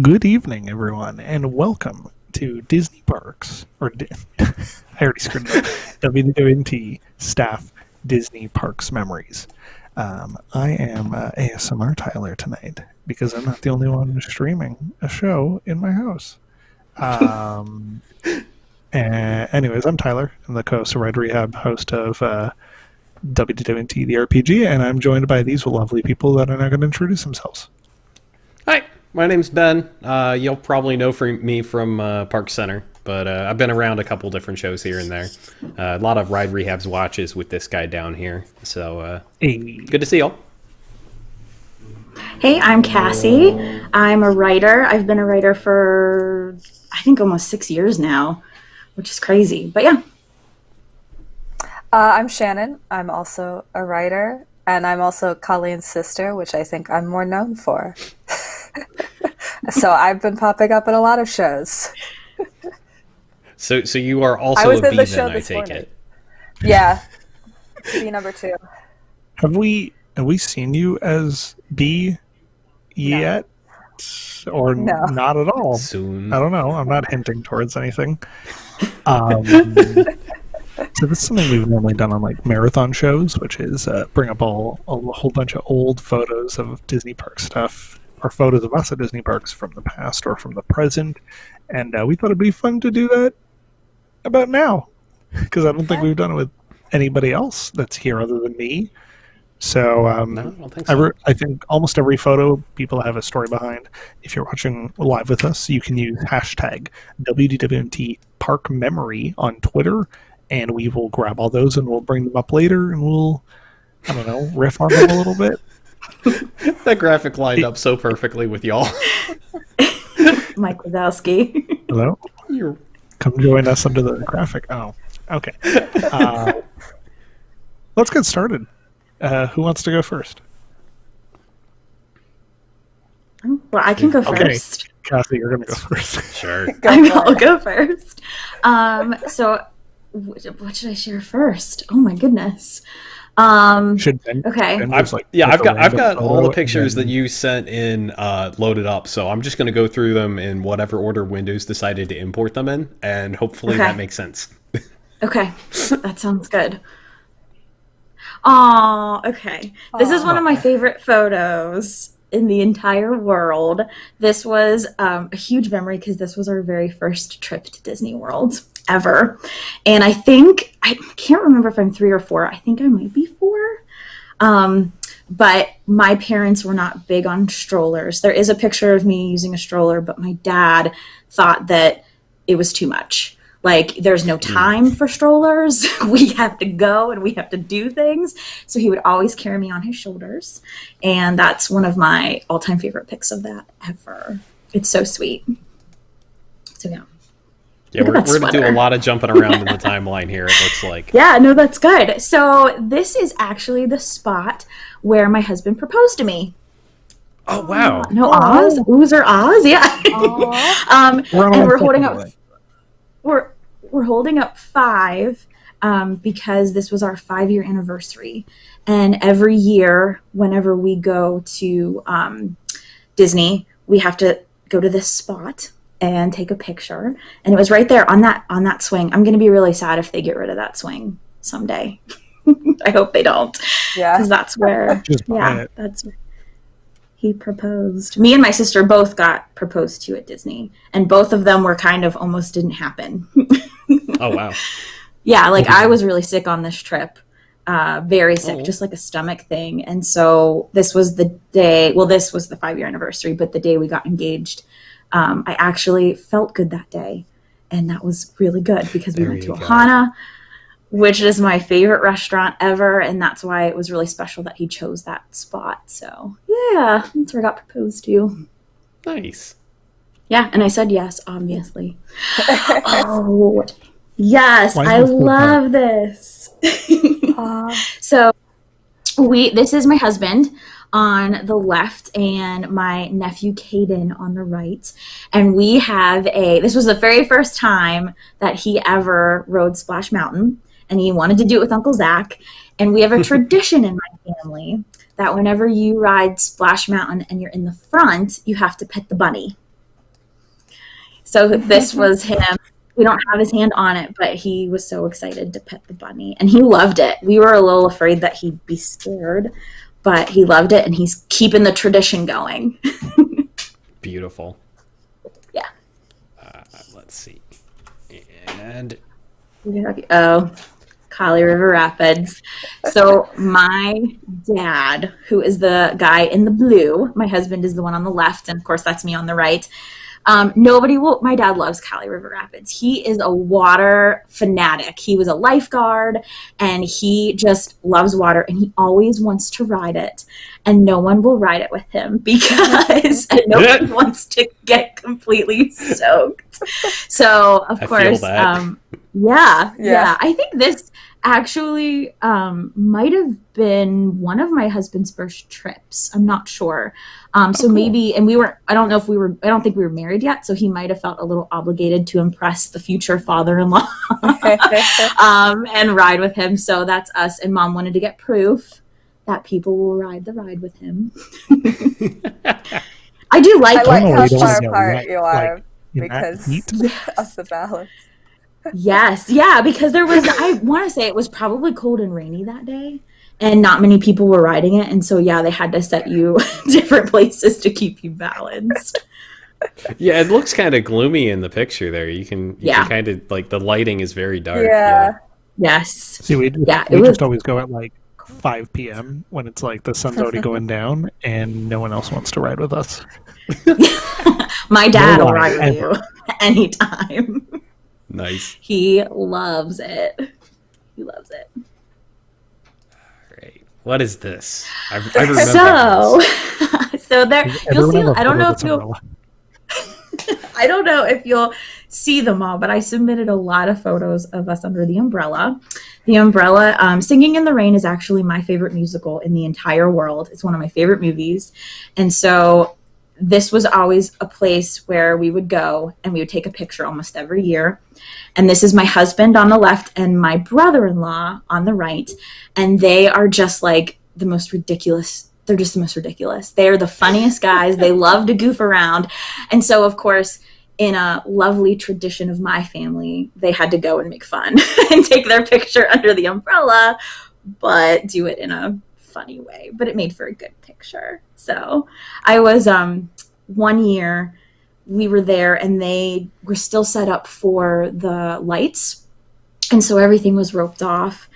Good evening, everyone, and welcome to Disney Parks, I already screwed it up, WDWNT Staff Disney Parks Memories. I am ASMR Tyler tonight because I'm not the only one streaming a show in my house. Anyways, I'm Tyler. I'm the co-host of Red Rehab, host of WDWNT the RPG, and I'm joined by these lovely people that are now going to introduce themselves. Hi, my name's Ben. You'll probably know me from Park Center, but I've been around a couple different shows here and there. A lot of Ride Rehab's watches with this guy down here, so good to see y'all. Hey, I'm Cassie. I'm a writer. I've been a writer for, I think, almost 6 years now, which is crazy, but yeah. I'm Shannon. I'm also a writer, and I'm also Colleen's sister, which I think I'm more known for. So I've been popping up in a lot of shows. So you are also I was a in the bee show then, I this take morning. it. Yeah, bee number 2. Have we seen you as B yet? Or No. not at all? Soon. I don't know. I'm not hinting towards anything. So this is something we've normally done on like marathon shows, which is bring up a whole bunch of old photos of Disney park stuff, or photos of us at Disney parks from the past or from the present. And we thought it'd be fun to do that about now, because I don't think we've done it with anybody else that's here other than me. So, No, I don't think so. I think almost every photo people have a story behind. If you're watching live with us, you can use hashtag WDWNT Park Memory on Twitter, and we will grab all those and we'll bring them up later, and we'll, I don't know, riff on them a little bit. That graphic lined up so perfectly with y'all. Mike Wazowski. Hello? Come join us under the graphic. Oh, okay. Let's get started. Who wants to go first? Well, I can go Okay. first. Cassie, you're going to go first. Sure. I'll go first. So, what should I share first? Oh my goodness. Should Ben, Okay. Ben I've just, like, got pick a random all photo the and pictures then- that you sent in loaded up, so I'm just going to go through them in whatever order Windows decided to import them in, and hopefully Okay. that makes sense. Okay, that sounds good. Oh, okay. This is one of my favorite photos in the entire world. This was a huge memory because this was our very first trip to Disney World ever. And I can't remember if I'm 3 or 4. I think I might be 4. But my parents were not big on strollers. There is a picture of me using a stroller, but my dad thought that it was too much. Like, there's no time for strollers. We have to go and we have to do things. So he would always carry me on his shoulders. And that's one of my all-time favorite pics of that ever. It's so sweet. So, yeah. Yeah, Look we're at that going to do a sweater. lot of jumping around in the timeline here, it looks like. Yeah, no, that's good. So this is actually the spot where my husband proposed to me. Oh, wow. No, Oz? Ooze or Oz? Yeah. We're on And all we're holding up separate. we're holding up 5 because this was our 5-year anniversary. And every year, whenever we go to Disney, we have to go to this spot and take a picture. And it was right there on that swing. I'm going to be really sad if they get rid of that swing someday. I hope they don't. Yeah. Because that's where, Just buy yeah, it. that's where he proposed. Me and my sister both got proposed to at Disney, and both of them were kind of almost didn't happen. Oh, wow. Yeah, like I was really sick on this trip, very sick, Oh. just like a stomach thing. And so this was the day, well, this was the 5-year anniversary, but the day we got engaged, I actually felt good that day. And that was really good because we There went to you go. Ohana, which is my favorite restaurant ever. And that's why it was really special that he chose that spot. So yeah, that's where I got proposed to. Nice. Yeah, and I said yes, obviously. Oh, yes, Why is I this so love this. So this is my husband on the left and my nephew Caden on the right. And we have this was the very first time that he ever rode Splash Mountain, and he wanted to do it with Uncle Zach. And we have a tradition in my family that whenever you ride Splash Mountain and you're in the front, you have to pet the bunny. So this was him. We don't have his hand on it, but he was so excited to pet the bunny, and he loved it. We were a little afraid that he'd be scared, but he loved it, and he's keeping the tradition going. Beautiful. Yeah. Let's see. And Oh, Kali River Rapids. So my dad, who is the guy in the blue, my husband is the one on the left, and of course that's me on the right. My dad loves Kali River Rapids. He is a water fanatic. He was a lifeguard, and he just loves water, and he always wants to ride it, and no one will ride it with him because nobody wants to get completely soaked. So of course, yeah. I think this actually might have been one of my husband's first trips. I'm not sure. So cool. Maybe, and I don't think we were married yet, so he might have felt a little obligated to impress the future father-in-law and ride with him. So that's us. And Mom wanted to get proof that people will ride the ride with him. I do like how far apart you are because of the balance. Yes. Yeah, because I want to say it was probably cold and rainy that day, and not many people were riding it. And so, yeah, they had to set you different places to keep you balanced. Yeah, it looks kind of gloomy in the picture there. You can kind of, like, the lighting is very dark. Yeah. Yes. See, we just always go at like 5 p.m. when it's like the sun's already going down and no one else wants to ride with us. My dad will ride with you anytime. Nice. He loves it. All right. What is this? I remember so there you'll see. I don't know if you'll see them all, but I submitted a lot of photos of us under the umbrella. The Umbrella, Singing in the Rain is actually my favorite musical in the entire world. It's one of my favorite movies. And so this was always a place where we would go and we would take a picture almost every year. And this is my husband on the left and my brother-in-law on the right. And they are just like the most ridiculous. They're just the most ridiculous. They are the funniest guys. They love to goof around. And so, of course, in a lovely tradition of my family, they had to go and make fun and take their picture under the umbrella, but do it in a funny way. But it made for a good picture. So I was, one year we were there and they were still set up for the lights. And so everything was roped off.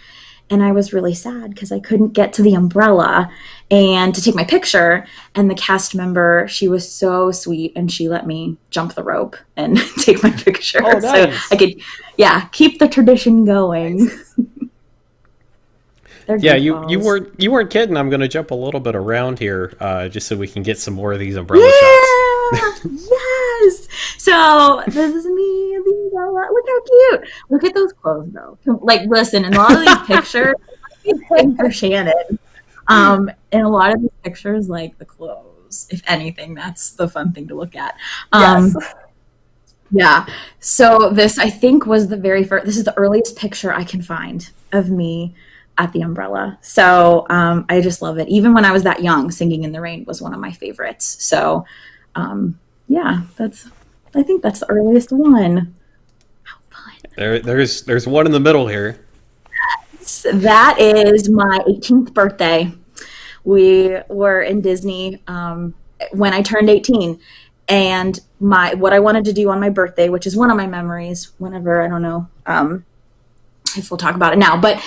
And I was really sad because I couldn't get to the umbrella and to take my picture. And the cast member, she was so sweet and she let me jump the rope and take my picture. Oh, nice. So I could, keep the tradition going. Yeah, you weren't kidding. I'm going to jump a little bit around here just so we can get some more of these umbrella shots. Yes. So this is me. Look how cute. Look at those clothes, though. Like, listen, in a lot of these pictures, for Shannon. In a lot of these pictures, like the clothes, if anything, that's the fun thing to look at. Yes. Yeah. So this, I think, was the very first. This is the earliest picture I can find of me at the umbrella. So I just love it. Even when I was that young, Singing in the Rain was one of my favorites. So I think that's the earliest one. How fun. There's one in the middle here. That is my 18th birthday. We were in Disney when I turned 18. And what I wanted to do on my birthday, which is one of my memories, whenever, I don't know if we'll talk about it now, but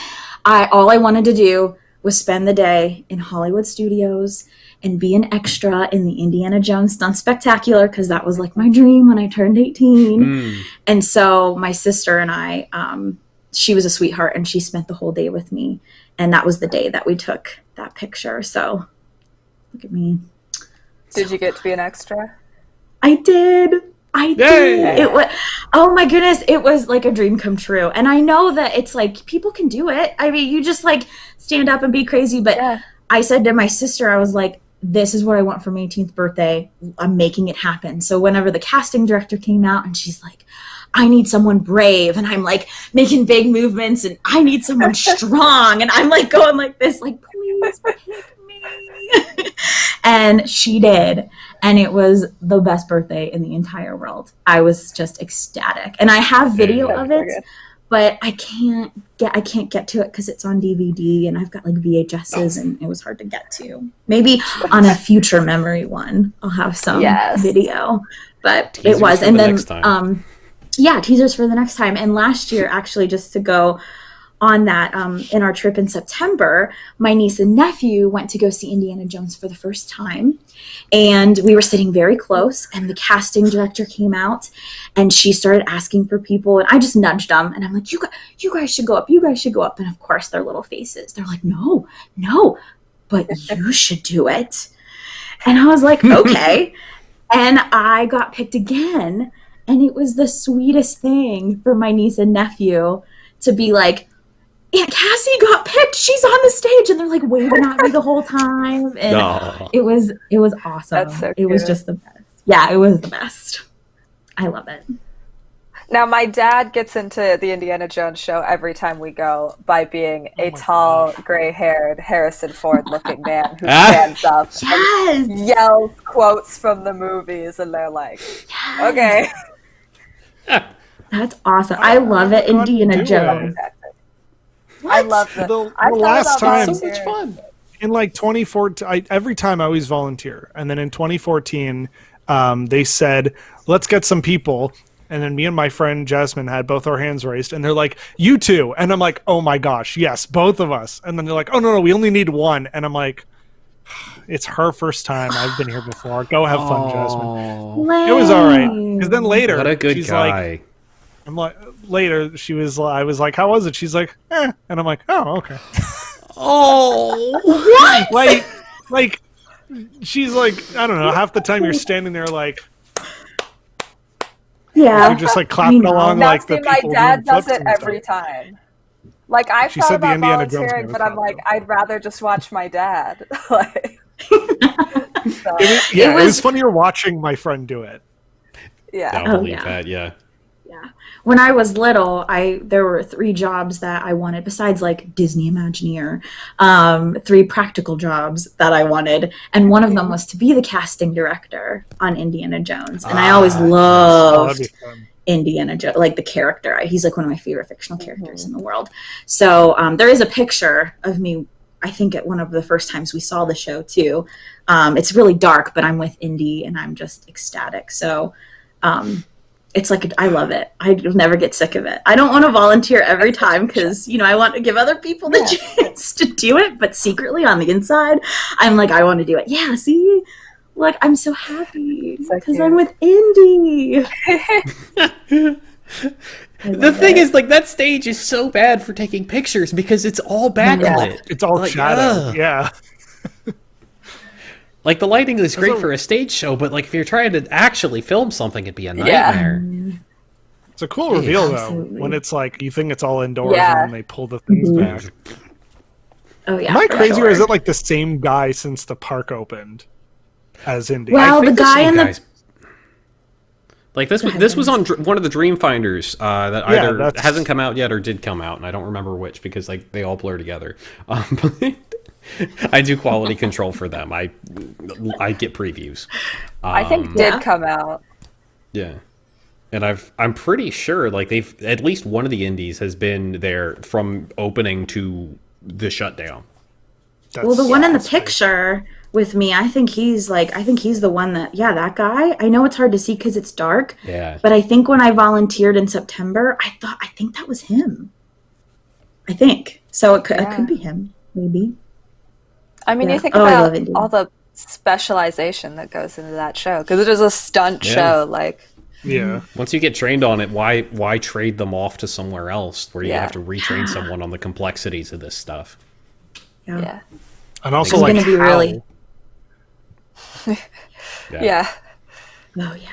all I wanted to do was spend the day in Hollywood Studios and be an extra in the Indiana Jones Stunt Spectacular, because that was like my dream when I turned 18. And so my sister and I, she was a sweetheart and she spent the whole day with me. And that was the day that we took that picture. So look at me. Did you get to be an extra? I did. It was, oh my goodness, it was like a dream come true. And I know that it's like, people can do it. I mean, you just like stand up and be crazy. But I said to my sister, I was like, this is what I want for my 18th birthday. I'm making it happen. So whenever the casting director came out and she's like, I need someone brave. And I'm like making big movements and I need someone strong. And I'm like going like this, like, please pick me. And she did. And it was the best birthday in the entire world. I was just ecstatic. And I have video of it, but I can't get to it because it's on DVD and I've got like VHSs and it was hard to get to. Maybe on a future memory one, I'll have some video. But Teasers it was. for And the then, next time. teasers for the next time. And last year, actually, just to go on that, in our trip in September, my niece and nephew went to go see Indiana Jones for the first time. And we were sitting very close, and the casting director came out, and she started asking for people, and I just nudged them, and I'm like, you guys should go up, you guys should go up. And of course, their little faces, they're like, no, but you should do it. And I was like, okay. And I got picked again, and it was the sweetest thing for my niece and nephew to be like, Aunt Cassie got picked. She's on the stage, and they're like waving at me the whole time, and it was awesome. That's so it was cute. just the best. Yeah, it was the best. I love it. Now, my dad gets into the Indiana Jones show every time we go by being a tall, gray-haired, Harrison Ford-looking man who stands up and yells quotes from the movies, and they're like, okay. That's awesome. I love it. Indiana Jones. I love The I thought last about time, So much fun. in like 2014, every time I always volunteer, and then in 2014, they said, "Let's get some people." And then me and my friend Jasmine had both our hands raised, and they're like, "You two," and I'm like, "Oh my gosh, yes, both of us." And then they're like, "Oh no, we only need one," and I'm like, "It's her first time. I've been here before. Go have fun, Jasmine." It was all right. Because then later, What a good she's guy. like, I was like, "How was it?" She's like, "Eh," and I'm like, "Oh, okay." Oh, What? like, she's like, I don't know. Half the time you're standing there like, Yeah. you're just like clapping along Now, like see, the my people dad doing does flips it and stuff. every time. Like, I've She thought said the about Indiana Jones volunteering, one but was I'm like, helpful. I'd rather just watch my dad. Like, so, It was funnier watching my friend do it. yeah. I'll believe yeah. that. Yeah. Yeah. When I was little, there were 3 jobs that I wanted besides like Disney Imagineer. 3 practical jobs that I wanted, and one of them was to be the casting director on Indiana Jones. And I always Oh, that'd loved be fun. Indiana Jones, like the character. He's like one of my favorite fictional characters in the world. So there is a picture of me, I think at one of the first times we saw the show too. It's really dark, but I'm with Indy and I'm just ecstatic. So it's like, I love it. I never get sick of it. I don't want to volunteer every time because, I want to give other people the chance to do it. But secretly on the inside, I'm like, I want to do it. Yeah, see? Like, I'm so happy because I'm with Indy. The thing is, like, that stage is so bad for taking pictures because it's all backlit. It's all Like, shadow. ugh. Yeah. Like, the lighting is great Also- for a stage show, but, like, if you're trying to actually film something, it'd be a nightmare. It's a cool reveal, though, Absolutely. when it's like, you think it's all indoors Yeah. and then they pull the things back. Oh, yeah. Am I for crazy, or is sure. it like the same guy since the park opened as Indy? Well, I think the guy same in the- guys- Like, this was ahead, this was on one of the Dreamfinders that Yeah, either that's- hasn't come out yet or did come out, and I don't remember which because, like, they all blur together. But I do quality control for them. I get previews. I think Yeah. did come out. Yeah. And I'm pretty sure like they've at least one of the indies has been there from opening to the shutdown. Well, the one in the that's right. picture with me, I think he's the one that guy. I know it's hard to see because it's dark, Yeah. but I think when I volunteered in September, I think that was him. I think. So it could be him, maybe. I mean, Yeah. you think Oh, I about love Indiana. all the specialization that goes into that show because it is a stunt Yeah. show. Like, Yeah. Once you get trained on it, why trade them off to somewhere else where you Yeah. have to retrain someone on the complexities of this stuff? yeah, And also, It's like, gonna be how- really- yeah. Oh yeah.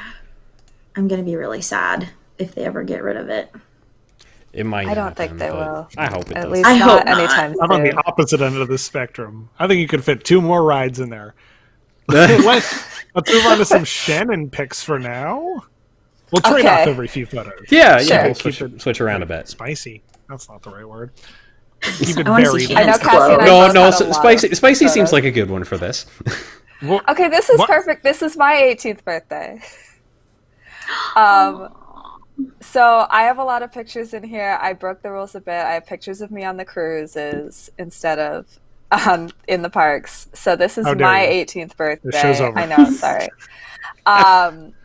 I'm gonna be really sad if they ever get rid of it. It might. I don't think happen, they but will. I hope it At does. least I not hope not. anytime I'm on soon. the opposite end of the spectrum. I think you could fit 2 more rides in there. Let's move on to some Shannon picks for now. We'll trade Okay. off every few photos. Yeah, Sure. yeah. We'll Keep it switch around a bit. spicy. That's not the right word. Keep it I wanna very see I know Shannon's Cassie and I glow. both No, had a lot of spicy seems photos. like a good one for this. Okay, this is What? perfect. This is my 18th birthday. So I have a lot of pictures in here. I broke the rules a bit. I have pictures of me on the cruises instead of in the parks. So this is How dare my you. 18th The show's birthday. over. I know, sorry.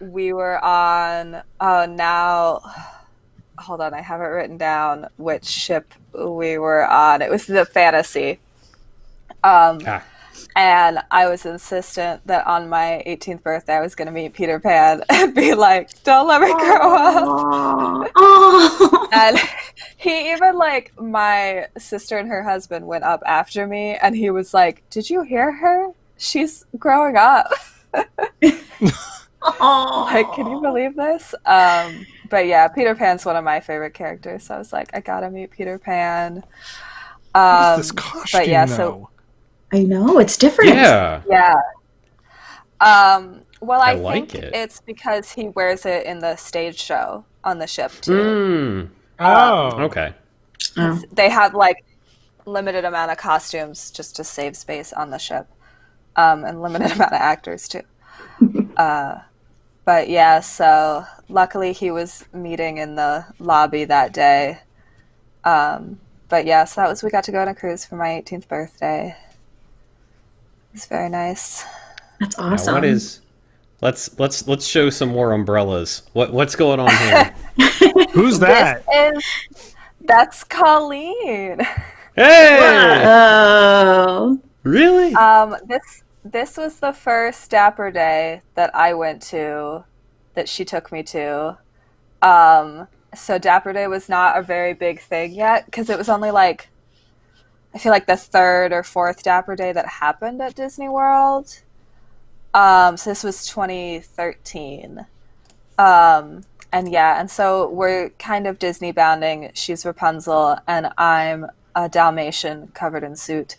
We were on, now, hold on, I have it written down which ship we were on. It was the Fantasy. And I was insistent that on my 18th birthday I was going to meet Peter Pan and be like, don't let me grow up. And he even, like, my sister and her husband went up after me and he was like, did you hear her? She's growing up. Like, can you believe this? But yeah, Peter Pan's one of my favorite characters. So I was like, I gotta meet Peter Pan. What is this costume, But yeah, though? so I know, it's different. Yeah. yeah. Well, I like think it. it's because he wears it in the stage show on the ship too. Oh. Okay. Oh. They have like limited amount of costumes just to save space on the ship, and limited amount of actors too. But yeah, so luckily he was meeting in the lobby that day. But yeah, so we got to go on a cruise for my 18th birthday. It's very nice. That's Now, awesome. what is? Let's show some more umbrellas. What's going on here? Who's that? That's Colleen. Hey! Oh. Really? This was the first Dapper Day that I went to, that she took me to. So Dapper Day was not a very big thing yet, because it was only like, I feel like the third or fourth Dapper Day that happened at Disney World. So this was 2013. And so we're kind of Disney bounding. She's Rapunzel, and I'm a Dalmatian covered in soot.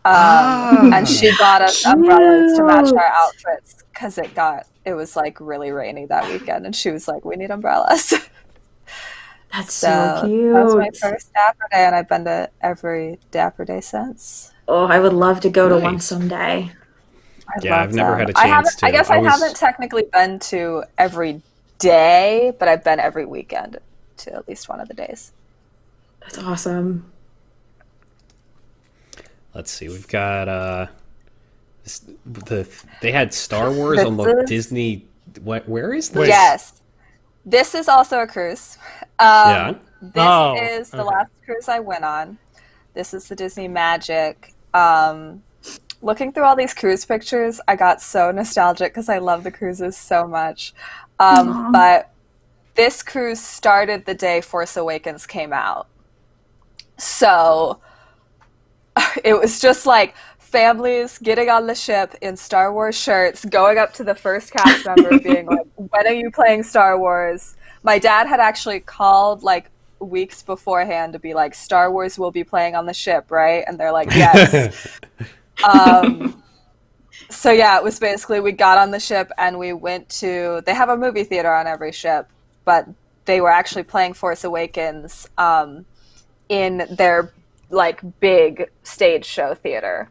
And she got us umbrellas to match our outfits because it was like really rainy that weekend, and she was like, "We need umbrellas." That's so cute. That was my first Dapper Day, and I've been to every Dapper Day since. Oh, I would love to go to one Nice. someday. I've never had a chance to. I guess I haven't technically been to every day, but I've been every weekend to at least one of the days. That's awesome. Let's see. We've got they had Star Wars on the Disney. Where is this? Yes, this is also a cruise. Yeah. This is the last cruise I went on. This is the Disney Magic. Looking through all these cruise pictures, I got so nostalgic because I love the cruises so much. But this cruise started the day Force Awakens came out. So it was just like families getting on the ship in Star Wars shirts, going up to the first cast member being like, when are you playing Star Wars? My dad had actually called like weeks beforehand to be like, Star Wars will be playing on the ship, right? And they're like, yes. So yeah, it was basically, we got on the ship and we went to, they have a movie theater on every ship, but they were actually playing Force Awakens in their like big stage show theater.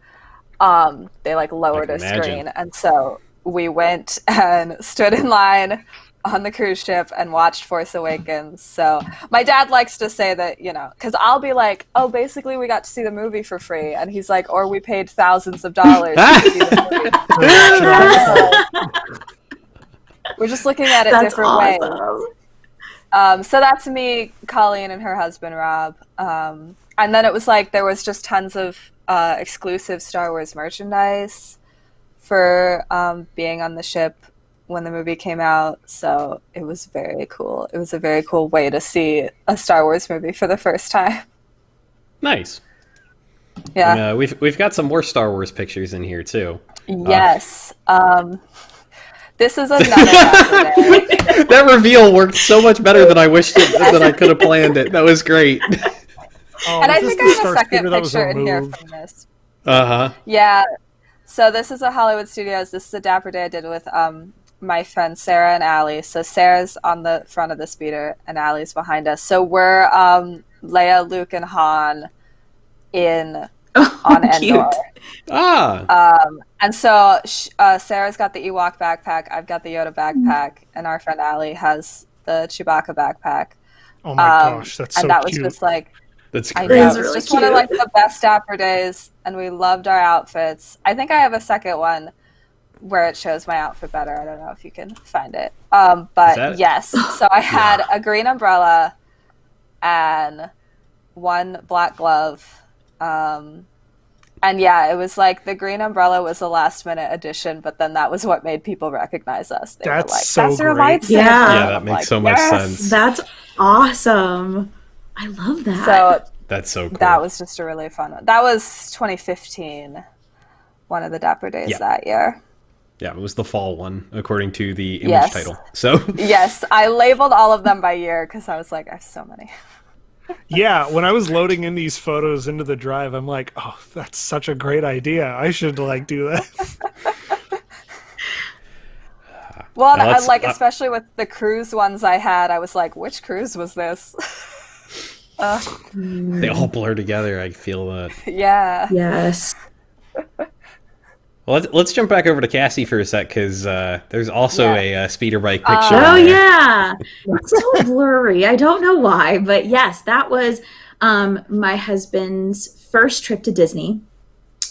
They like lowered a screen, and so we went and stood in line on the cruise ship and watched Force Awakens. So my dad likes to say that, you know, because I'll be like, oh, basically we got to see the movie for free, and he's like, or we paid thousands of dollars to see the movie. We're just looking at it different ways. So that's me, Colleen, and her husband Rob. And then it was like there was just tons of exclusive Star Wars merchandise for being on the ship when the movie came out. So it was very cool. It was a very cool way to see a Star Wars movie for the first time. Nice. Yeah. And, we've got some more Star Wars pictures in here too. Yes. This is another Dapper Day. That reveal worked so much better than I wished that I could have planned it. That was great. And I think I have a second picture in here from this. Uh-huh. Yeah. So this is a Hollywood Studios. This is a Dapper Day I did with my friends Sarah and Allie. So Sarah's on the front of the speeder and Allie's behind us. So we're Leia, Luke, and Han in on cute. Endor. Ah. And so Sarah's got the Ewok backpack, I've got the Yoda backpack, and our friend Allie has the Chewbacca backpack. Oh my gosh, that's so and that was cute. just like, That's I great. know, It was it was really just one of like cute. the best Dapper days, and we loved our outfits. I think I have a second one where it shows my outfit better. I don't know if you can find it. But that- yes, so I had a green umbrella and one black glove. And yeah, it was like the green umbrella was a last minute addition, but then that was what made people recognize us. They That's were like, so "That's your great." lightsaber." Yeah. Yeah, And that I'm makes like, so much "Yes!" sense. That's awesome. I love that. So That's so cool. that was just a really fun one. That was 2015, one of the Dapper days Yeah. that year. Yeah, it was the fall one, according to the image Yes. title. So Yes, I labeled all of them by year because I was like, I have so many. Yeah, when I was loading in these photos into the drive, I'm like, oh, that's such a great idea. I should like do that. Well, Now I, let's- like especially with the cruise ones I had, I was like, which cruise was this? they all blur together. I feel that. Yeah. Yes. Well, let's jump back over to Cassie for a sec, because there's also a speeder bike picture. Oh in there. yeah. It's so blurry. I don't know why, but yes, that was my husband's first trip to Disney.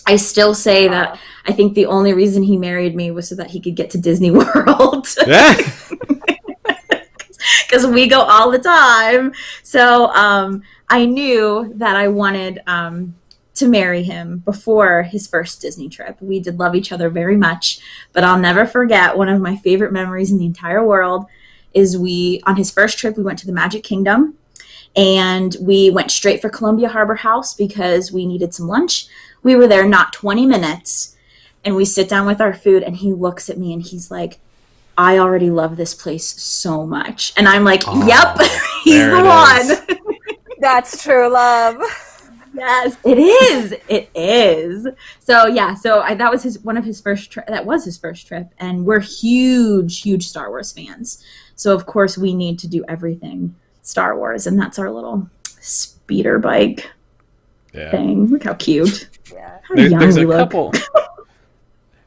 I still say that I think the only reason he married me was so that he could get to Disney World. Yeah. Because we go all the time. So I knew that I wanted to marry him before his first Disney trip. We did love each other very much, but I'll never forget one of my favorite memories in the entire world is on his first trip, we went to the Magic Kingdom and we went straight for Columbia Harbor House because we needed some lunch. We were there not 20 minutes and we sit down with our food and he looks at me and he's like, I already love this place so much. And I'm like, yep, he's there the it one. That's true love. Yes, it is. It is. So yeah, that was his first trip. That was his first trip, and we're huge Star Wars fans. So of course we need to do everything Star Wars, and that's our little speeder bike Yeah. thing. Look how cute. Yeah. How young There's we a look. couple.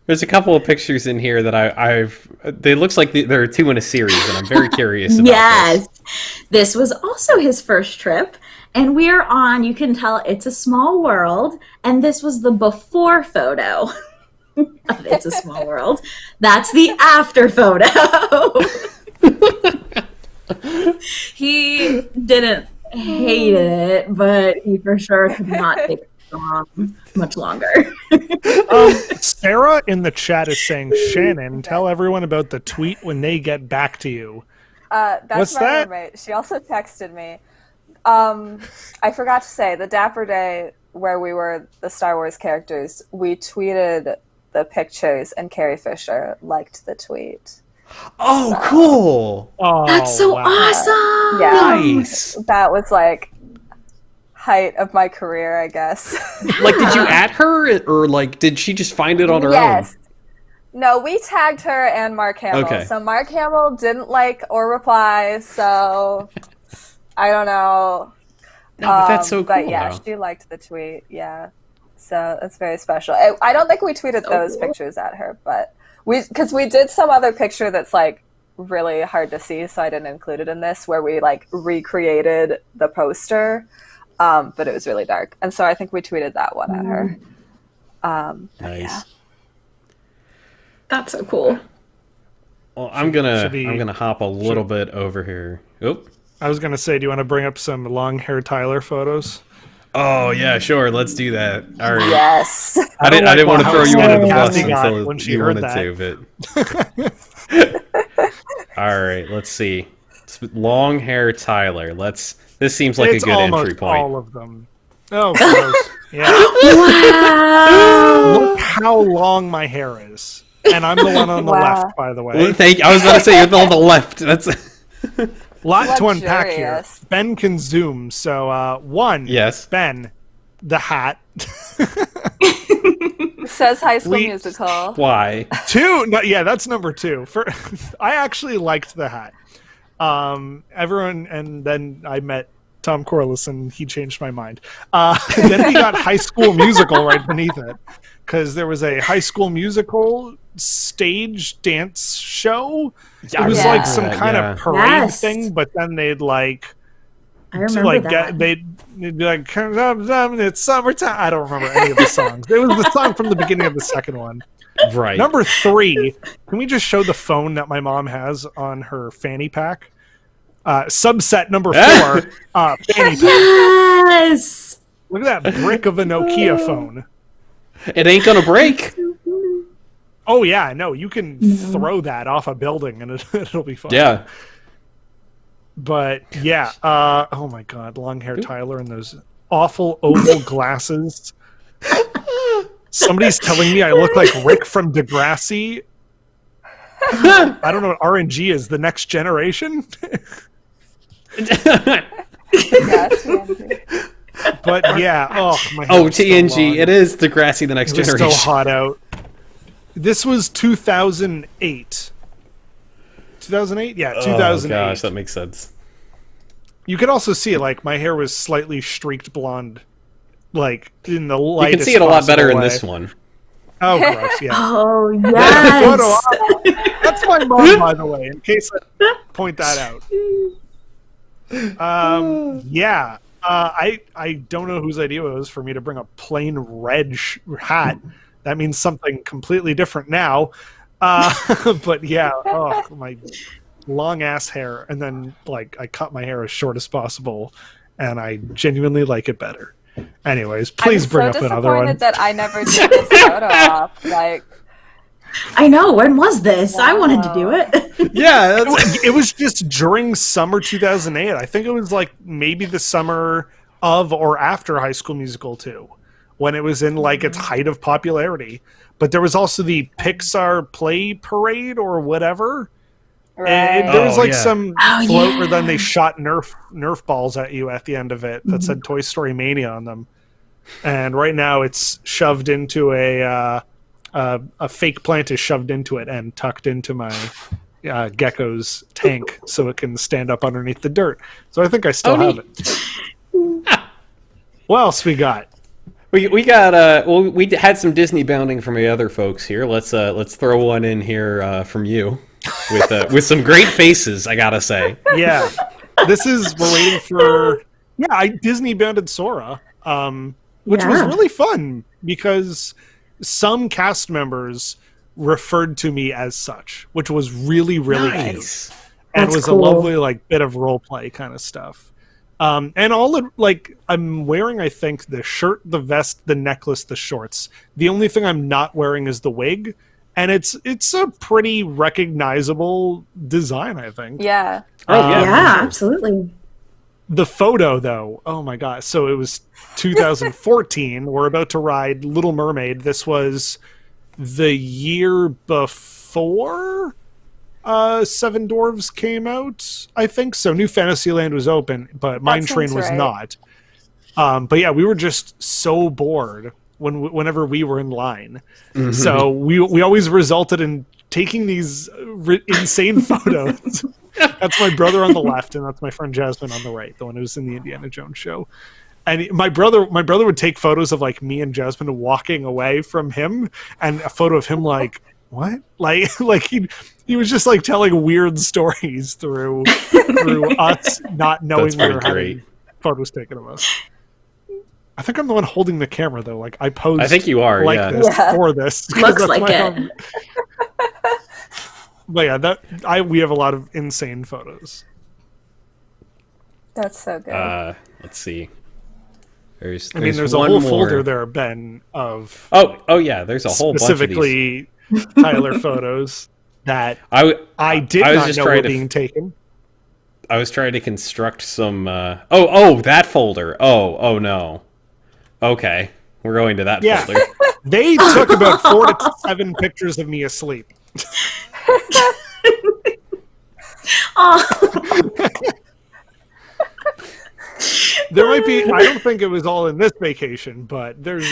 There's a couple of pictures in here that I've. They looks like there are two in a series, and I'm very curious about Yes, this was also his first trip. And we're on, you can tell it's a small world. And this was the before photo of It's a Small World. That's the after photo. He didn't hate it, but he for sure could not take it on much longer. Sarah in the chat is saying, Shannon, tell everyone about the tweet when they get back to you. That's What's my that? roommate. She also texted me. I forgot to say, the Dapper Day where we were the Star Wars characters, we tweeted the pictures and Carrie Fisher liked the tweet. Oh, cool! Oh, That's so wow. awesome. Yeah. Nice. That was like height of my career, I guess. Like, did you add her, or like, did she just find it on her Yes. own? No, we tagged her and Mark Hamill. Okay. So Mark Hamill didn't like or reply, so I don't know. No, but that's so cool. But yeah, though. she liked the tweet. Yeah. So that's very special. I don't think we tweeted those pictures at her, but because we did some other picture that's like really hard to see, so I didn't include it in this, where we like recreated the poster, but it was really dark, and so I think we tweeted that one at her. Nice. Yeah. That's so cool. Well, I'm gonna should we- hop a little bit over here. Oop. I was going to say, do you want to bring up some long hair Tyler photos? Oh yeah, sure. Let's do that. All right. Yes. I didn't want to how throw you under the bus Cassie got until when she you heard wanted that. to, but all right. Let's see. Long hair Tyler. This seems like It's a good almost entry point. all of them. Oh, gross. Yeah. Wow. Look how long my hair is. And I'm the one on the Wow. left, by the way. Well, I was about to say you're on the left. That's Lot to unpack here. Luxurious. Ben can zoom. So, one, yes. Ben, the hat. Says High School We- Musical. Why? Two, no, yeah, that's number two. I actually liked the hat. Everyone, and then I met Tom Corliss, and he changed my mind. Then we got High School Musical right beneath it, because there was a High School Musical stage dance show. It was like some kind of parade thing, but then they'd like... I remember that. They'd be like, it's summertime. I don't remember any of the songs. It was the song from the beginning of the second one. Right. Number 3, can we just show the phone that my mom has on her fanny pack? Subset number 4, fanny pack. Yes! Look at that brick of a Nokia phone. It ain't gonna break. Oh, yeah, no, you can throw that off a building and it'll be fine. Yeah. But, yeah, oh my god, long hair Tyler and those awful oval glasses. Somebody's telling me I look like Rick from Degrassi. I don't know what RNG is. The next generation? But yeah, my hair is TNG. so long. It is Degrassi, the next It was generation. so hot out. This was 2008. 2008? Yeah, 2008. Oh gosh, that makes sense. You could also see, like, my hair was slightly streaked blonde, like, in the lightest You can see it a lot better in way. this one. Oh, gross, yeah. Oh, Photo yes! op. That's my mom, by the way, in case I point that out. Yeah. I don't know whose idea it was for me to bring a plain red hat. That means something completely different now. But yeah, my long ass hair, and then like I cut my hair as short as possible, and I genuinely like it better. Anyways, please bring up another one. I'm so disappointed that I never did this photo op. Like, I know. When was this? I wanted to do it. Yeah, it was just during summer 2008. I think it was like maybe the summer of or after High School Musical 2, when it was in like its height of popularity. But there was also the Pixar Play Parade or whatever. right. And there was like some float yeah. where then they shot Nerf balls at you at the end of it that said Toy Story Mania on them. And right now it's shoved into a fake plant is shoved into it and tucked into my gecko's tank so it can stand up underneath the dirt. So I think I still have it. What else we got? we got we had some Disney bounding from the other folks here. Let's throw one in here from you with some great faces, I gotta say. Yeah, we're waiting for I Disney bounded Sora, which was really fun because some cast members referred to me as such, which was really Nice. cute, and That's was cool. a lovely like bit of role play kind of stuff. And all it, like I'm wearing, I think, the shirt, the vest, the necklace, the shorts. The only thing I'm not wearing is the wig, and it's a pretty recognizable design, I think. Yeah. Yeah, absolutely. The photo, though, oh my god! So it was 2014. We're about to ride Little Mermaid. This was the year before Seven Dwarves came out, I think. So New Fantasyland was open, but Mine Train seems was right. not. But yeah, we were just so bored whenever we were in line. Mm-hmm. So we always resulted in taking these insane photos. That's my brother on the left, and that's my friend Jasmine on the right, the one who was in the Indiana Jones show. And my brother would take photos of like me and Jasmine walking away from him, and a photo of him like, what? Like he was just like telling weird stories through us not knowing we were having photos taken of us. I think I'm the one holding the camera though. Like I posed. I think you are. Like Yeah. this for this. 'Cause Looks that's like my it. home. But yeah, we have a lot of insane photos. That's so good. Let's see. There's There's a one whole more. folder there, Ben, of Oh yeah, there's a whole bunch of these. specifically Tyler photos that I did I was not just know were trying to being taken. I was trying to construct some. That folder. Oh no. Okay, we're going to that Yeah. folder. They took about 4 to 7 pictures of me asleep. Oh, There might be. I don't think it was all in this vacation, but there's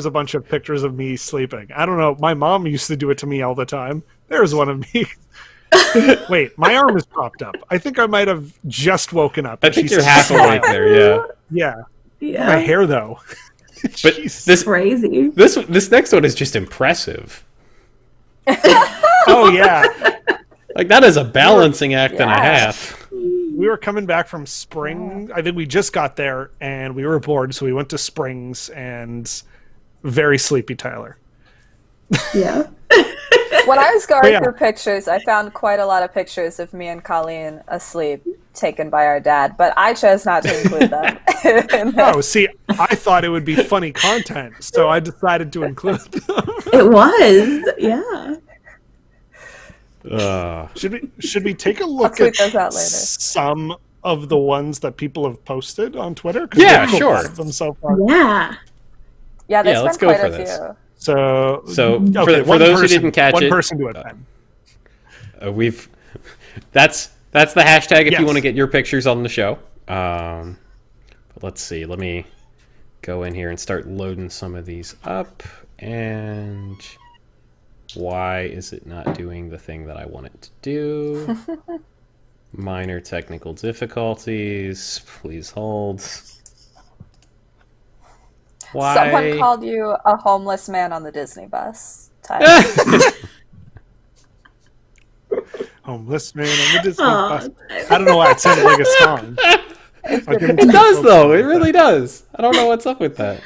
a bunch of pictures of me sleeping. I don't know. My mom used to do it to me all the time. There's one of me Wait, my arm is propped up. I think I might have just woken up. I think you're half awake there, Yeah. Yeah. My hair, though. But this Crazy. this next one is just impressive. Oh, yeah. Like, that is a balancing act and a half. We were coming back from Spring. I think we just got there, and we were bored, so we went to Springs, and very sleepy Tyler. Yeah. When I was going Yeah. through pictures, I found quite a lot of pictures of me and Colleen asleep taken by our dad, but I chose not to include them. Oh, see, I thought it would be funny content, so I decided to include them. It was. Yeah. Should we take a I'll look tweet at those out later. some of the ones that people have posted on Twitter? 'Cause Yeah, we have a sure. lot of them so far. Yeah. Yeah, there's let's been go quite for a this. few. So for one those who person- didn't catch one it, person to a pen. That's the hashtag if Yes. you want to get your pictures on the show. But let's see. Let me go in here and start loading some of these up. And why is it not doing the thing that I want it to do? Minor technical difficulties. Please hold. Why? Someone called you a homeless man on the Disney bus, Tyler. Homeless man on the Disney Aw, bus. I don't know why it sounded like a song. It does, though. It really does. I don't know what's up with that.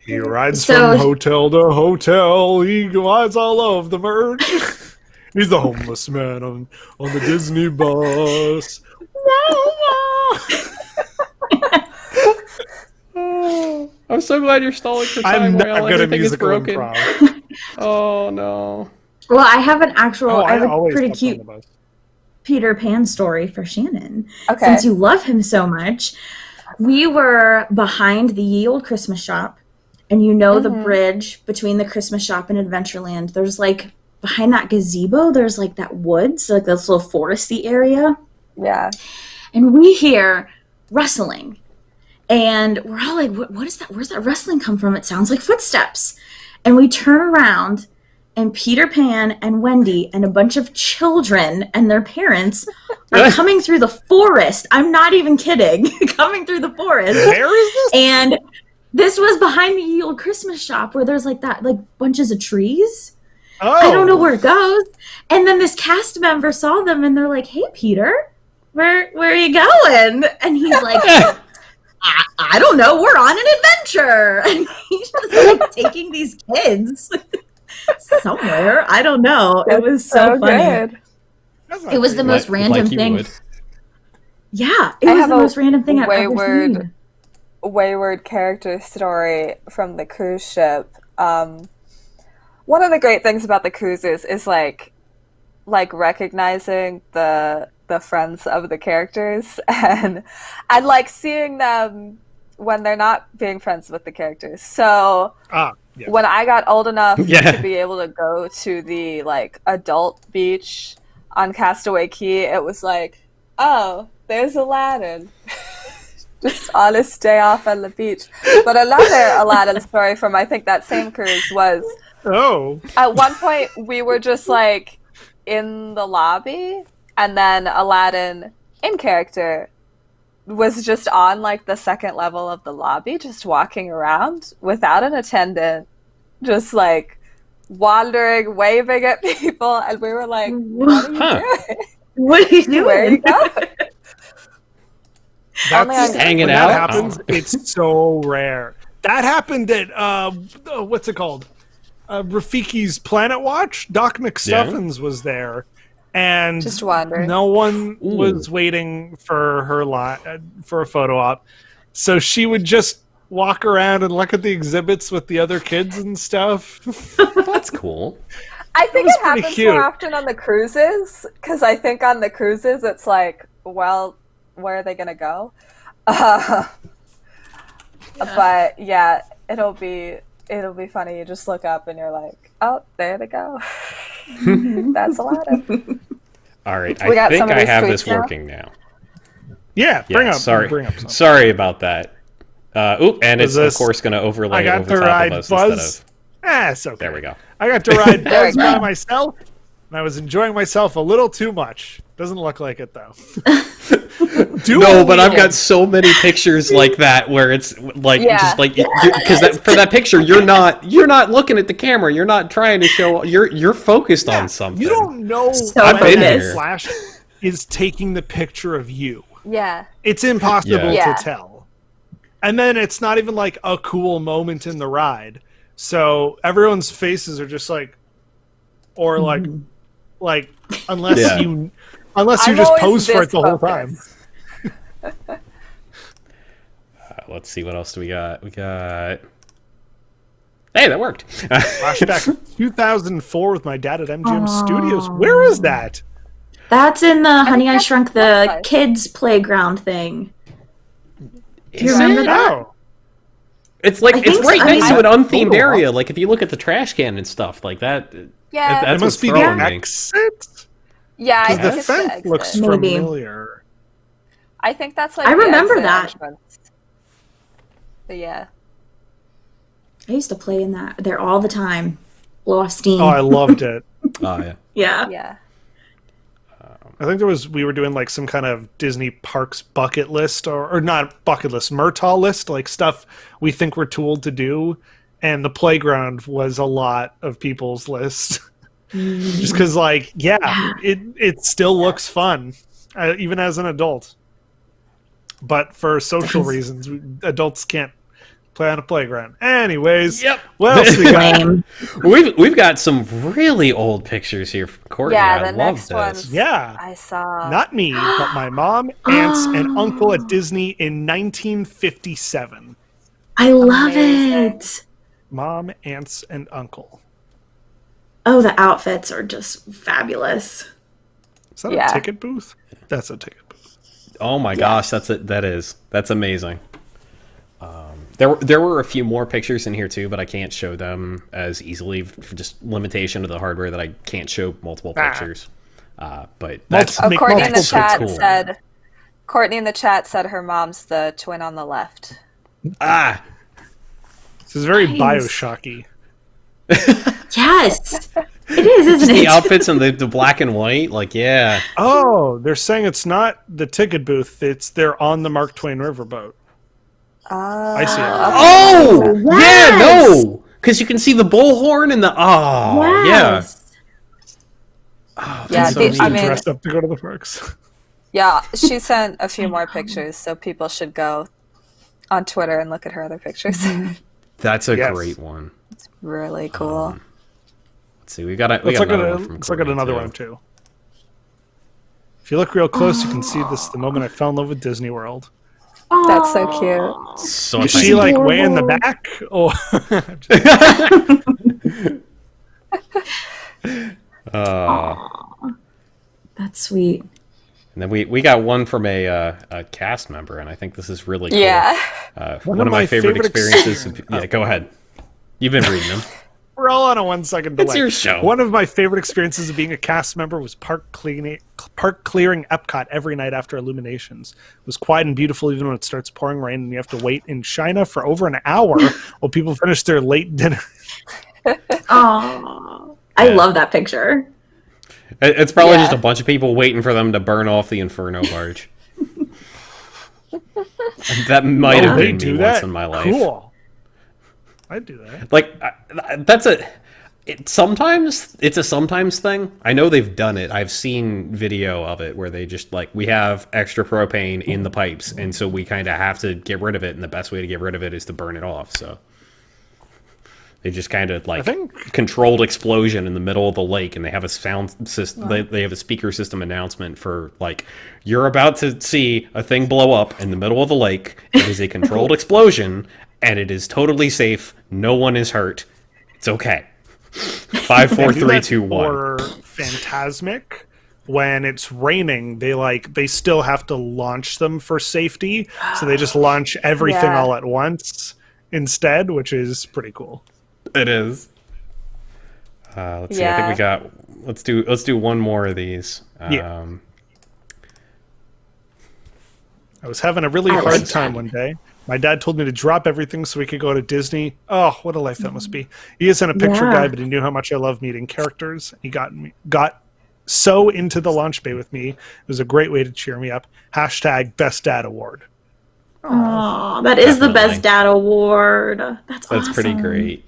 He rides So- from hotel to hotel. He rides all over the merge. He's the homeless man on the Disney bus. I'm so glad you're stalling for time I'm not while good at everything is musical broken. improv. Oh, no. Well, I have an actual. Oh, I have a always pretty slept cute on the bus. Peter Pan story for Shannon. Okay. Since you love him so much, we were behind the ye old Christmas shop, and you know the bridge between the Christmas shop and Adventureland. There's like behind that gazebo. There's like that woods, like this little foresty area, Yeah. and we hear rustling, and we're all like, "What is that? Where's that rustling come from? It sounds like footsteps." And we turn around. And Peter Pan and Wendy and a bunch of children and their parents are coming through the forest. I'm not even kidding. Coming through the forest. Where is this? And this was behind the ye old Christmas shop where there's like that, like bunches of trees. Oh, I don't know where it goes. And then this cast member saw them and they're like, "Hey, Peter, where are you going?" And he's like, I don't know. We're on an adventure. And he's just like taking these kids somewhere. I don't know. It was so funny. good. That's not It was the creepy. most random you thing. would. Yeah, it I was have the a most random thing I've ever wayward- seen. Wayward character story from the cruise ship. One of the great things about the cruises is like recognizing the friends of the characters and like seeing them when they're not being friends with the characters. So Yeah. when I got old enough Yeah. to be able to go to the like adult beach on Castaway Key, it was like, oh, there's Aladdin. Just on his day off on the beach. But another Aladdin story from I think that same cruise was Oh. at one point we were just like in the lobby and then Aladdin in character was just on like the second level of the lobby, just walking around without an attendant, just like wandering, waving at people, and we were like, "What are you doing? What are you doing? Where are you going?" Only That's on- Hanging when out? that happens. It's so rare. That happened at what's it called? Rafiki's Planet Watch. Doc McStuffins was there, and Just wandering. no one was waiting for her for a photo op, so she would just walk around and look at the exhibits with the other kids and stuff. That's cool. I think was it pretty happens cute. more often on the cruises because I think on the cruises it's like, well, where are they gonna go? But yeah, it'll be funny. You just look up and you're like, oh, there they go. That's Aladdin. All right. We I got some think of I these have tweets this now? working now. Yeah, Yeah, bring up something. sorry about that. And it's, of this- course, going to overlay I got over to top ride of us Buzz. instead of... It's okay. There we go. I got to ride There we Buzz go. by myself, and I was enjoying myself a little too much. Doesn't look like it though. But I've got so many pictures like that where it's like just like because for that picture you're not looking at the camera. You're not trying to show. You're focused on something. You don't know I've been when here. Flash is taking the picture of you. Yeah. It's impossible Yeah. to tell. And then it's not even like a cool moment in the ride. So everyone's faces are just like, or like unless you just pose for it the whole time. Let's see, what else do we got? Hey, that worked. Flashback 2004 with my dad at MGM Studios. Where is that? That's in the Honey I Shrunk the outside. Kids playground thing. Do you Is remember it? that? Oh. It's like I it's think so. right I next mean, to an I- unthemed area. Like if you look at the trash can and stuff like that. Yeah. It That's must what's be the throwing me. exit. Yeah, I Because think the it's the fence exit. looks Maybe. familiar. I think that's like I the remember exit that. entrance. But yeah. I used to play in there all the time. Blow off steam. Oh, I loved it. Oh yeah. yeah. Yeah. I think we were doing like some kind of Disney parks bucket list or not bucket list, Murtaugh list, like stuff we think we're tooled to do. And the playground was a lot of people's lists. Just because like, it still looks fun, even as an adult. But for social reasons, adults can't play on a playground. Anyways, Yep. what else we got? Lame. We've got some really old pictures here from Courtney. Yeah, I the love next this. one's Yeah. I saw. Not me, but my mom, aunts, and uncle at Disney in 1957. I love Amazing. it. Mom, aunts, and uncle. Oh, the outfits are just fabulous. Is that Yeah. a ticket booth? That's a ticket booth. Oh my gosh, that's amazing. There were a few more pictures in here too, but I can't show them as easily for just limitation of the hardware that I can't show multiple pictures. But that's Make Courtney in the multiple chat cool. said. Courtney in the chat said her mom's the twin on the left. This is very Nice. Bioshocky. Yes. It is, isn't the it? outfits and the black and white. Like, yeah. Oh, they're saying it's not the ticket booth. They're on the Mark Twain riverboat. I see it. Oh, Yes! yeah, no, because you can see the bullhorn and the yeah. Yes. Oh, Yeah, that's so the- neat. I mean- Dressed up to go to the parks. Yeah, she sent a few more pictures, so people should go on Twitter and look at her other pictures. That's a Yes. great one. Really cool. Let's see, we got Let's look at another one too. If you look real close, you can see this. The moment I fell in love with Disney World. That's so cute. So Is she like way in the adorable. back? Oh, That's sweet. And then we got one from a cast member, and I think this is really cool. Yeah. One of my favorite experiences. Yeah, go ahead. You've been reading them. we're all on a 1 second delay. It's your show. One of my favorite experiences of being a cast member was park clearing Epcot every night after Illuminations. It was quiet and beautiful even when it starts pouring rain and you have to wait in China for over an hour while people finish their late dinner. Oh, I love that picture. It's probably Yeah. just a bunch of people waiting for them to burn off the Inferno barge. That might have They been do me that? once in my life. Cool. I'd do that. Like that's sometimes it's a sometimes thing. I know they've done it. I've seen video of it where they just like, we have extra propane in the pipes, and so we kind of have to get rid of it, and the best way to get rid of it is to burn it off. So they just kind of like controlled explosion in the middle of the lake, and they have a sound system. They have a speaker system announcement for like, you're about to see a thing blow up in the middle of the lake. It is a controlled explosion, and it is totally safe. No one is hurt. It's okay. 5, 4, 3, 2, 1. Or Phantasmic, when it's raining, they still have to launch them for safety, so they just launch everything Yeah. all at once instead, which is pretty cool. It is. Let's see. I think we got. Let's do one more of these. Yeah. I was having a really I hard like time that. one day. My dad told me to drop everything so we could go to Disney. Oh, what a life that must be. He isn't a picture Yeah. guy, but he knew how much I love meeting characters. He got so into the launch bay with me. It was a great way to cheer me up. Hashtag Best Dad Award. Oh, that is the Best Dad Award. That's awesome. Pretty great.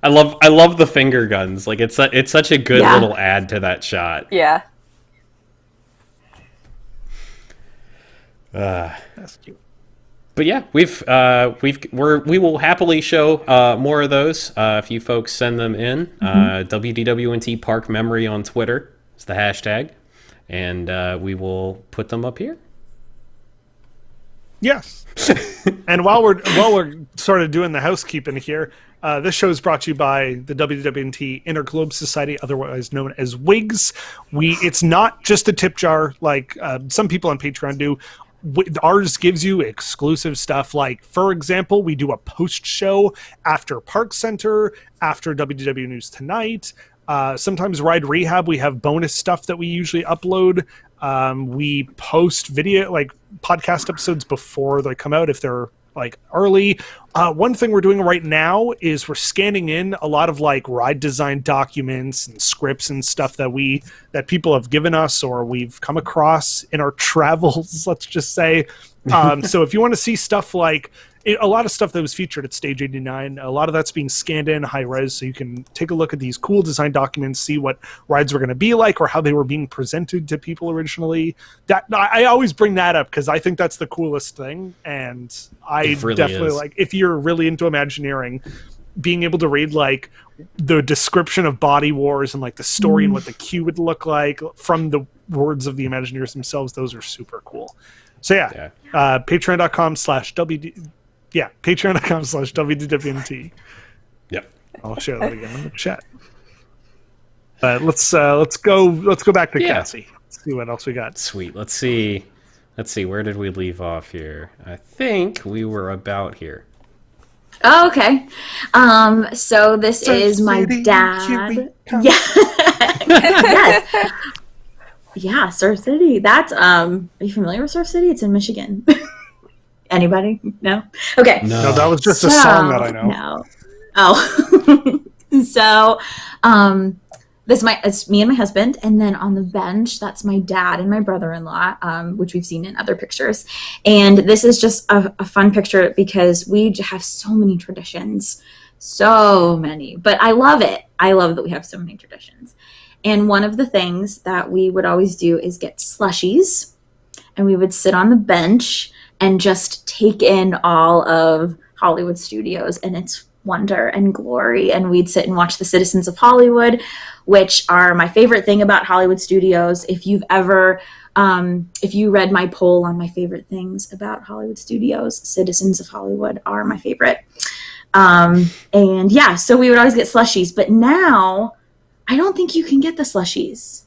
I love the finger guns. Like it's such a good little add to that shot. Yeah. That's cute. But yeah, we will happily show more of those if you folks send them in. WDWNT Park Memory on Twitter is the hashtag, and we will put them up here. Yes. And while we're sort of doing the housekeeping here, this show is brought to you by the WDWNT Interglobe Society, otherwise known as WIGS. It's not just a tip jar like some people on Patreon do. Ours gives you exclusive stuff. Like, for example, we do a post show after Park Center, after WDW News Tonight. Sometimes Ride Rehab, we have bonus stuff that we usually upload. We post video, like podcast episodes before they come out if they're like early. One thing we're doing right now is we're scanning in a lot of like ride design documents and scripts and stuff that people have given us or we've come across in our travels, let's just say. So if you want to see stuff like a lot of stuff that was featured at Stage 89, a lot of that's being scanned in high res, so you can take a look at these cool design documents, see what rides were going to be like or how they were being presented to people originally. That I always bring that up because I think that's the coolest thing, and I really definitely like, if you're really into Imagineering, being able to read like the description of Body Wars and like the story and what the queue would look like from the words of the Imagineers themselves, those are super cool. So patreon.com/WD. Yeah, patreon.com/WDWNT. Yep. I'll share that again in the chat. Let's go back to Cassie. Let's see what else we got. Sweet. Let's see. Where did we leave off here? I think we were about here. Oh, okay. So this is my dad. Yeah. Yes. Yeah, Surf City. That's are you familiar with Surf City? It's in Michigan. Anybody? No? Okay. No, that was just a song that I know. No. Oh. So, it's me and my husband, and then on the bench, that's my dad and my brother-in-law, which we've seen in other pictures. And this is just a fun picture because we have so many traditions. So many. But I love it. I love that we have so many traditions. And one of the things that we would always do is get slushies, and we would sit on the bench and just take in all of Hollywood Studios and its wonder and glory. And we'd sit and watch the Citizens of Hollywood, which are my favorite thing about Hollywood Studios. If you've ever, if you read my poll on my favorite things about Hollywood Studios, Citizens of Hollywood are my favorite. And yeah, so we would always get slushies. But now, I don't think you can get the slushies,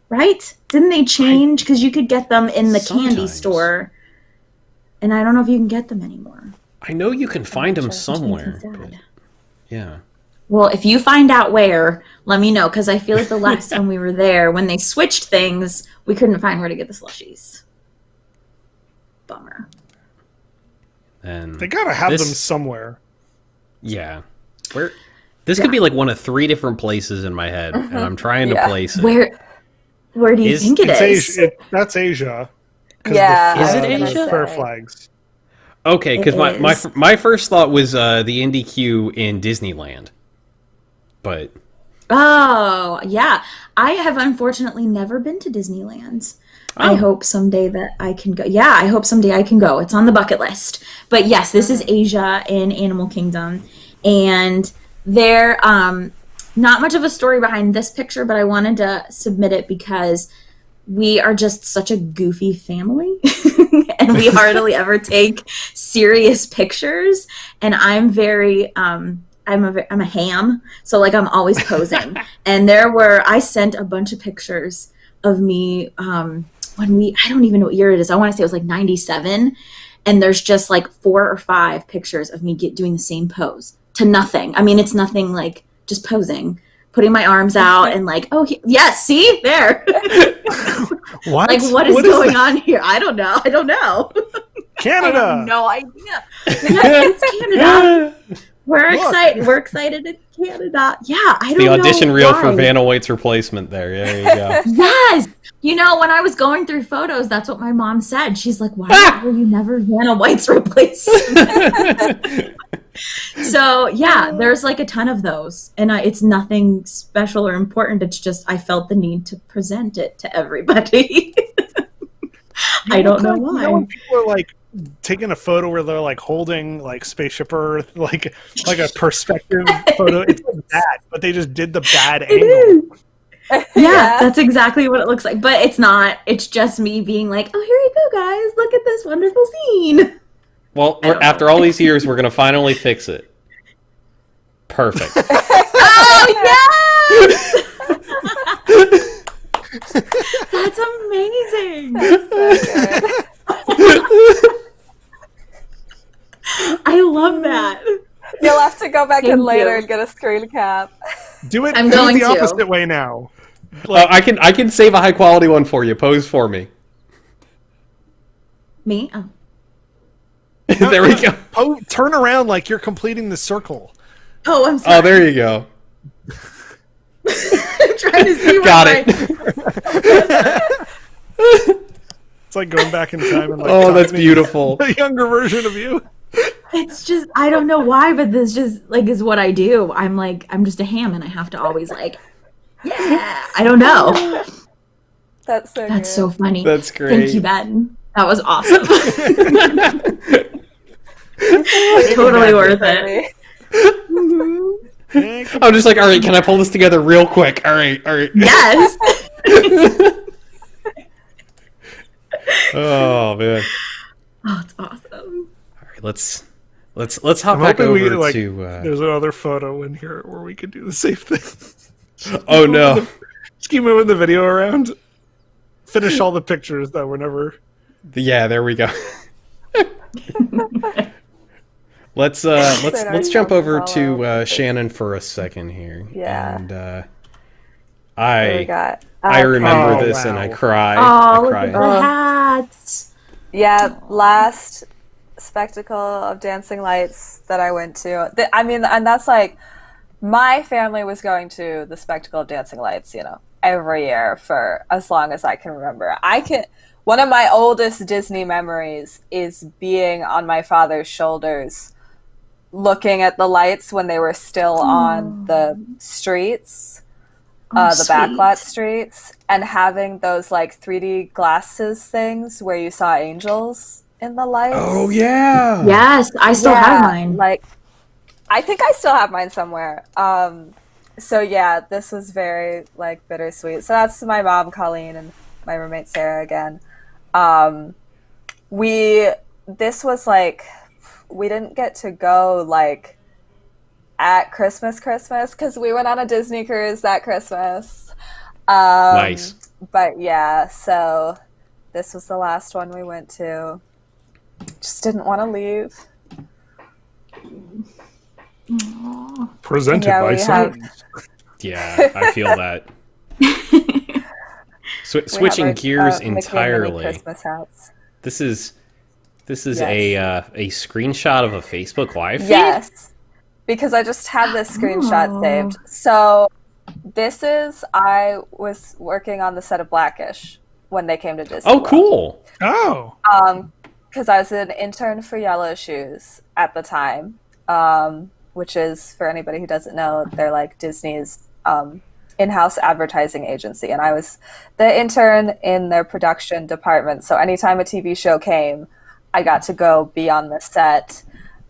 right? Didn't they change? Because you could get them in the candy store. And I don't know if you can get them anymore. I know you can find them somewhere. But yeah. Well, if you find out where, let me know. Because I feel like the last time we were there, when they switched things, we couldn't find where to get the slushies. Bummer. And they gotta have them somewhere. Yeah. This could be like one of 3 different places in my head, and I'm trying to place it. Where do you think it is? That's Asia. Yeah. Is it Asia? Fair flags. Okay, because my first thought was the Indy queue in Disneyland. But oh, yeah. I have unfortunately never been to Disneyland. I hope someday that I can go. Yeah, I hope someday I can go. It's on the bucket list. But yes, this is Asia in Animal Kingdom. And there, not much of a story behind this picture, but I wanted to submit it because we are just such a goofy family and we hardly ever take serious pictures. And I'm very, I'm a ham. So like I'm always posing. And I sent a bunch of pictures of me, I don't even know what year it is. I want to say it was like 97. And there's just like 4 or 5 pictures of me doing the same pose to nothing. I mean, it's nothing, like just posing, putting my arms out and like, oh, yes, see there. What? Like, what is going on here? I don't know. Canada. I have no idea. Yeah, it's Canada. We're excited in Canada. Yeah, I don't The know audition reel why. for Vanna White's replacement there. There you go. Yes! You know, when I was going through photos, that's what my mom said. She's like, why were you never Vanna White's replacement? So, yeah, there's like a ton of those. And it's nothing special or important. It's just I felt the need to present it to everybody. I don't know why. You know when people are like taking a photo where they're like holding like Spaceship Earth, like a perspective photo. It's like that, but they just did the bad angle. Yeah, that's exactly what it looks like. But it's not. It's just me being like, oh, here you go, guys. Look at this wonderful scene. Well, after all these years, we're going to finally fix it. Perfect. Oh, yes! That's amazing. That's so good. I love that. You'll have to go back in Thank later you. and get a screen cap. Do it. I'm do going it the to. opposite way now. I can save a high quality one for you. Pose for me. Me? Oh. There we go. Turn around like you're completing the circle. Oh, I'm sorry. Oh, there you go. I'm trying to see Got where it. It's like going back in time and like Oh, that's talking to beautiful. a younger version of you. It's just, I don't know why, but this just like is what I do. I'm just a ham and I have to always like, yeah, I don't know. That's so That's so funny. That's great. Thank you, Ben. That was awesome. Totally worth it. I'm just like, all right, can I pull this together real quick? All right. Yes. Oh, man. Oh, it's awesome. All right, let's hop I'm back hoping over we, to... there's another photo in here where we could do the same thing. Oh, no. Just keep moving the video around. Finish all the pictures that were never... Yeah, there we go. Let's jump over to Shannon for a second here. Yeah. And What do we got? I remember Oh, this and I wow. cry. Oh, I look cry. at the hats. Yeah, last spectacle of dancing lights that I went to. And that's like, my family was going to the spectacle of dancing lights, every year for as long as I can remember. One of my oldest Disney memories is being on my father's shoulders, looking at the lights when they were still on the streets, the sweet. backlot streets, and having those like 3D glasses things where you saw angels in the lights. Oh, yeah. Yes, I still have mine. Like, I think I still have mine somewhere. So yeah, this was very like bittersweet. So that's my mom, Colleen, and my roommate Sarah again. This was like, we didn't get to go like at Christmas because we went on a Disney cruise that Christmas. Nice. But yeah, so this was the last one we went to. Just didn't want to leave. Presented Yeah, by we Science. Yeah, I feel that. Switching gears Mickey and Minnie entirely. Christmas hats. This is Yes. a screenshot of a Facebook Live feed? Yes, because I just had this screenshot saved. So I was working on the set of Blackish when they came to Disney. Oh, cool. Oh. Because I was an intern for Yellow Shoes at the time, which is, for anybody who doesn't know, they're like Disney's in-house advertising agency. And I was the intern in their production department. So anytime a TV show came, I got to go be on the set,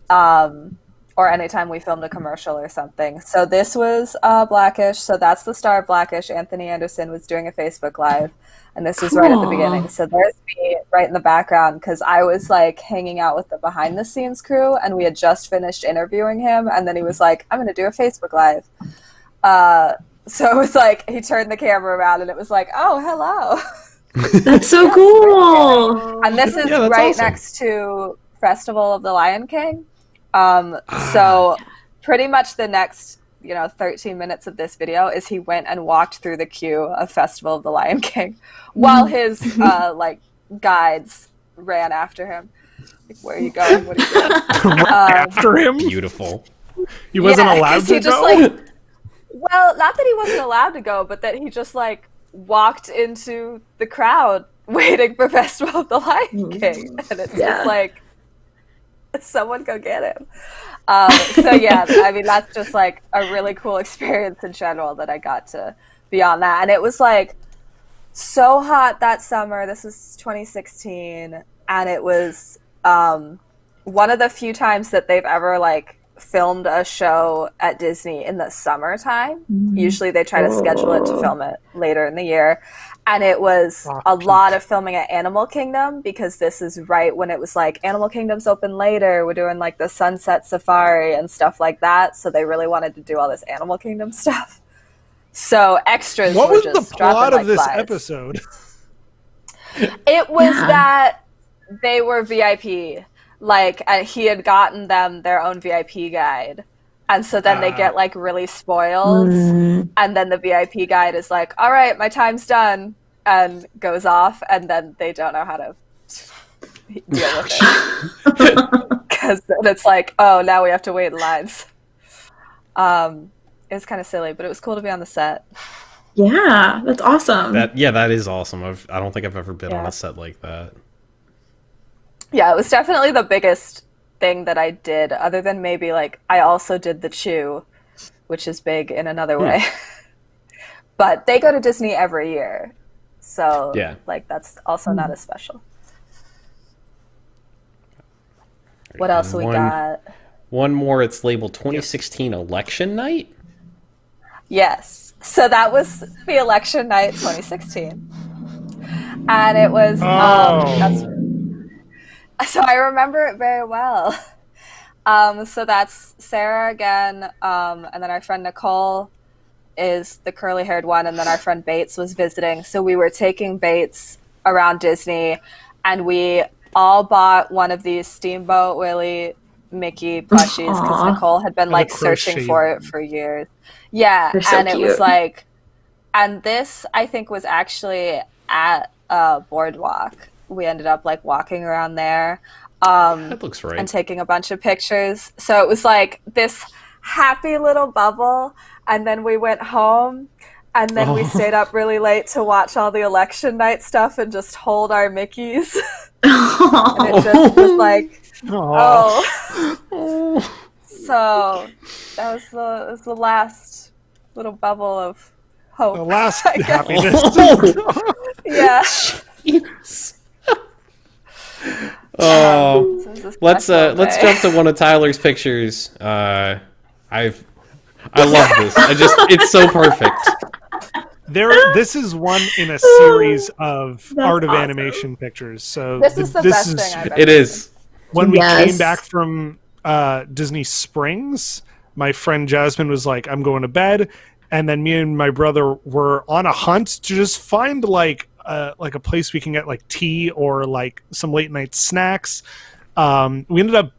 or anytime we filmed a commercial or something. So this was Blackish. So that's the star of Blackish. Anthony Anderson was doing a Facebook Live, and this was right at the beginning. So there's me right in the background because I was like hanging out with the behind-the-scenes crew, and we had just finished interviewing him, and then he was like, "I'm going to do a Facebook Live." So it was like he turned the camera around, and it was like, "Oh, hello." That's so cool. And this is Yeah, that's right awesome. next to Festival of the Lion King. So pretty much the next, 13 minutes of this video is he went and walked through the queue of Festival of the Lion King while his guides ran after him. Like, where are you going? What are you doing? After him? Beautiful. He wasn't Yeah, allowed 'cause he to just, go? like, well, not that he wasn't allowed to go, but that he just like walked into the crowd waiting for Festival of the Lion King, and it's just like, someone go get him. So yeah, I mean that's just like a really cool experience in general that I got to be on that, and it was like so hot that summer. This was 2016, and it was one of the few times that they've ever like filmed a show at Disney in the summertime. Usually they try to schedule it to film it later in the year. And it was a lot of filming at Animal Kingdom, because this is right when it was like Animal Kingdom's open later. We're doing like the Sunset Safari and stuff like that. So they really wanted to do all this Animal Kingdom stuff. So extras What were was just the plot dropping of this like flies. episode? It was that they were VIP. Like, he had gotten them their own VIP guide. And so then they get, like, really spoiled. And then the VIP guide is like, all right, my time's done. And goes off. And then they don't know how to deal with it. Because then it's like, oh, now we have to wait in lines. It was kind of silly, but it was cool to be on the set. Yeah, that's awesome. That is awesome. I don't think I've ever been on a set like that. Yeah, it was definitely the biggest thing that I did, other than maybe, like, I also did the Chew, which is big in another way. But they go to Disney every year. So, like, that's also not as special. What else we got? One more, it's labeled 2016 Election Night? Yes. So that was the election night 2016. And it was, so I remember it very well. So that's Sarah again, and then our friend Nicole is the curly-haired one, and then our friend Bates was visiting. So we were taking Bates around Disney, and we all bought one of these Steamboat Willie Mickey plushies, because Nicole had been like searching for it for years. Yeah, so and cute. it was like, and this I think was actually at Boardwalk. We ended up like walking around there. That looks right. And taking a bunch of pictures. So it was like this happy little bubble, and then we went home, and then we stayed up really late to watch all the election night stuff and just hold our Mickeys. And it just was like, So that was the last little bubble of hope. The last happiness. Yeah. Let's jump to one of Tyler's pictures. I love this. It's so perfect. This is one in a series of Art of Animation pictures. So this is the best thing I've ever It is. When we came back from Disney Springs, my friend Jasmine was like, I'm going to bed. And then me and my brother were on a hunt to just find like a place we can get like tea or like some late night snacks. We ended up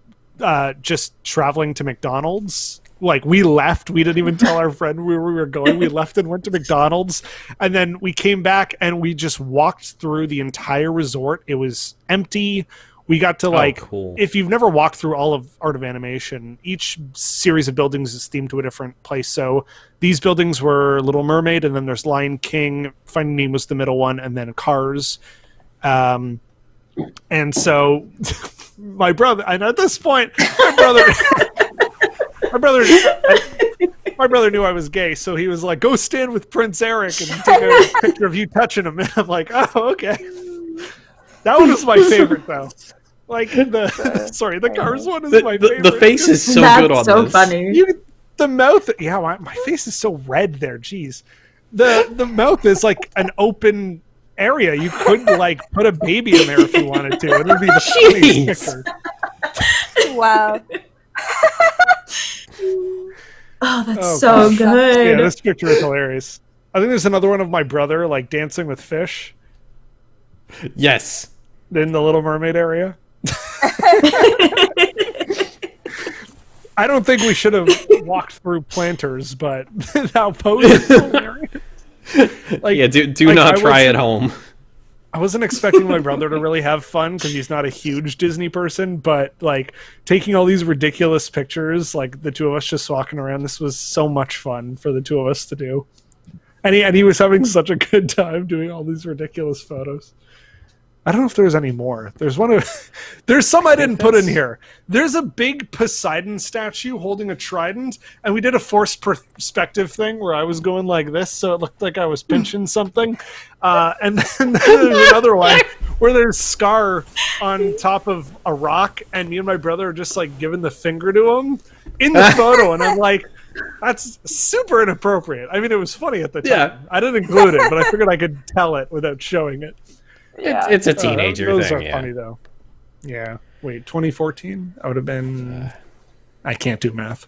just traveling to McDonald's. Like we left, we didn't even tell our friend where we were going. We left and went to McDonald's, and then we came back and we just walked through the entire resort. It was empty. We got to cool. If you've never walked through all of Art of Animation, each series of buildings is themed to a different place. So these buildings were Little Mermaid, and then there's Lion King, Finding Nemo's the middle one, and then Cars. And so my brother, and at this point, my brother knew I was gay, so he was like, go stand with Prince Eric and take a picture of you touching him. And I'm like, oh, okay. That one was my favorite, though. Like, the Cars one is my favorite. The face is so That's good on so this. funny. The mouth, my face is so red there, jeez. The mouth is like an open area. You could, like, put a baby in there if you wanted to. It would be the funniest picture. Wow. Oh, that's so good. Yeah, this picture is hilarious. I think there's another one of my brother, like, dancing with fish. Yes. In the Little Mermaid area. I don't think we should have walked through Planters, but that pose is hilarious. Do not try at home. I wasn't expecting my brother to really have fun because he's not a huge Disney person, but like taking all these ridiculous pictures, like the two of us just walking around, this was so much fun for the two of us to do. And he was having such a good time doing all these ridiculous photos. I don't know if there's any more. There's some I didn't put in here. There's a big Poseidon statue holding a trident, and we did a forced perspective thing where I was going like this, so it looked like I was pinching something. And then there's another one where there's Scar on top of a rock, and me and my brother are just like giving the finger to him in the photo, and I'm like, that's super inappropriate. I mean, it was funny at the time. Yeah. I didn't include it, but I figured I could tell it without showing it. Yeah. It's a teenager those thing. are funny though. Yeah. Wait, 2014? I would have been. I can't do math.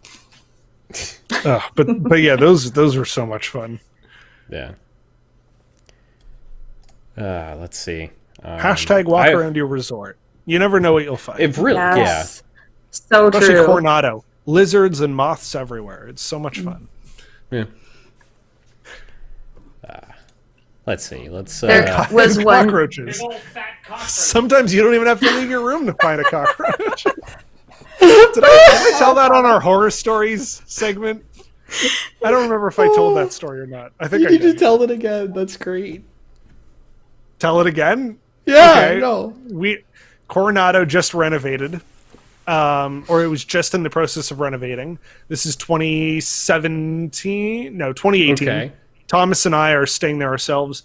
But yeah, those were so much fun. Yeah. Let's see. Hashtag walk around your resort. You never know what you'll find. It really, Yes. So Especially true. Coronado. Lizards and moths everywhere. It's so much fun. yeah. Let's see. Let's. There was one. Cockroaches. Sometimes you don't even have to leave your room to find a cockroach. Did I tell that on our horror stories segment? I don't remember if I told that story or not. I think You I need to did. tell it again. That's great. Tell it again? Yeah, Okay. I know. Coronado just renovated. Or it was just in the process of renovating. This is 2017. No, 2018. Okay. Thomas and I are staying there ourselves.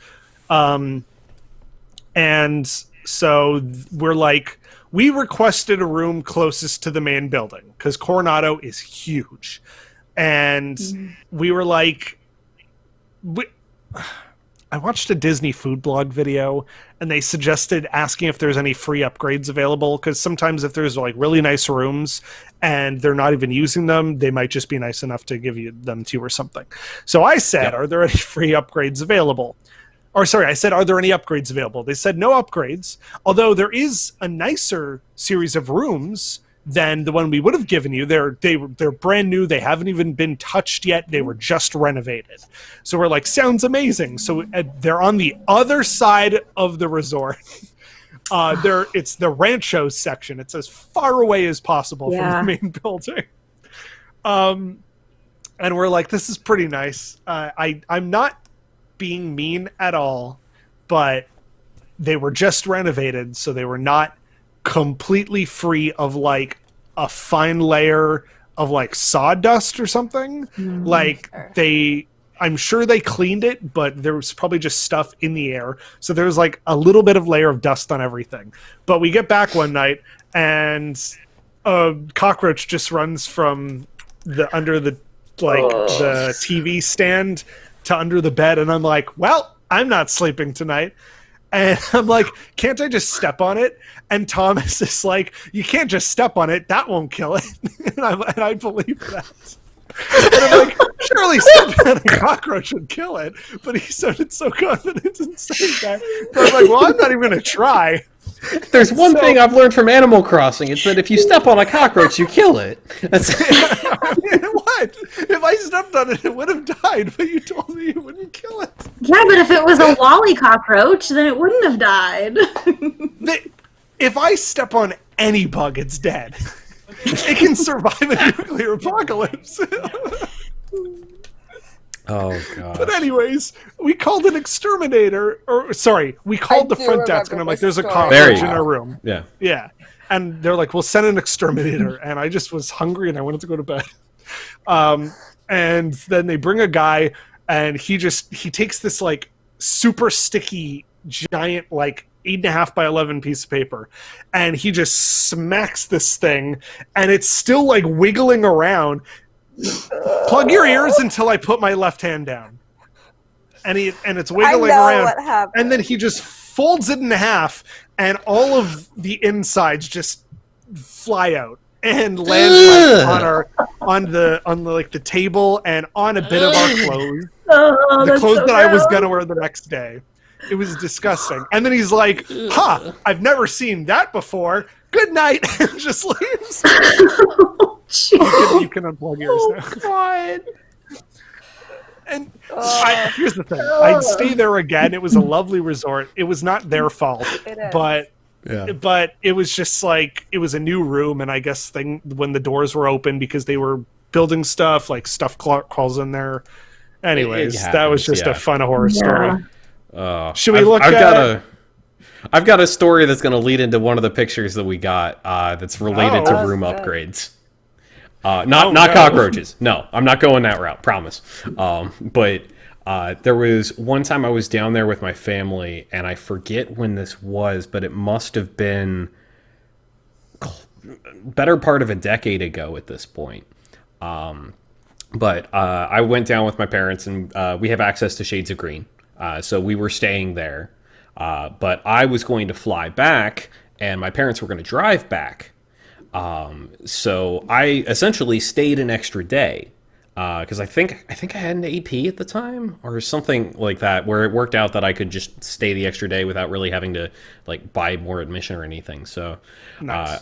And so we're like, we requested a room closest to the main building because Coronado is huge. And we were like, I watched a Disney food blog video and they suggested asking if there's any free upgrades available because sometimes if there's like really nice rooms and they're not even using them, they might just be nice enough to give you them to or something. So I said, are there any free upgrades available? Or sorry, I said, are there any upgrades available? They said no upgrades, although there is a nicer series of rooms than the one we would have given you. They're brand new. They haven't even been touched yet. They were just renovated. So we're like, sounds amazing. So they're on the other side of the resort. It's the Rancho section. It's as far away as possible from the main building. And we're like, this is pretty nice. I'm not being mean at all, but they were just renovated, so they were not completely free of like a fine layer of like sawdust or something. I'm sure they cleaned it, but there was probably just stuff in the air. So there was like a little bit of layer of dust on everything. But we get back one night and a cockroach just runs from under the TV stand to under the bed. And I'm like, well, I'm not sleeping tonight. And I'm like, can't I just step on it? And Thomas is like, you can't just step on it. That won't kill it. And I believe that. And I'm like, surely stepping on a cockroach would kill it. But he sounded so confident in saying that. So I'm like, well, I'm not even going to try. There's one thing I've learned from Animal Crossing. It's that if you step on a cockroach, you kill it. That's I mean, what? If I stepped on it, it would have died. But you told me you wouldn't kill it. Yeah, but if it was a lolly cockroach, then it wouldn't have died. If I step on any bug, it's dead. It can survive a nuclear apocalypse. Oh, God. But anyways, we called an exterminator. We called the front desk, and I'm like, there's a cockroach in our room. Yeah. Yeah. And they're like, we'll send an exterminator. And I just was hungry, and I wanted to go to bed. And then they bring a guy, and he takes this, like, super sticky, giant, like, 8.5 by 11 piece of paper, and he just smacks this thing, and it's still, like, wiggling around. Plug your ears until I put my left hand down. And it's wiggling around. What happened. And then he just folds it in half, and all of the insides just fly out and land on the table and on a bit of our clothes. The clothes that I was gonna wear the next day. It was disgusting. And then he's like, I've never seen that before. Good night. And just leaves. You can unplug yours now. God. And here's the thing. I'd stay there again. It was a lovely resort. It was not their fault, but it was just like, it was a new room, and I guess when the doors were open because they were building stuff, like stuff crawls in there. Anyways, happens, that was just a fun horror story. Should we look I've got a story that's going to lead into one of the pictures that we got that's related to room upgrades. Not cockroaches. No, I'm not going that route. Promise. But there was one time I was down there with my family, and I forget when this was, but it must have been better part of a decade ago at this point. But I went down with my parents, and we have access to Shades of Green. So we were staying there. But I was going to fly back, and my parents were going to drive back. So I essentially stayed an extra day. Because I think I had an AP at the time or something like that, where it worked out that I could just stay the extra day without really having to like buy more admission or anything. So nice.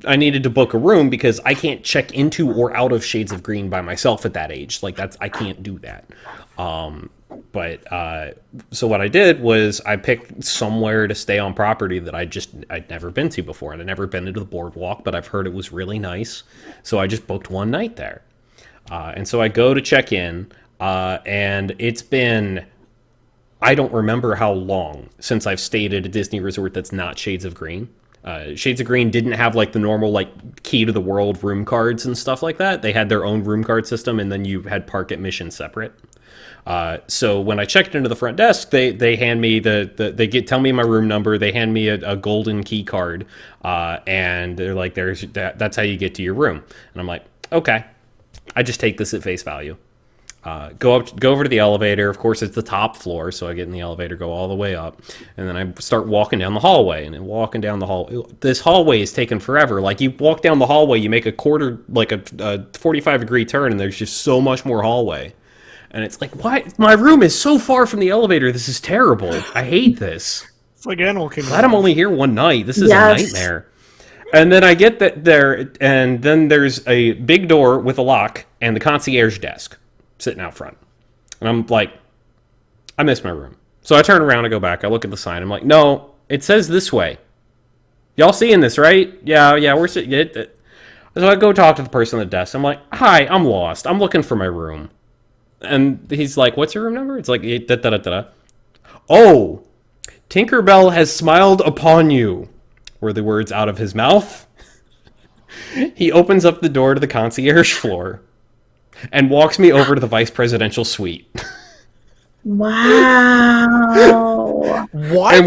I needed to book a room because I can't check into or out of Shades of Green by myself at that age. Like I can't do that. So what I did was I picked somewhere to stay on property that I'd never been to before, and I'd never been to the boardwalk, but I've heard it was really nice. So I just booked one night there. And so I go to check in, and it's been, I don't remember how long since I've stayed at a Disney resort that's not Shades of Green. Shades of Green didn't have like the normal like key to the world room cards and stuff like that. They had their own room card system, and then you had park admission separate. So when I checked into the front desk, they hand me tell me my room number. They hand me a golden key card, and they're like, that's how you get to your room. And I'm like, okay. I just take this at face value. Go over to the elevator. Of course, it's the top floor, so I get in the elevator, go all the way up, and then I start walking down the hallway. And then walking down the hall, this hallway is taking forever. Like you walk down the hallway, you make a 45-degree turn, and there's just so much more hallway. And it's like, why? My room is so far from the elevator. This is terrible. I hate this. It's like Animal Kingdom. Glad I'm only here one night. This is a nightmare. And then I get there, and then there's a big door with a lock and the concierge desk sitting out front. And I'm like, I missed my room. So I turn around and go back. I look at the sign. I'm like, no, it says this way. Y'all seeing this, right? Yeah, we're sitting. So I go talk to the person at the desk. I'm like, hi, I'm lost. I'm looking for my room. And he's like, what's your room number? It's like, oh, Tinkerbell has smiled upon you, were the words out of his mouth. He opens up the door to the concierge floor and walks me over to the vice presidential suite. Wow. What? And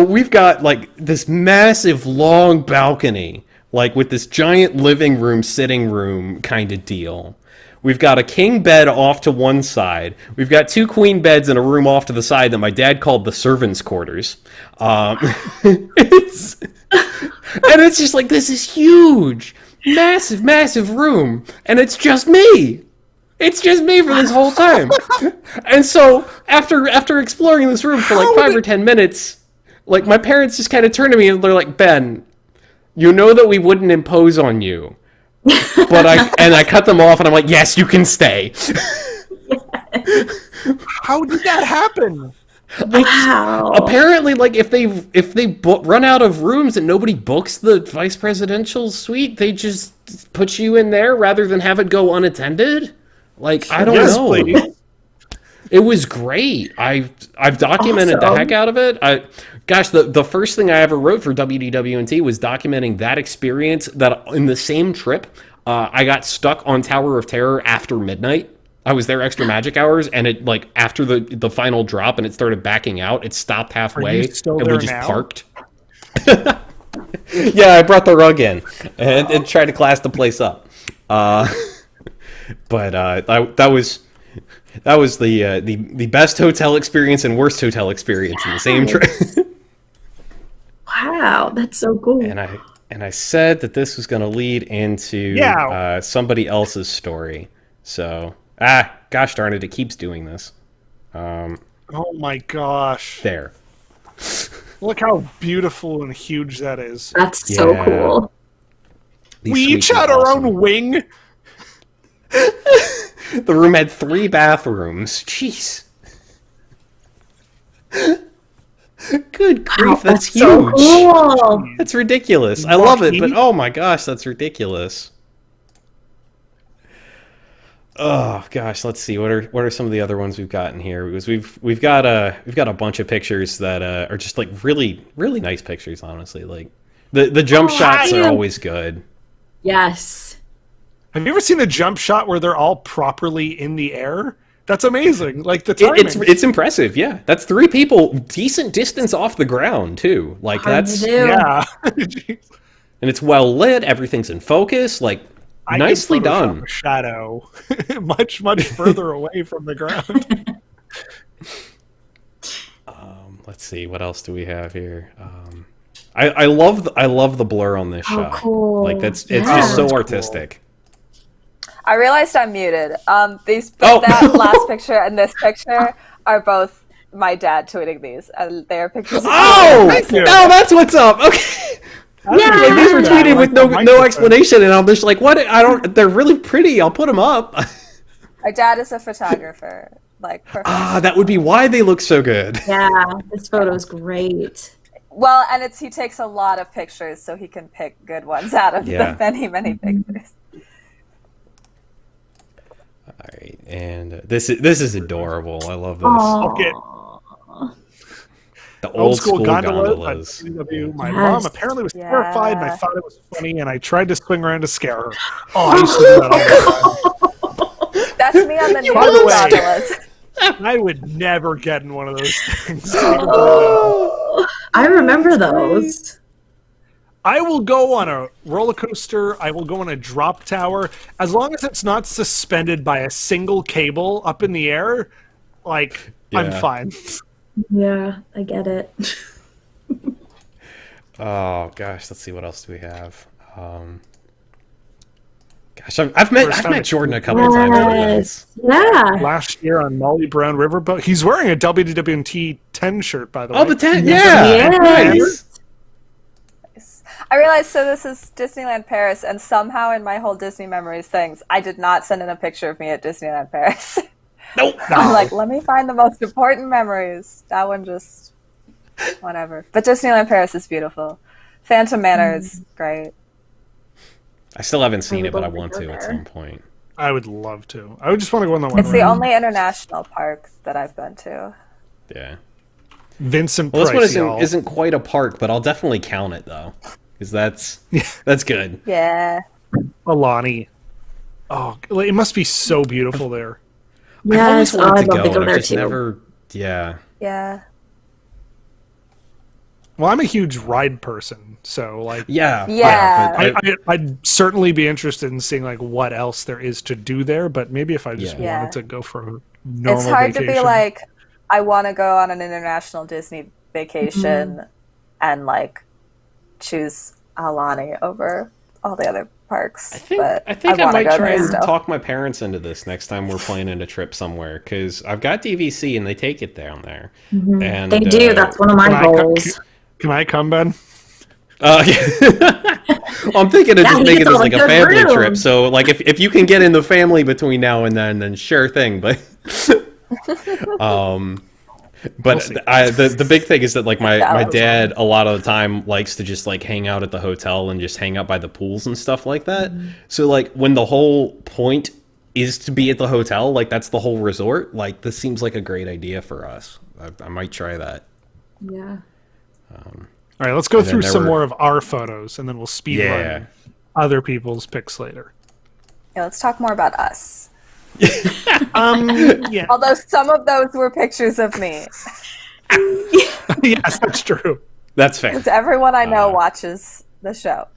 we've got like this massive long balcony, like with this giant living room, sitting room kind of deal. We've got a king bed off to one side. We've got two queen beds in a room off to the side that my dad called the servants' quarters. It's just like, this is huge, massive room, and it's just me. It's just me for this whole time. And so after exploring this room for like 5 or 10 minutes, like my parents just kind of turn to me and they're like, Ben, you know that we wouldn't impose on you. But I cut them off and I'm like, yes, you can stay. How did that happen? Wow. Apparently, like if they run out of rooms and nobody books the vice presidential suite, they just put you in there rather than have it go unattended. Like, I don't know. Please. It was great. I've documented the heck out of it. The first thing I ever wrote for WDWNT was documenting that experience. That in the same trip, I got stuck on Tower of Terror after midnight. I was there extra magic hours, and it like after the final drop, and it started backing out. It stopped halfway, and we just parked. Yeah, I brought the rug in and tried to class the place up. But that was the best hotel experience and worst hotel experience in the same trip. Wow, that's so cool. And I said that this was going to lead into somebody else's story. So gosh darn it keeps doing this. Oh my gosh! There. Look how beautiful and huge that is. That's so cool. We each had our own wing. The room had 3 bathrooms. Jeez. Good grief, that's huge. So cool. That's ridiculous. I love it, but oh my gosh, that's ridiculous. Oh gosh, let's see. What are some of the other ones we've got in here? Because we've got a bunch of pictures that are just like really nice pictures. Honestly, like the jump shots are always good. Yes. Have you ever seen a jump shot where they're all properly in the air? That's amazing. Like the timing. It's impressive. Yeah, that's 3 people, decent distance off the ground too. Like Hard that's to do. Yeah. and it's well lit. Everything's in focus. Like nicely I can Photoshop done. a shadow much further away from the ground. Let's see, what else do we have here? I love the blur on this shot. Cool. Like it's just so artistic. I realized I'm muted. That last picture and this picture are both my dad tweeting these, and they are pictures of Oh, Thank you. no, that's what's up. Okay. Yeah. Like these were tweeted with no microphone. explanation, and I'm just like, what? They're really pretty. I'll put them up. My dad is a photographer. Like, perfect. That would be why they look so good. Yeah, this photo's great. Well, and he takes a lot of pictures, so he can pick good ones out of the many pictures. All right, and this is adorable. I love this. Okay. The old school gondolas. gondolas. My Yes. mom apparently was terrified, and I Yeah. thought it was funny, and I tried to swing around to scare her. Oh, I used to do that all the time. That's me on the new By the way- gondolas. I would never get in one of those things. I remember those. I will go on a roller coaster. I will go on a drop tower. As long as it's not suspended by a single cable up in the air, like, I'm Yeah. fine. Yeah, I get it. Oh gosh, let's see, what else do we have? Gosh, I've met Jordan a couple of times. Yes. Yeah. Last year on Molly Brown Riverboat. He's wearing a WDWNT 10 shirt, by the way. Oh, the tent, Yes. nice. I realized, so this is Disneyland Paris, and somehow in my whole Disney Memories things, I did not send in a picture of me at Disneyland Paris. Nope. I'm like, let me find the most important memories. That one just, whatever. But Disneyland Paris is beautiful. Phantom Manor is great. I still haven't seen I it, would but I love to want go to at there. some point. I would love to. I would just want to go on the one. It's the only international park that I've been to. Yeah. Vincent Well, Price, this one y'all. isn't quite a park, but I'll definitely count it though, because that's good. Yeah. Alani. Oh, it must be so beautiful there. I've always Yes, wanted I'd love to go and there I've just too. never. Yeah. Yeah. Well, I'm a huge ride person, so like, Yeah. Yeah. but I'd certainly be interested in seeing like what else there is to do there. But maybe if I just Yeah. wanted to go for a normal It's hard vacation. to be like, I want to go on an international Disney vacation and like choose Alani over all the other parks. I think but I wanna might go try there and still. talk my parents into this next time we're planning a trip somewhere, because I've got DVC and they take it down there. And They do. That's one of my Can I co- goals. Can I come, Ben? Well, I'm thinking of Yeah, just he making gets this all like the a good family room. trip. So, like, if you can get in the family between now and then sure thing. But, We'll see. the big thing is that like my That was dad a lot of the time likes to just like hang out at the hotel and just hang out by the pools and stuff like that. So like when the whole point is to be at the hotel, like that's the whole resort. Like this seems like a great idea for us. I might try that. Yeah. All right, let's go And then through there some were- more of our photos, and then we'll speed Yeah. run other people's pics later. Yeah, let's talk more about us. Yeah, Although some of those were pictures of me. yes, that's true. That's fair. Because everyone I know watches the show.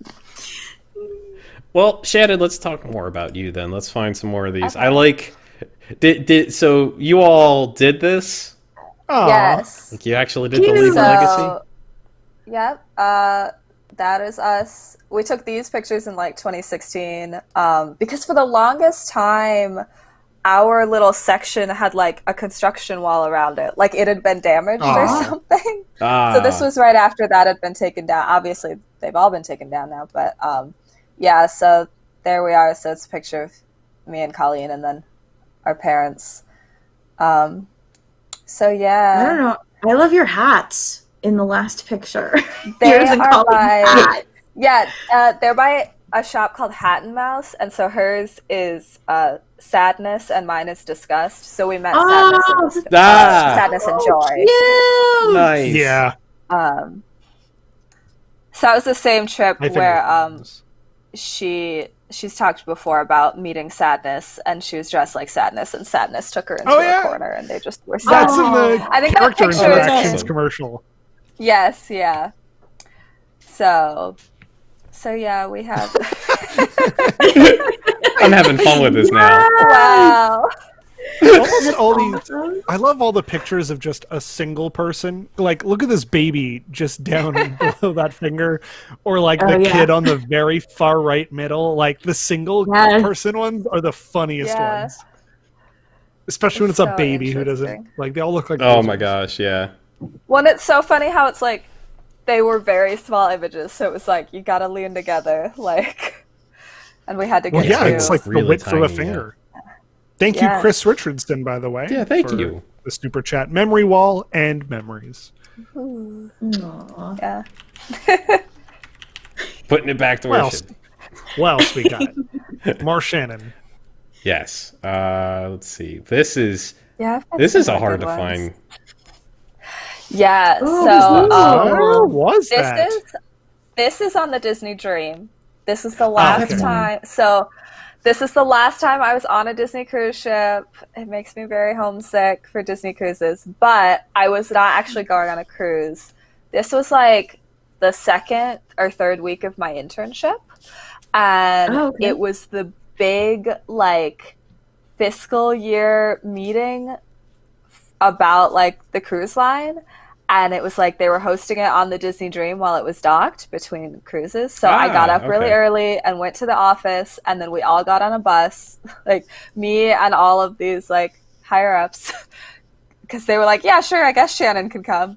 Well, Shannon, let's talk more about you then. Let's find some more of these. I like. So you all did this? Aw. Yes. Like you actually did the Leave a Legacy? Yep. That is us. We took these pictures in like 2016 because for the longest time, our little section had like a construction wall around it, like it had been damaged or something. So this was right after that had been taken down. Obviously, they've all been taken down now, but yeah. So there we are. So it's a picture of me and Colleen, and then our parents. So yeah, I don't know. I love your hats in the last picture. they Yours and are Colin's by hat. they're by a shop called Hat and Mouse, and so hers is sadness and mine is disgust. So we met sadness and joy. Cute. Nice. Yeah. So that was the same trip My favorite where ones. she's talked before about meeting Sadness, and she was dressed like Sadness, and Sadness took her into a corner, and they just were sad. That's in the I think that character picture is interactions in- commercial. Yes, yeah. So yeah, we have. I'm having fun with this now. Wow. Almost all these. I love all the pictures of just a single person. Like, look at this baby just down below that finger, or like the kid on the very far right middle. Like the single person ones are the funniest ones. Especially when it's a baby who doesn't like. They all look like. Oh my gosh, yeah. Well, it's so funny how it's like they were very small images, so it was like you gotta lean together, like, and we had to get. Well, yeah, to... it's like the really width of a tiny, finger. Thank you, Chris Richardson, by the way. Yeah, thank for you. The super chat, memory wall, and memories. Aww. Yeah. Putting it back to where it should. What else we got? Mar Shannon. Yes. Let's see. This is Yeah. a hard to find. Yeah. Where was that? This is on the Disney Dream. This is the last time. So this is the last time I was on a Disney cruise ship. It makes me very homesick for Disney cruises, but I was not actually going on a cruise. This was like the second or third week of my internship, and it was the big like fiscal year meeting about like the cruise line. And it was like they were hosting it on the Disney Dream while it was docked between cruises. So I got up really early and went to the office, and then we all got on a bus, like me and all of these like higher ups, because they were like, "Yeah, sure, I guess Shannon can come."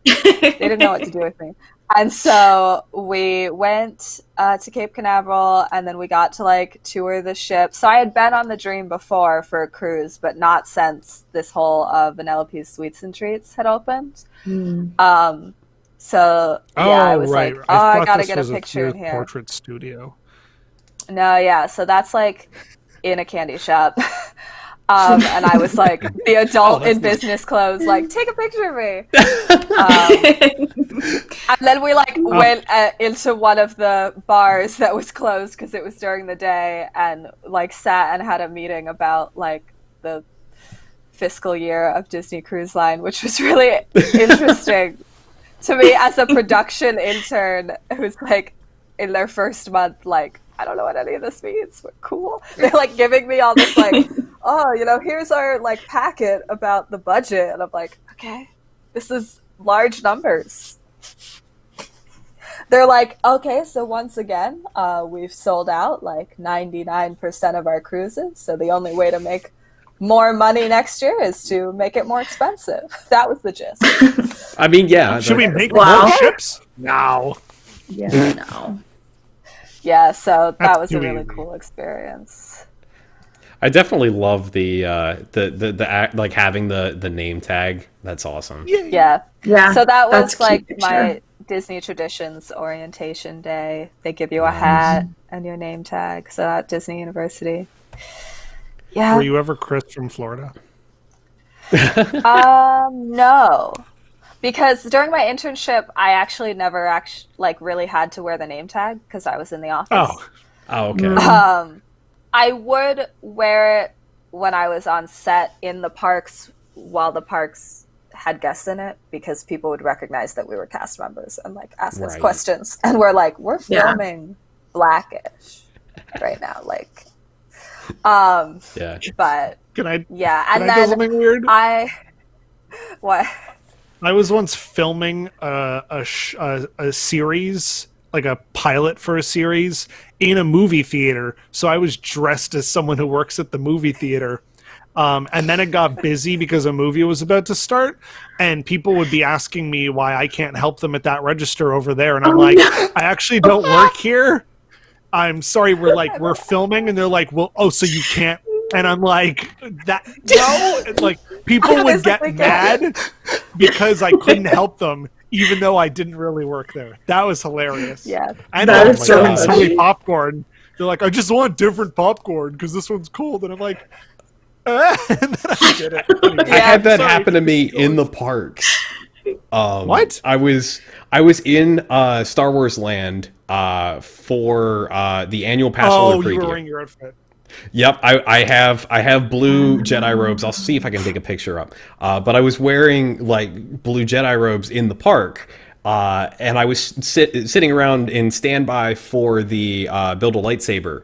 They didn't know what to do with me. And so we went to Cape Canaveral, and then we got to like tour the ship. So I had been on the Dream before for a cruise, but not since this whole Vanellope's Sweets and Treats had opened. So I was like, I gotta get a picture in here. Portrait studio. No, yeah. So that's like in a candy shop. And I was like the adult in business clothes, like, take a picture of me. And then we like went into one of the bars that was closed because it was during the day, and like sat and had a meeting about like the fiscal year of Disney Cruise Line, which was really interesting to me as a production intern who's like in their first month, like, I don't know what any of this means, but cool. They're like giving me all this like, oh, you know, here's our like packet about the budget. And I'm like, okay, this is large numbers. They're like, okay, so once again, we've sold out like 99% of our cruises. So the only way to make more money next year is to make it more expensive. That was the gist. I mean, yeah. Should we make more ships? No. Yeah, no. Yeah, so that That's was too a really easy. cool experience. I definitely love the act, like having the name tag. That's awesome. Yeah. Yeah. So that that's was like cute, my sure. Disney Traditions orientation day. They give you a hat and your name tag. So at Disney University. Yeah. Were you ever Chris from Florida? No. Because during my internship, I actually never really had to wear the name tag because I was in the office. Oh, okay. I would wear it when I was on set in the parks while the parks had guests in it, because people would recognize that we were cast members and like ask us questions. And we're like, we're filming Blackish right now. Like, yeah. But Can I? yeah. Can And I do then something weird? what? I was once filming a series, like a pilot for a series, in a movie theater. So I was dressed as someone who works at the movie theater. And then it got busy because a movie was about to start, and people would be asking me why I can't help them at that register over there. And I'm like, I actually don't work here. I'm sorry, we're filming. And they're like, well, oh, so you can't And I'm like, that no, and, like people would get mad because I couldn't help them, even though I didn't really work there. That was hilarious. Yeah, I know serving somebody popcorn. They're like, I just want different popcorn because this one's cold, and I'm like, and then I did it. Anyway, I had that happen to me in the parks. What? I was in Star Wars Land for the annual pass holder preview. You were wearing your outfit. Yep, I have blue Jedi robes. I'll see if I can dig a picture up. But I was wearing like blue Jedi robes in the park, and I was sitting around in standby for the build a lightsaber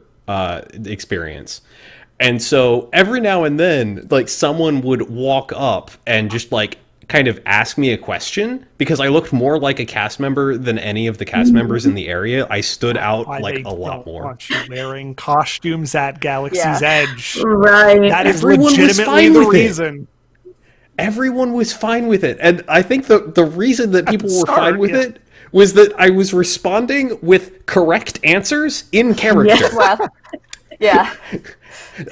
experience. And so every now and then, like someone would walk up and just like kind of ask me a question because I looked more like a cast member than any of the cast members in the area. I stood out like a lot more. Want you wearing costumes at Galaxy's Edge, right? That is legitimately the reason. Everyone was fine with it, and I think the reason that people were fine with it was that I was responding with correct answers in character. Well, yeah.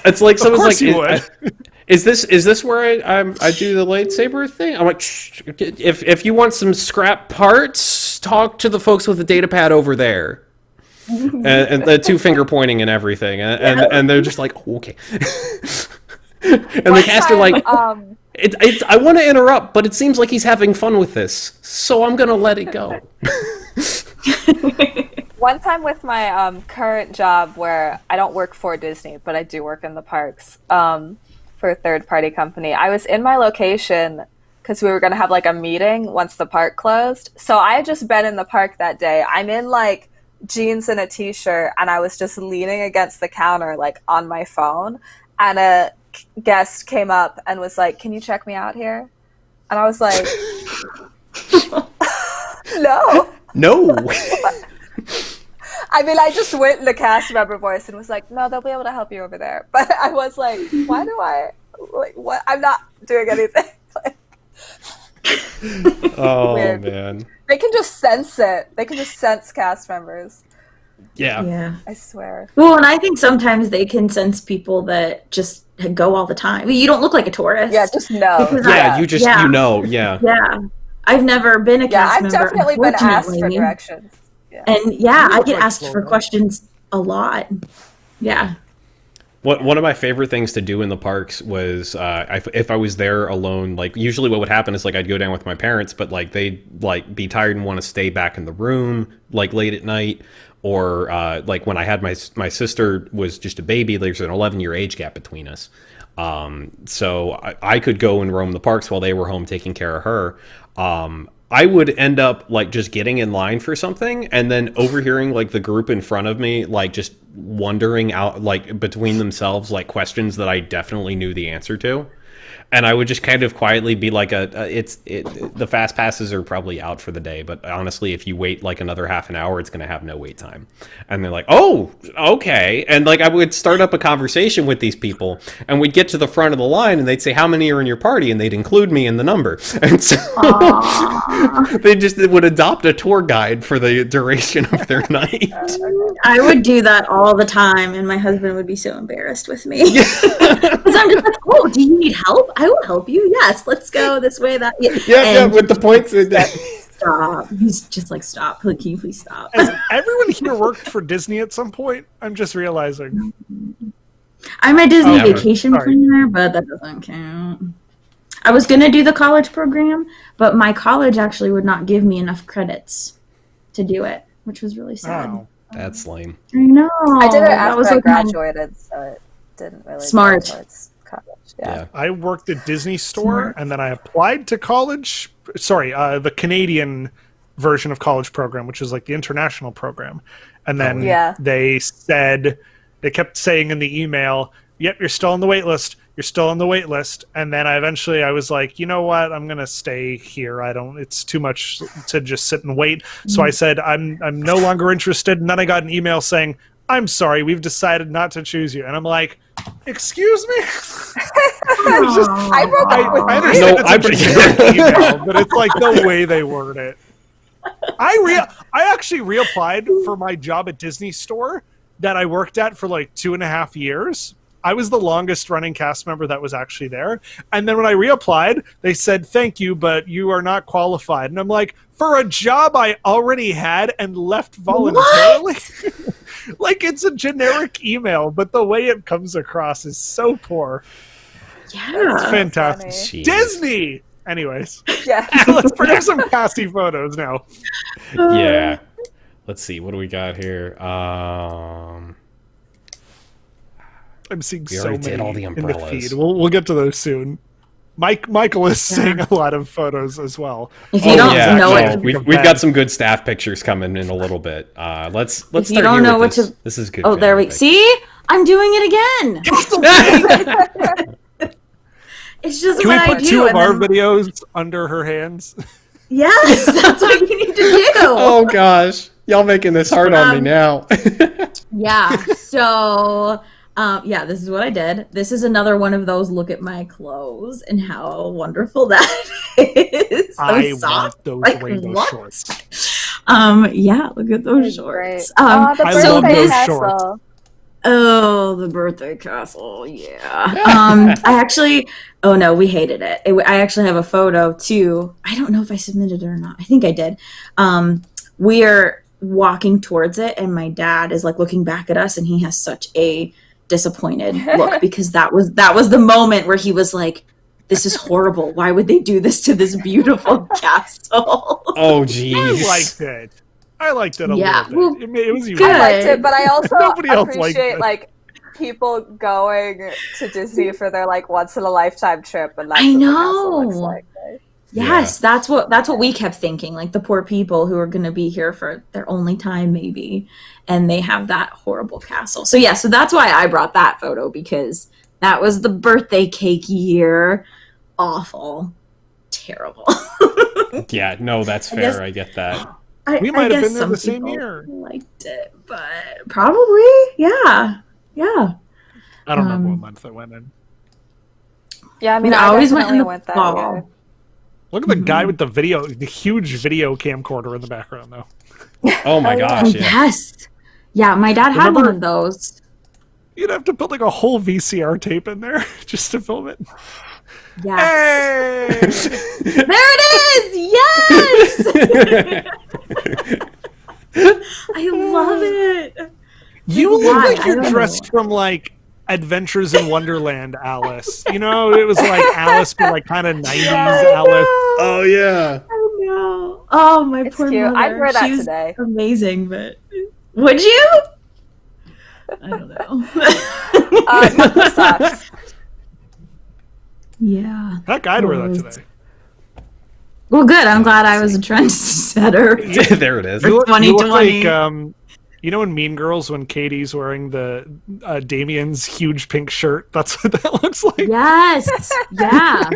It's like someone's like, would. Is this where I do the lightsaber thing? I'm like, shh, if you want some scrap parts, talk to the folks with the data pad over there, and the two finger pointing and everything, and they're just like, oh, okay. And the cast are like, it's I want to interrupt, but it seems like he's having fun with this, so I'm gonna let it go. One time with my current job, where I don't work for Disney, but I do work in the parks. For a third-party company. I was in my location because we were going to have like a meeting once the park closed. So I had just been in the park that day. I'm in like jeans and a t-shirt, and I was just leaning against the counter like on my phone, and a guest came up and was like, "Can you check me out here?" And I was like, no. I mean, I just went in the cast member voice and was like, "No, they'll be able to help you over there." But I was like, "Why do I like what? I'm not doing anything." Oh weird. Man, they can just sense it. They can just sense cast members. Yeah. I swear. Well, and I think sometimes they can sense people that just go all the time. You don't look like a tourist. Yeah, just know. You know. Yeah. Yeah. I've never been a cast member. I've definitely been asked for directions. Yeah. And I get asked for questions a lot. Yeah. One of my favorite things to do in the parks was if I was there alone, like usually what would happen is like I'd go down with my parents, but like they'd like be tired and want to stay back in the room like late at night, or like when I had my sister was just a baby, there's an 11-year age gap between us. So I could go and roam the parks while they were home taking care of her. I would end up like just getting in line for something and then overhearing like the group in front of me like just wondering out like between themselves like questions that I definitely knew the answer to. And I would just kind of quietly be like, the fast passes are probably out for the day, but honestly, if you wait like another half an hour, it's going to have no wait time. And they're like, oh, okay. And like I would start up a conversation with these people, and we'd get to the front of the line, and they'd say, how many are in your party? And they'd include me in the number. And so they just would adopt a tour guide for the duration of their night. I would do that all the time, and my husband would be so embarrassed with me. Because I'm just like, oh, do you need help? I will help you. Yes, let's go this way, that. Yeah, with the points. Stop. He's just like, stop. Can you please stop? Has everyone here worked for Disney at some point? I'm just realizing. I'm a Disney vacation planner, but that doesn't count. I was going to do the college program, but my college actually would not give me enough credits to do it, which was really sad. Wow. That's lame. I know. I did it after I graduated, so it didn't really smart. Yeah. I worked at Disney Store, and then I applied to college. Sorry, the Canadian version of college program, which is like the international program. And then they kept saying in the email, yep, you're still on the wait list. You're still on the wait list. And then I was like, you know what? I'm going to stay here. It's too much to just sit and wait. So I said, I'm no longer interested. And then I got an email saying, I'm sorry, we've decided not to choose you. And I'm like, excuse me? I understand it's a generic email, but it's like the way they word it. I actually reapplied for my job at Disney Store that I worked at for like 2.5 years. I was the longest running cast member that was actually there. And then when I reapplied, they said, thank you, but you are not qualified. And I'm like, for a job I already had and left voluntarily? Like, it's a generic email, but the way it comes across is so poor. Yeah. It's fantastic. Jeez. Disney! Anyways. Yeah. Let's bring up some Cassie photos now. Yeah. Let's see. What do we got here? I'm seeing We so already many did all the in the umbrellas. feed. We'll get to those soon. Michael is seeing a lot of photos as well. If you don't know no, what we've got some good staff pictures coming in a little bit. Let's if start you don't here know with what this. This is good. Oh, there we see. I'm doing it again. It's just Can we what I put do. 2 of and our then- videos under her hands? Yes, that's what you need to do. Oh gosh, y'all making this hard on me now. Yeah. So, yeah, this is what I did. This is another one of those. Look at my clothes and how wonderful that is. I Those want socks, those like, rainbow what? shorts. Yeah, look at those Great. shorts. Oh, the I so love birthday those this, shorts. oh, the birthday castle. Yeah. I actually. Oh no, we hated it. I actually have a photo too. I don't know if I submitted it or not. I think I did. We are walking towards it, and my dad is like looking back at us, and he has such a disappointed look because that was the moment where he was like, "This is horrible. Why would they do this to this beautiful castle?" Oh I jeez. liked it. I liked it a Yeah, little well, bit. It was good. unique. I liked it, but I also Nobody else liked appreciate it. like people going to Disney for their like once in a lifetime trip, and that's I what the know. castle looks like. Right? Yes, that's what we kept thinking. Like the poor people who are going to be here for their only time, maybe, and they have that horrible castle. So yeah, so that's why I brought that photo because that was the birthday cake year. Awful, terrible. Yeah, no, that's I fair. guess- I get that. We might have guess been there some the same people year. Liked it, but probably, yeah. I don't remember what Um, month I went in. Yeah, I mean, We I always went in definitely the went that fall. year. Look at the guy with the huge video camcorder in the background, though. Oh my Oh, yeah. gosh, yeah. Yes, yeah. My dad had Remember- one of those. You'd have to put like a whole VCR tape in there just to film it. Yes. Hey! There it is! Yes! I love it. You look Why? like I you're don't dressed know. from like Adventures in Wonderland, Alice. You know, it was like Alice, but like kind of 90s Alice. Oh yeah. I know. Oh, my It's poor cute. mother. I'd wear that She's today. amazing, but would you? I don't know. Not the socks. Yeah. Heck, I'd wear that Those- today. Well, good. I'm glad I was a trendsetter. There it is. You look like 2020. you know in Mean Girls when Katie's wearing the Damien's huge pink shirt? That's what that looks like. Yes. Yeah.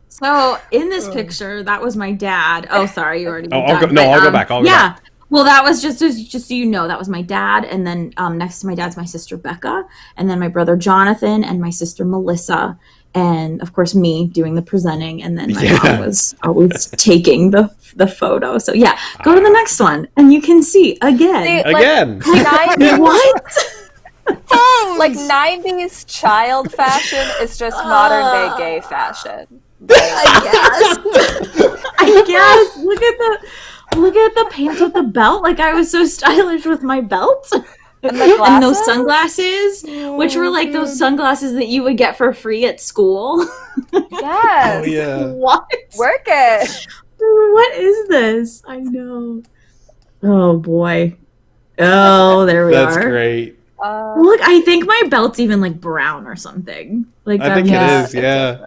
So in this picture, that was my dad. Oh, sorry, you already. Oh, moved I'll go- on, no, but, I'll go back, I'll go yeah. back. Well, that was just so you know, that was my dad, and then next to my dad's my sister Becca, and then my brother Jonathan, and my sister Melissa, and of course me doing the presenting, and then my mom was always taking the photo. So yeah, go to the next one, and you can see again. See, Again. Like, 90s, What? like 90s child fashion is just modern day gay fashion. I guess. Look at the pants with the belt. Like I was so stylish with my belt. And the And those glasses? sunglasses, which were like those sunglasses that you would get for free at school. Yes. Oh yeah. What? Work it. What is this? I know. Oh boy. Oh, there we That's are. great. Look, I think my belt's even like brown or something. Like I think Yeah, it is, yeah.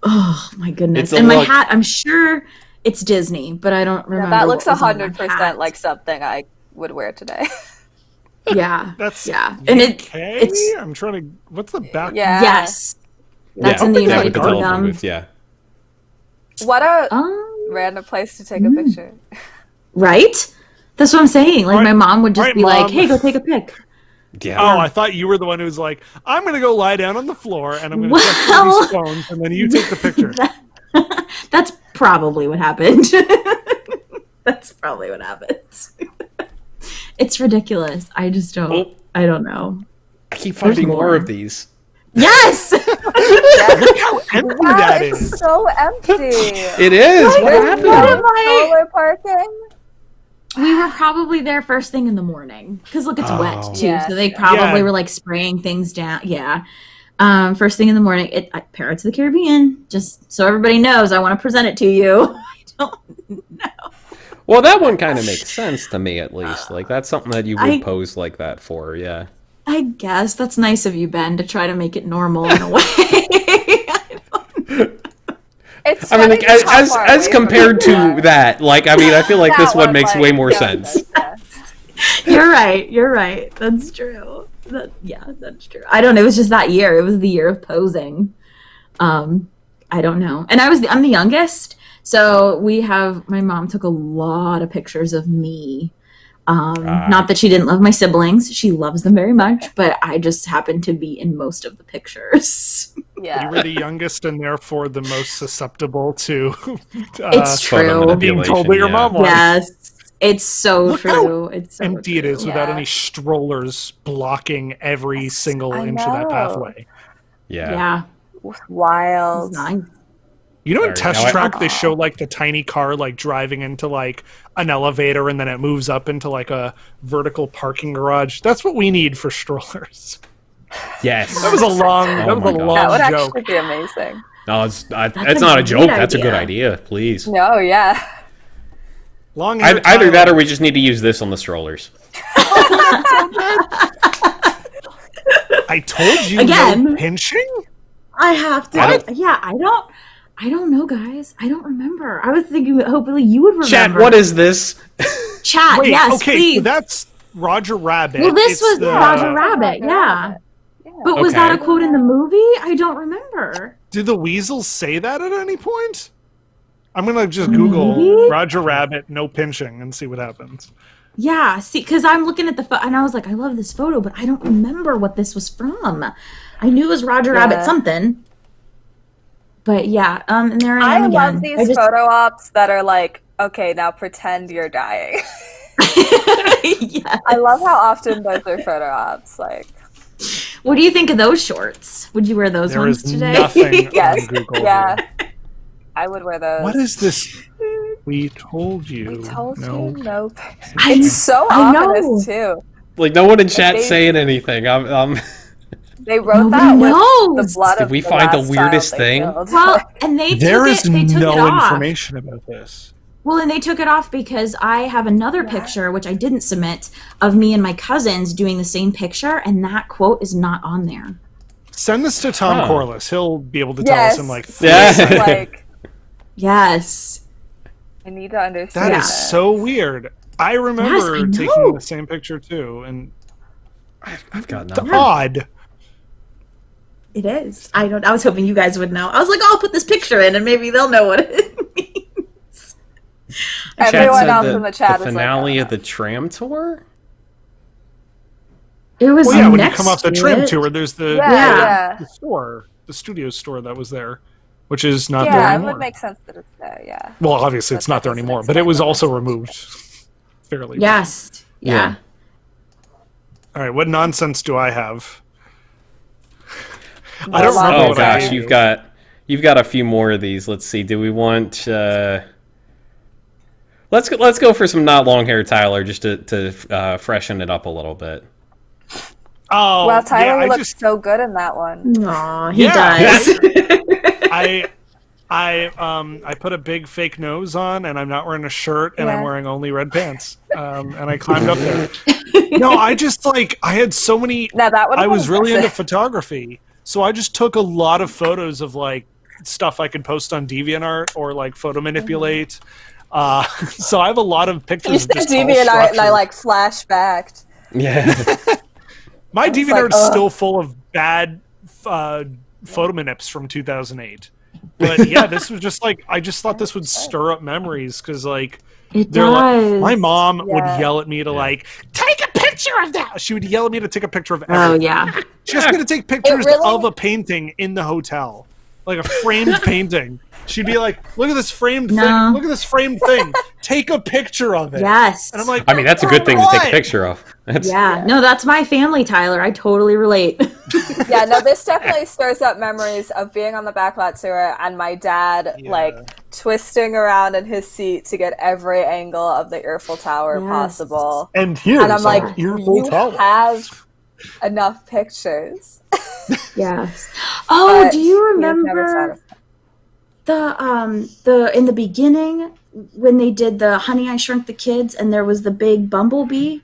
Oh my goodness. It's a And my look. hat, I'm sure it's Disney, but I don't Yeah, remember. that looks what was on my 100% hat. like something I would wear today. Yeah. That's Yeah. And okay. I'm trying to. What's the back? Yeah. yes. That's Yeah, in the yeah, with United the telephone Kingdom. booth, yeah. What a Um, random place to take a picture. right? That's what I'm saying. Like Right- my mom would just right, be like, Mom. "Hey, go take a pic." Yeah. Oh, I thought you were the one who was like, I'm going to go lie down on the floor and I'm going to Well- check through these phones and then you take the picture. That's probably what happened. That's probably what happens. It's ridiculous. I just don't. Oh. I don't know. I keep finding more more. of these. Yes. Look how empty Wow, that it's is. so empty. It is. What There's happened? no stroller parking. We were probably there first thing in the morning because look, it's wet too, Yeah. so they probably Yeah. were like spraying things down. Yeah, first thing in the morning. Pirates of the Caribbean. Just so everybody knows, I want to present it to you. I don't know. Well, that one kind of makes sense to me, at least. Like, that's something that you would pose like that for, yeah. I guess that's nice of you, Ben, to try to make it normal in a way. It's I mean, funny like, just how as far as away compared from to it. that, like, I mean, I feel like That this one one, makes like, way more yeah, sense. You're right. You're right. That's true. That's true. I don't know. It was just that year. It was the year of posing. I don't know. And I'm the youngest, so my mom took a lot of pictures of me. Not that she didn't love my siblings. She loves them very much, but I just happened to be in most of the pictures. Yeah. You were the youngest and therefore the most susceptible to It's Photo true. being manipulation, told that your yeah. mom was. Yes. It's so Look how true. It's so empty it true. is without Yeah. any strollers blocking every single I inch of that know. pathway. Yeah. Yeah. Wild. It's nice. You know, in Sorry, Test now I- Track, they show like the tiny car like driving into like an elevator, and then it moves up into like a vertical parking garage. That's what we need for strollers. Yes. That was a long, Oh that was my a God. long That would joke. actually be amazing. No, it's That's not a a joke. great That's a good idea. idea. Please. No, yeah. Long hair Either that, Tyler. or we just need to use this on the strollers. I told you Again. no pinching. I have to. I don't- Yeah, I don't know, guys. I don't remember. I was thinking, hopefully, you would remember. Chat, what is this? Chat? Wait, Yes, okay, please. so that's Roger Rabbit. Well, this It's was the- Roger Rabbit. Yeah, Yeah. but was that a Okay. quote in the movie? I don't remember. Did the weasels say that at any point? I'm gonna just Google Maybe? Roger Rabbit no pinching and see what happens. Yeah, see, because I'm looking at the photo, and I was like, I love this photo, but I don't remember what this was from. I knew it was Roger Rabbit something. But yeah, and there I I am love again. these photo ops that are like, okay, now pretend you're dying. Yeah. I love how often those are photo ops. Like, What do you think of those shorts? Would you wear those There ones is today? nothing yes, on Google. yeah, here. I would wear those. What is this? We told you. We told no. you no. I- It's so I know. ominous too. Like, no one in chat they- saying anything. They wrote Nobody that with knows. the blood Did of we the find the last weirdest child they thing? killed. Well, and they There took is it, they took no it off. information about this. Well, and they took it off because I have another picture, which I didn't submit, of me and my cousins doing the same picture, and that quote is not on there. Send this to Tom Huh. Corliss. He'll be able to tell Yes. us in like Yeah. It's like, Yes. I need to understand. That is this. so weird. I remember Yes, I know. taking the same picture too, and I've got it's nothing. odd. It is. I was hoping you guys would know. I was like, I'll put this picture in, and maybe they'll know what it means. Chat Everyone said else in the chat the is finale like, of the tram tour? It was Well, yeah, when you next come off the to trim it. tour, there's the, yeah. the store, the studio store that was there, which is not Yeah, there it anymore. would make sense that it's there. Yeah. Well, obviously it's But not there that doesn't anymore, but it explain was the also message. removed fairly. Yes. Yeah. All right, what nonsense do I have? I Well, don't remember Oh what I gosh, gave you've got a few more of these. Let's see. Do we want? Let's go for some not long hair Tyler, just to freshen it up a little bit. Oh, Well, Tyler yeah, I looks just so good in that one. Aw, he Yeah. does. I put a big fake nose on, and I'm not wearing a shirt, and I'm Yeah. wearing only red pants, and I climbed up there. No, I just like I had so many. Now that would. I was really into photography, so I just took a lot of photos of like stuff I could post on DeviantArt or like photo manipulate. So I have a lot of pictures. You of said just all DeviantArt, and I structure. like flashbacked. Yeah. My was DeviantArt's like, ugh. still full of bad photo manips from 2008. But yeah, this was just like I just thought this would stir up memories because like It they're does. like my mom would Yeah. yell at me to like take a picture of that. She would yell at me to take a picture of Oh everything. yeah. She asked me to take pictures really- of a painting in the hotel, like a framed painting. She'd be like, "Look at this framed No. thing. Look at this framed thing. Take a picture of it." Yes. And I'm like, I mean, that's a good thing to take a "What?" picture of. That's, Yeah. No, that's my family, Tyler. I totally relate. Yeah, no, this definitely stirs up memories of being on the backlot tour and my dad like twisting around in his seat to get every angle of the Eiffel Tower possible. And here's and I'm like, Eiffel Tower. Have enough pictures. Yes. Oh, But do you he was never remember satisfied. the in the beginning when they did the Honey I Shrunk the Kids and there was the big bumblebee?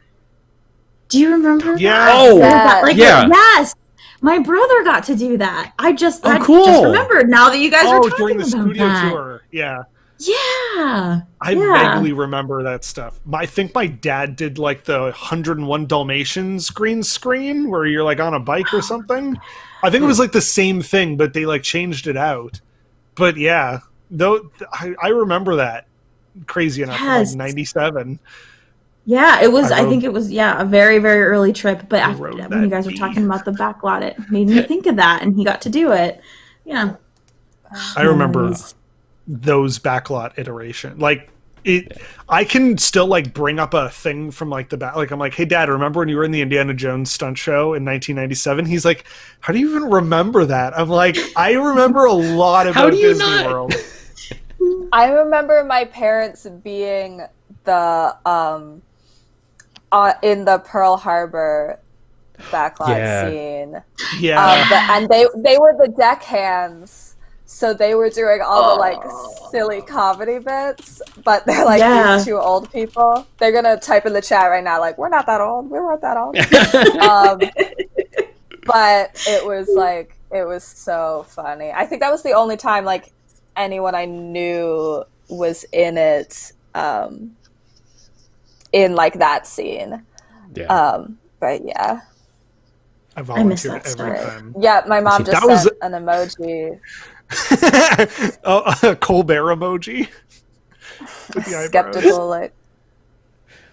Do you remember Yeah. that? Oh, Yes. My brother got to do that. I just cool. just remembered now that you guys were talking during the about studio that. tour. Yeah. Yeah. I vaguely remember that stuff. I think my dad did like the 101 Dalmatians green screen where you're like on a bike or something. I think it was like the same thing, but they like changed it out. But yeah, though I remember that crazy enough. Yes. Like 97. Yeah, it was. I think it was. Yeah, a very, very early trip. But after, when you guys were talking about the backlot, it made me think of that, and he got to do it. Yeah, I remember those backlot iteration. Like it, I can still like bring up a thing from like the back. Like I'm like, hey Dad, remember when you were in the Indiana Jones stunt show in 1997? He's like, how do you even remember that? I'm like, I remember a lot about Disney World. I remember my parents being the in the Pearl Harbor backlot scene. Yeah. And they were the deckhands, so they were doing all the like silly comedy bits, but they're like these two old people. They're gonna type in the chat right now like, we're not that old, we weren't that old. But it was so funny. I think that was the only time like anyone I knew was in it, in like that scene. But yeah, I miss that every time. Yeah, my mom just sent an emoji. A Colbert emoji with the skeptical like.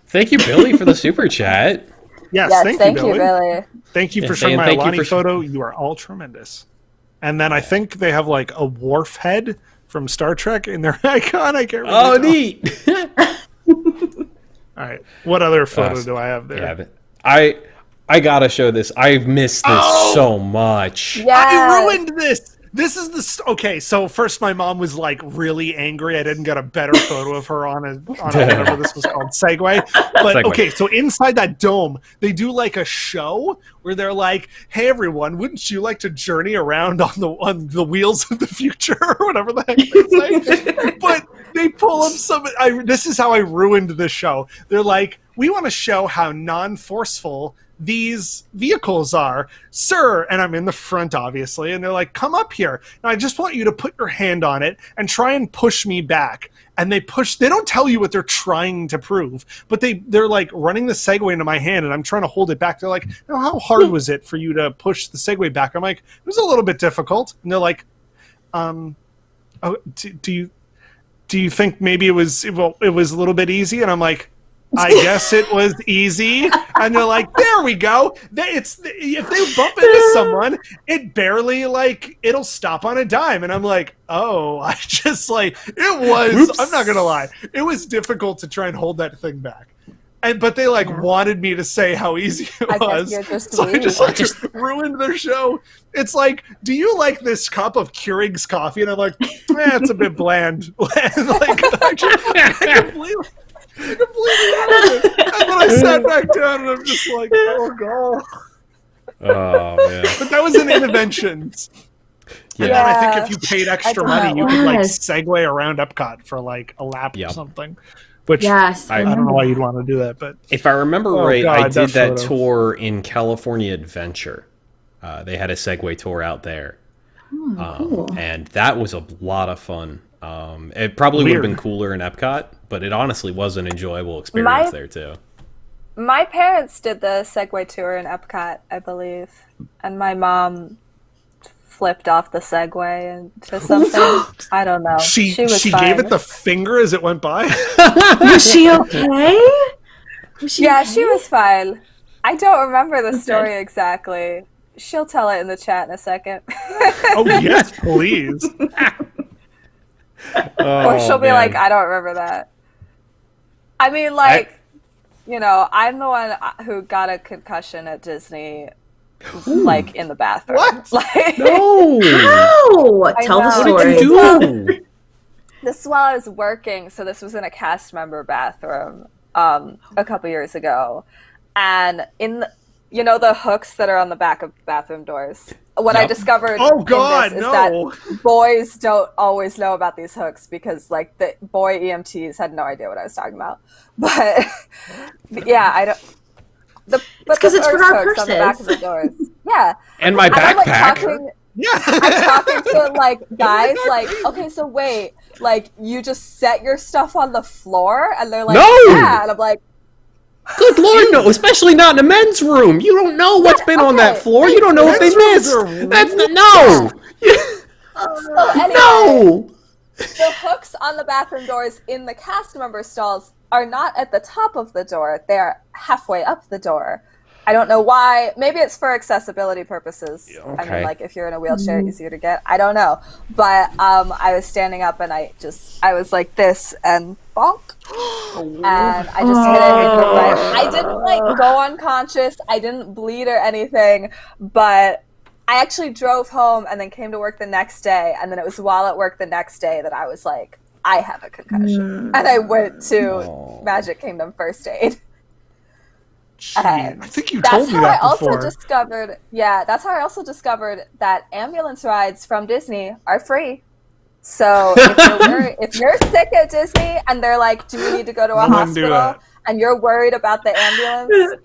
Thank you, Billy, for the super chat. Yes, thank you, Billy. Thank you for showing my Alani photo. You are all tremendous. And then I think they have like a wharf head from Star Trek in their icon. I can't remember. Oh, neat. All right. What other photo do I have there? Yeah, I gotta show this. I've missed this so much. Yes. I ruined this. This is the okay. So first, my mom was like really angry. I didn't get a better photo of her on a whatever this was called, Segway. But okay, so inside that dome, they do like a show where they're like, "Hey everyone, wouldn't you like to journey around on the wheels of the future or whatever the heck they say?" But they pull up some. This is how I ruined this show. They're like, "We want to show how non-forceful these vehicles are, sir," and I'm in the front obviously, and they're like, "Come up here. Now I just want you to put your hand on it and try and push me back." And they don't tell you what they're trying to prove, but they're like running the Segway into my hand and I'm trying to hold it back. They're like, "How hard was it for you to push the Segway back?" I'm like, "It was a little bit difficult." And they're like, do you think maybe it was a little bit easy?" And I'm like, "I guess it was easy." And they're like, "There we go. If they bump into someone, it barely it'll stop on a dime." And I'm like, "Oh, I just it was." Oops. I'm not gonna lie, it was difficult to try and hold that thing back. But they wanted me to say how easy it was, so I just ruined their show. It's like, "Do you like this cup of Keurig's coffee?" And I'm like, "It's a bit bland." I completely ruined it. And then I sat back down and I'm just like, "Oh god." Oh man. But that was an Interventions. Yeah. And then I think if you paid extra money, you could segue around Epcot for a lap or something. Which I don't know why you'd want to do that, but if I remember right, I did that tour in California Adventure. They had a Segway tour out there. Cool. And that was a lot of fun. It probably would have been cooler in Epcot, but it honestly was an enjoyable experience there too. My parents did the Segway tour in Epcot, I believe, and my mom flipped off the Segway into something. I don't know. She fine. Gave it the finger as it went by. Was she okay? She was fine. I don't remember the story exactly. She'll tell it in the chat in a second. Oh yes, please. Or she'll be like, "I don't remember that." I mean, I'm the one who got a concussion at Disney like in the bathroom. What? Like, No. How? I Tell the know. What story. did you do? This is while I was working, so this was in a cast member bathroom a couple years ago, and in the hooks that are on the back of bathroom doors. What I discovered Oh God, in this is no! that boys don't always know about these hooks because like the boy EMTs had no idea what I was talking about. But yeah, I don't. It's because it's for our hooks on the back of the doors. Yeah, And my I'm like backpack. I'm talking to like guys like, okay, so wait, like you just set your stuff on the floor, and they're like, No! yeah, and I'm like, Good Lord, no! Especially not in a men's room. You don't know what's been on that floor. You don't know what they missed. That's no. so anyway, No. the hooks on the bathroom doors in the cast member stalls are not at the top of the door; they're halfway up the door. I don't know why. Maybe it's for accessibility purposes. Okay. I mean, like if you're in a wheelchair, easier to get. I don't know. But I was standing up and I was like this and bonk. And I just hit it in the right. I didn't like go unconscious. I didn't bleed or anything. But I actually drove home and then came to work the next day. And then it was while at work the next day that I was like, I have a concussion. And I went to Magic Kingdom First Aid. I think you told That's me how that I before. also discovered. Yeah, that's how I also discovered that ambulance rides from Disney are free. So if you're sick at Disney and they're like, "Do we need to go to a hospital?" and you're worried about the ambulance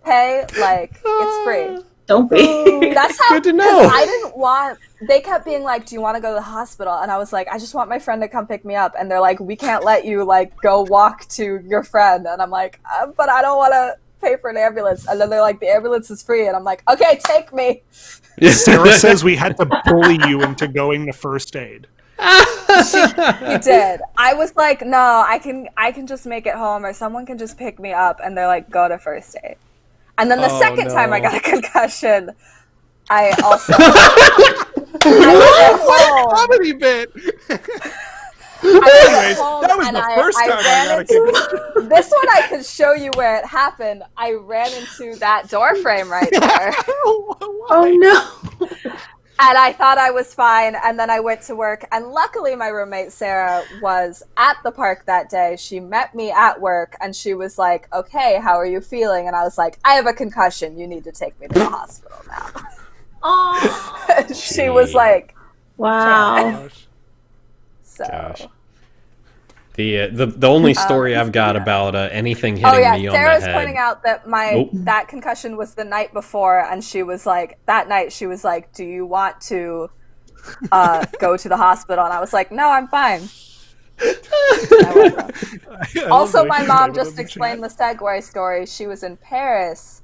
pay, like it's free. Don't be. That's how. Good to know. I didn't want. They kept being like, "Do you want to go to the hospital?" And I was like, "I just want my friend to come pick me up." And they're like, "We can't let you like go walk to your friend." And I'm like, "But I don't want to pay for an ambulance." And then they're like, "The ambulance is free." And I'm like, "Okay, take me." Sarah says we had to bully you into going to First Aid. You did. I was like, "No, I can just make it home, or someone can just pick me up." And they're like, "Go to First Aid." And then the second time I got a concussion, I also Comedy bit. Anyways, that was the first time I got a concussion. This one I could show you where it happened. I ran into that door frame right there. Oh no. And I thought I was fine, and then I went to work, and luckily my roommate Sarah was at the park that day. She met me at work, and she was like, "Okay, how are you feeling?" And I was like, "I have a concussion. You need to take me to the hospital now." Oh. She was like, Wow. so. Gosh. The only story I've got about anything hitting Oh yeah, me on Sarah's the head. pointing out that that concussion was the night before, and she was like, that night she was like, "Do you want to go to the hospital?" And I was like, "No, I'm fine." Also, my mom just explained the Segway story. She was in Paris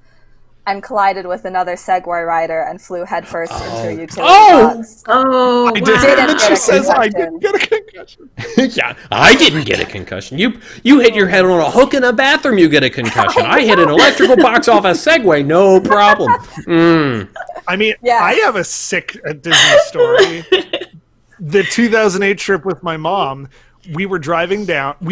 and collided with another Segway rider and flew headfirst into a utility box. Oh. I Wow. did. She says I didn't get a concussion. Yeah, I didn't get a concussion. You hit your head on a hook in a bathroom, you get a concussion. I hit an electrical box off a Segway, no problem. I mean, Yeah. I have a sick Disney story. The 2008 trip with my mom, we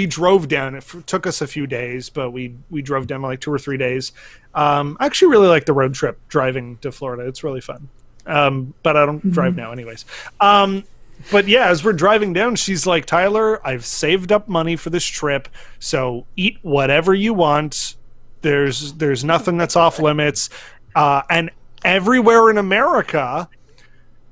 drove down. It took us a few days, but we drove down like 2 or 3 days. I actually really like the road trip driving to Florida. It's really fun. But I don't drive now anyways. But yeah, as we're driving down, she's like, "Tyler, I've saved up money for this trip, so eat whatever you want. There's nothing that's off limits." And everywhere in America,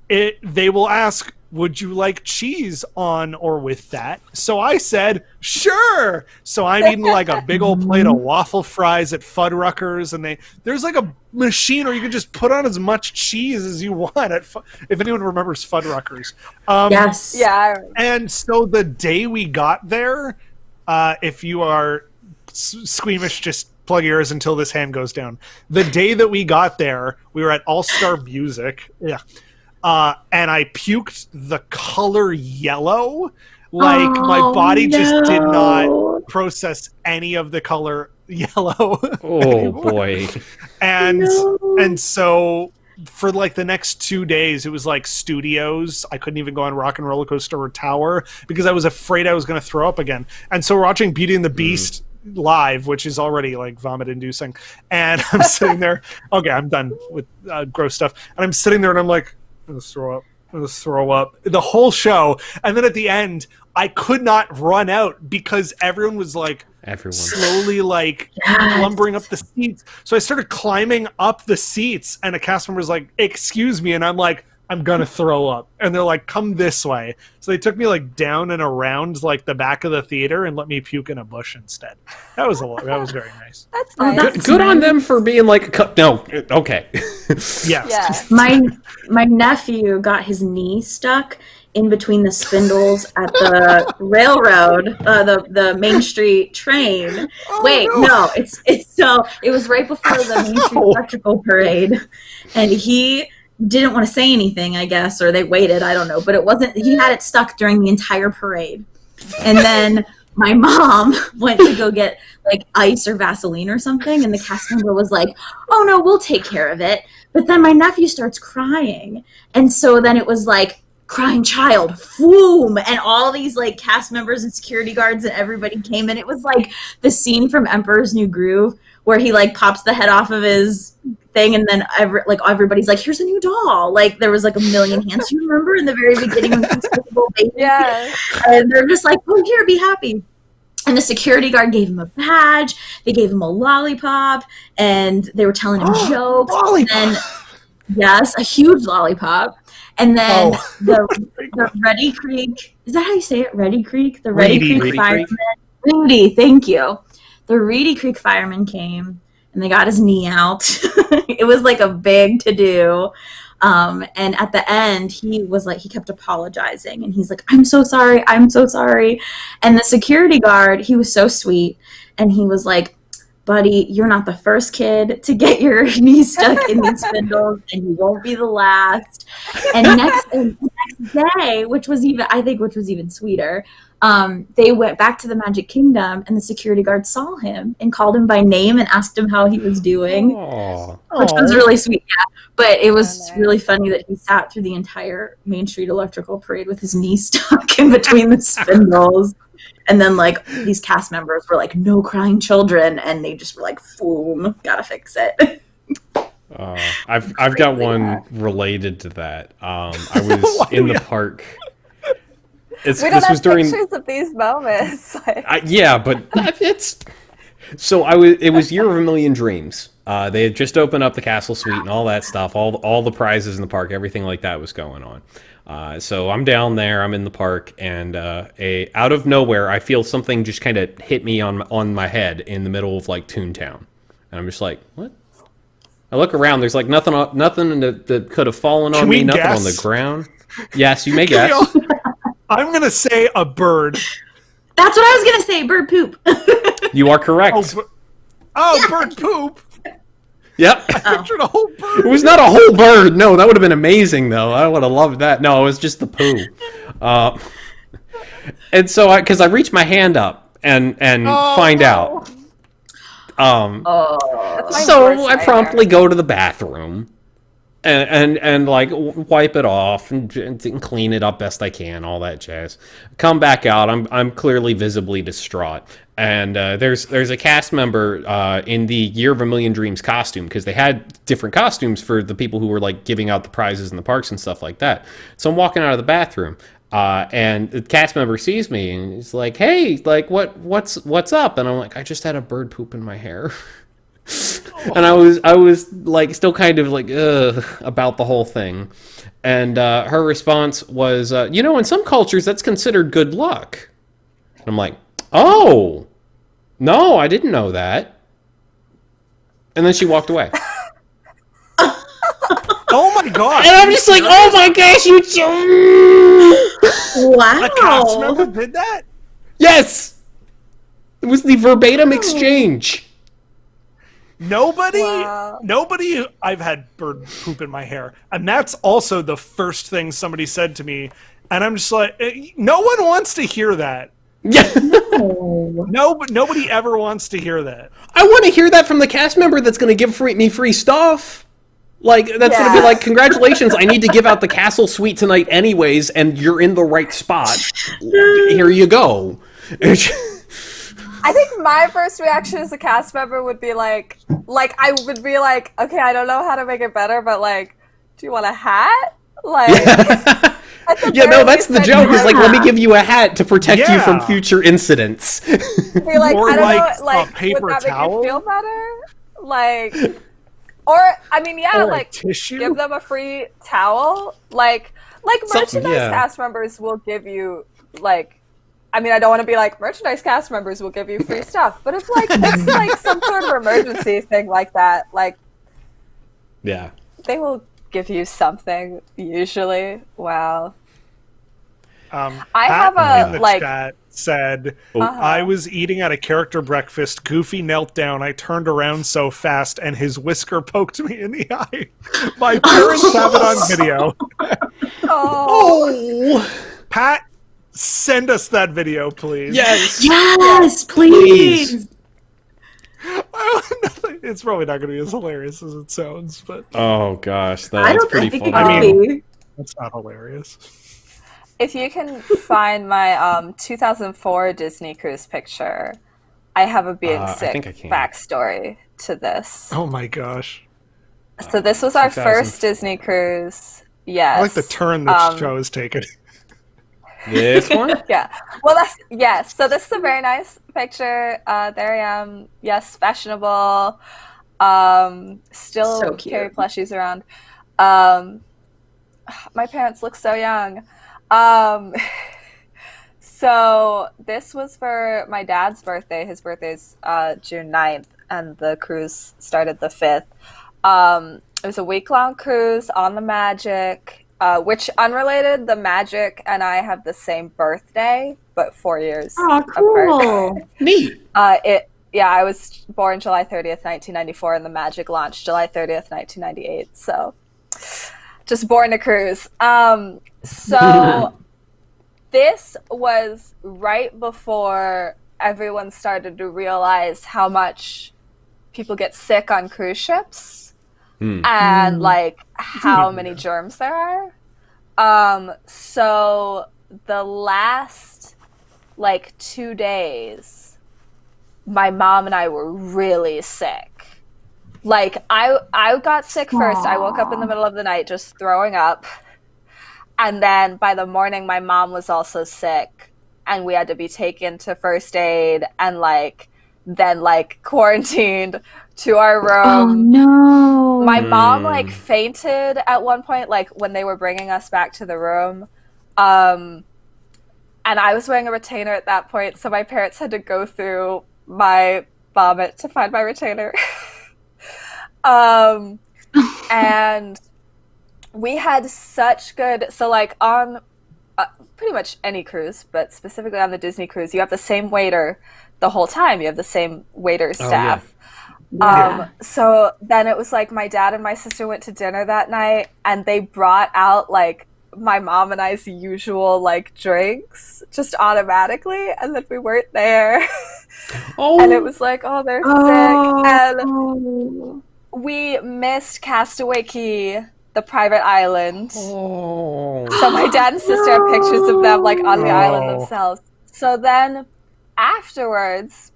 they will ask, "Would you like cheese on or with that?" So I said, "Sure." So I'm eating like a big old plate of waffle fries at Fuddruckers, and there's like a machine where you can just put on as much cheese as you want. If anyone remembers Fuddruckers, Yes. Yeah. And so the day we got there, if you are squeamish, just plug ears until this hand goes down. The day that we got there, we were at All Star Music. Yeah. And I puked the color yellow. Like my body just did not process any of the color yellow. Oh boy. And so for like the next 2 days, it was like studios. I couldn't even go on Rock and Roller Coaster or Tower because I was afraid I was going to throw up again. And so we're watching Beauty and the Beast live, which is already like vomit inducing. And I'm sitting there. Okay, I'm done with gross stuff. And I'm sitting there and I'm like, I'm going to throw up. I'm going to throw up the whole show. And then at the end, I could not run out because everyone was like slowly like lumbering up the seats. So I started climbing up the seats and a cast member was like, excuse me. And I'm like, I'm going to throw up. And they're like, come this way. So they took me like down and around like the back of the theater and let me puke in a bush instead. That was very nice. That's nice. Good on them for being like, no, okay. Yes. Yeah. My nephew got his knee stuck in between the spindles at the railroad, the Main Street train. It was right before the Main Street electrical parade, and he didn't want to say anything, I guess, or they waited, I don't know, but he had it stuck during the entire parade. And then my mom went to go get like ice or Vaseline or something, and the cast member was like, oh no, we'll take care of it. But then my nephew starts crying, and so then it was like, crying child, boom, and all these like cast members and security guards and everybody came, and it was like the scene from Emperor's New Groove where he like pops the head off of his thing, and then everybody's like, here's a new doll. Like there was like a million hands. You remember in the very beginning when he was a little baby? Yeah. And they're just like, oh, here, be happy. And the security guard gave him a badge, they gave him a lollipop, and they were telling him jokes. Lollipop. And then, yes, a huge lollipop. And then the Reedy Creek, is that how you say it? Reedy Creek? The Reedy Creek firemen. Rudy, thank you. The Reedy Creek firemen came, and they got his knee out. It was like a big to-do. And at the end, he kept apologizing, and he's like, I'm so sorry. And the security guard, he was so sweet, and he was like, buddy, you're not the first kid to get your knee stuck in these spindles, and you won't be the last. And the next day, which was even sweeter, they went back to the Magic Kingdom, and the security guard saw him and called him by name and asked him how he was doing, which was really sweet. Yeah, but it was really funny that he sat through the entire Main Street Electrical Parade with his knee stuck in between the spindles. And then, like, these cast members were like, no crying children. And they just were like, boom, gotta fix it. I've got one related to that. I was in the park. We don't have pictures of these moments. It was Year of a Million Dreams. They had just opened up the Castle Suite and all that stuff. All the prizes in the park, everything like that was going on. So I'm down there, I'm in the park, and out of nowhere, I feel something just kind of hit me on my head in the middle of like Toontown, and I'm just like, what? I look around, there's like nothing that could have fallen on me, nothing on the ground. Yes, you may guess. I'm gonna say a bird. That's what I was gonna say, bird poop. You are correct. Bird poop. Yep. I pictured a whole bird. It was not a whole bird. No, that would have been amazing, though. I would have loved that. No, it was just the poo. And so, because I reach my hand up and find out. So I promptly go to the bathroom and like wipe it off and clean it up best I can, all that jazz. Come back out. I'm clearly visibly distraught. And there's a cast member in the Year of a Million Dreams costume, because they had different costumes for the people who were like giving out the prizes in the parks and stuff like that. So I'm walking out of the bathroom, and the cast member sees me and he's like, "Hey, like what's up?" And I'm like, "I just had a bird poop in my hair." And I was like still kind of like about the whole thing. And her response was, in some cultures that's considered good luck. And I'm like, oh, no, I didn't know that. And then she walked away. Oh my god! And I'm just like, oh my gosh, you... Wow. A cast member did that? Yes! It was the verbatim exchange. Nobody I've had bird poop in my hair. And that's also the first thing somebody said to me. And I'm just like, no one wants to hear that. Yeah. No, but nobody ever wants to hear that. I want to hear that from the cast member that's going to give me free stuff. Like, that's going to be like, congratulations, I need to give out the Castle Suite tonight anyways, and you're in the right spot. Here you go. I I think my first reaction as a cast member would be like I would be like, okay, I don't know how to make it better, but like, do you want a hat? Like, yeah, no, that's the joke. Is like, let me give you a hat to protect you from future incidents. Be like, Or I don't like know, like, a paper would that towel? make you feel better? Like, or I mean, yeah, Or like, tissue? give them a free towel. Like Something, merchandise yeah. cast members will give you like. I mean, I don't want to be like, merchandise cast members will give you free stuff, but if like it's like some sort of emergency thing like that, like, Yeah. they will give you something usually. Wow. I Pat have in the like chat said, Uh-huh. I was eating at a character breakfast. Goofy knelt down. I turned around so fast, and his whisker poked me in the eye. My parents have it on video. oh. Pat, send us that video, please. Yes. Yes, please. It's probably not going to be as hilarious as it sounds, but Oh gosh, I that's don't pretty think funny. it could be. it's not hilarious. If you can find my 2004 Disney cruise picture, I have a being I sick think I can. backstory to this. Oh my gosh. So this was our 2004. first Disney cruise. Yes. I like the turn this show has taken. This one? Yeah. Well, yes. So this is a very nice picture. There I am. Yes, fashionable. Still So cute. carry plushies around. My parents look so young. So this was for my dad's birthday. His birthday's June 9th, and the cruise started the 5th. It was a week-long cruise on the Magic, which, unrelated, the Magic and I have the same birthday, but 4 years Oh, apart. cool. Neat. I was born July 30th, 1994, and the Magic launched July 30th, 1998. So, just born to cruise. So this was right before everyone started to realize how much people get sick on cruise ships and like how many germs there are. So the last like 2 days, my mom and I were really sick. Like I got sick first. I woke up in the middle of the night just throwing up. And then by the morning, my mom was also sick, and we had to be taken to first aid and then quarantined to our room. Oh no. My mom fainted at one point, like when they were bringing us back to the room. And I was wearing a retainer at that point, so my parents had to go through my vomit to find my retainer. And we had such good, so like on pretty much any cruise, but specifically on the Disney cruise, you have the same waiter the whole time. You have the same waiter staff. So then it was like my dad and my sister went to dinner that night, and they brought out like my mom and I's usual like drinks just automatically, and then we weren't there. And it was like, oh, they're sick. And we missed Castaway Key, the private island. So my dad and sister have pictures of them like on the island themselves. So then afterwards,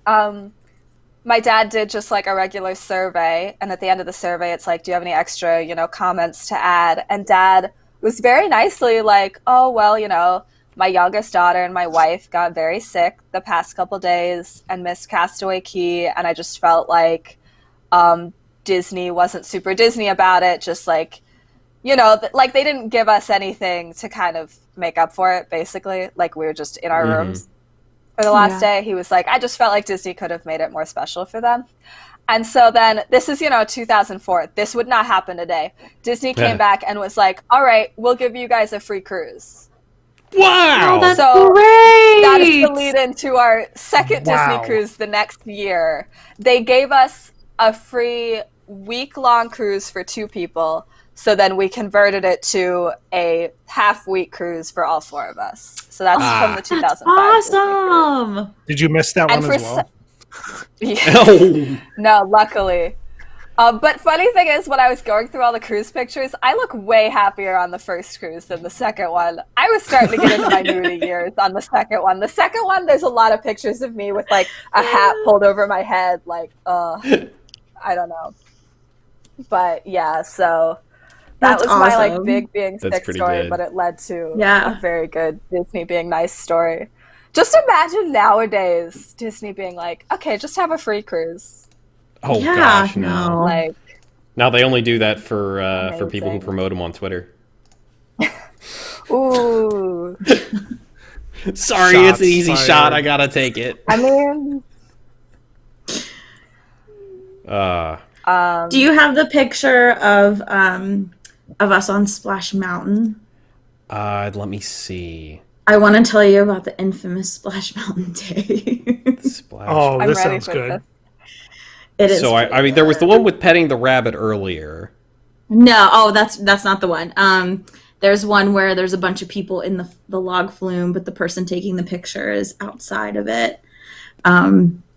my dad did just like a regular survey, and at the end of the survey it's like, do you have any extra, comments to add? And Dad was very nicely like, oh, well, my youngest daughter and my wife got very sick the past couple days and missed Castaway Key, and I just felt like Disney wasn't super Disney about it, just like, like they didn't give us anything to kind of make up for it, basically. Like we were just in our rooms for the last day. He was like, I just felt like Disney could have made it more special for them. And so then this is, 2004. This would not happen today. Disney came back and was like, all right, we'll give you guys a free cruise. Wow! Oh, that's So great. that is the lead into our second Disney cruise the next year. They gave us a free week-long cruise for 2 people. So then we converted it to a half-week cruise for all 4 of us. So that's from the 2005 Disney cruise. Awesome. Did you miss that And one as well? Yeah. No, luckily. But funny thing is, when I was going through all the cruise pictures, I look way happier on the first cruise than the second one. I was starting to get into my nudity years on the second one. The second one, there's a lot of pictures of me with like a hat pulled over my head, like, I don't know. But yeah, so that was my like big being sick story, but it led to a very good Disney being nice story. Just imagine nowadays Disney being like, okay, just have a free cruise. Oh gosh, no! Like, now they only do that for people who promote them on Twitter. Ooh. Sorry, it's an easy shot. I gotta take it. I mean, do you have the picture of us on Splash Mountain? Let me see. I want to tell you about the infamous Splash Mountain Day. Splash. Oh, this sounds good. It is. So I mean, there was the one with petting the rabbit earlier. No, that's not the one. There's one where there's a bunch of people in the log flume, but the person taking the picture is outside of it.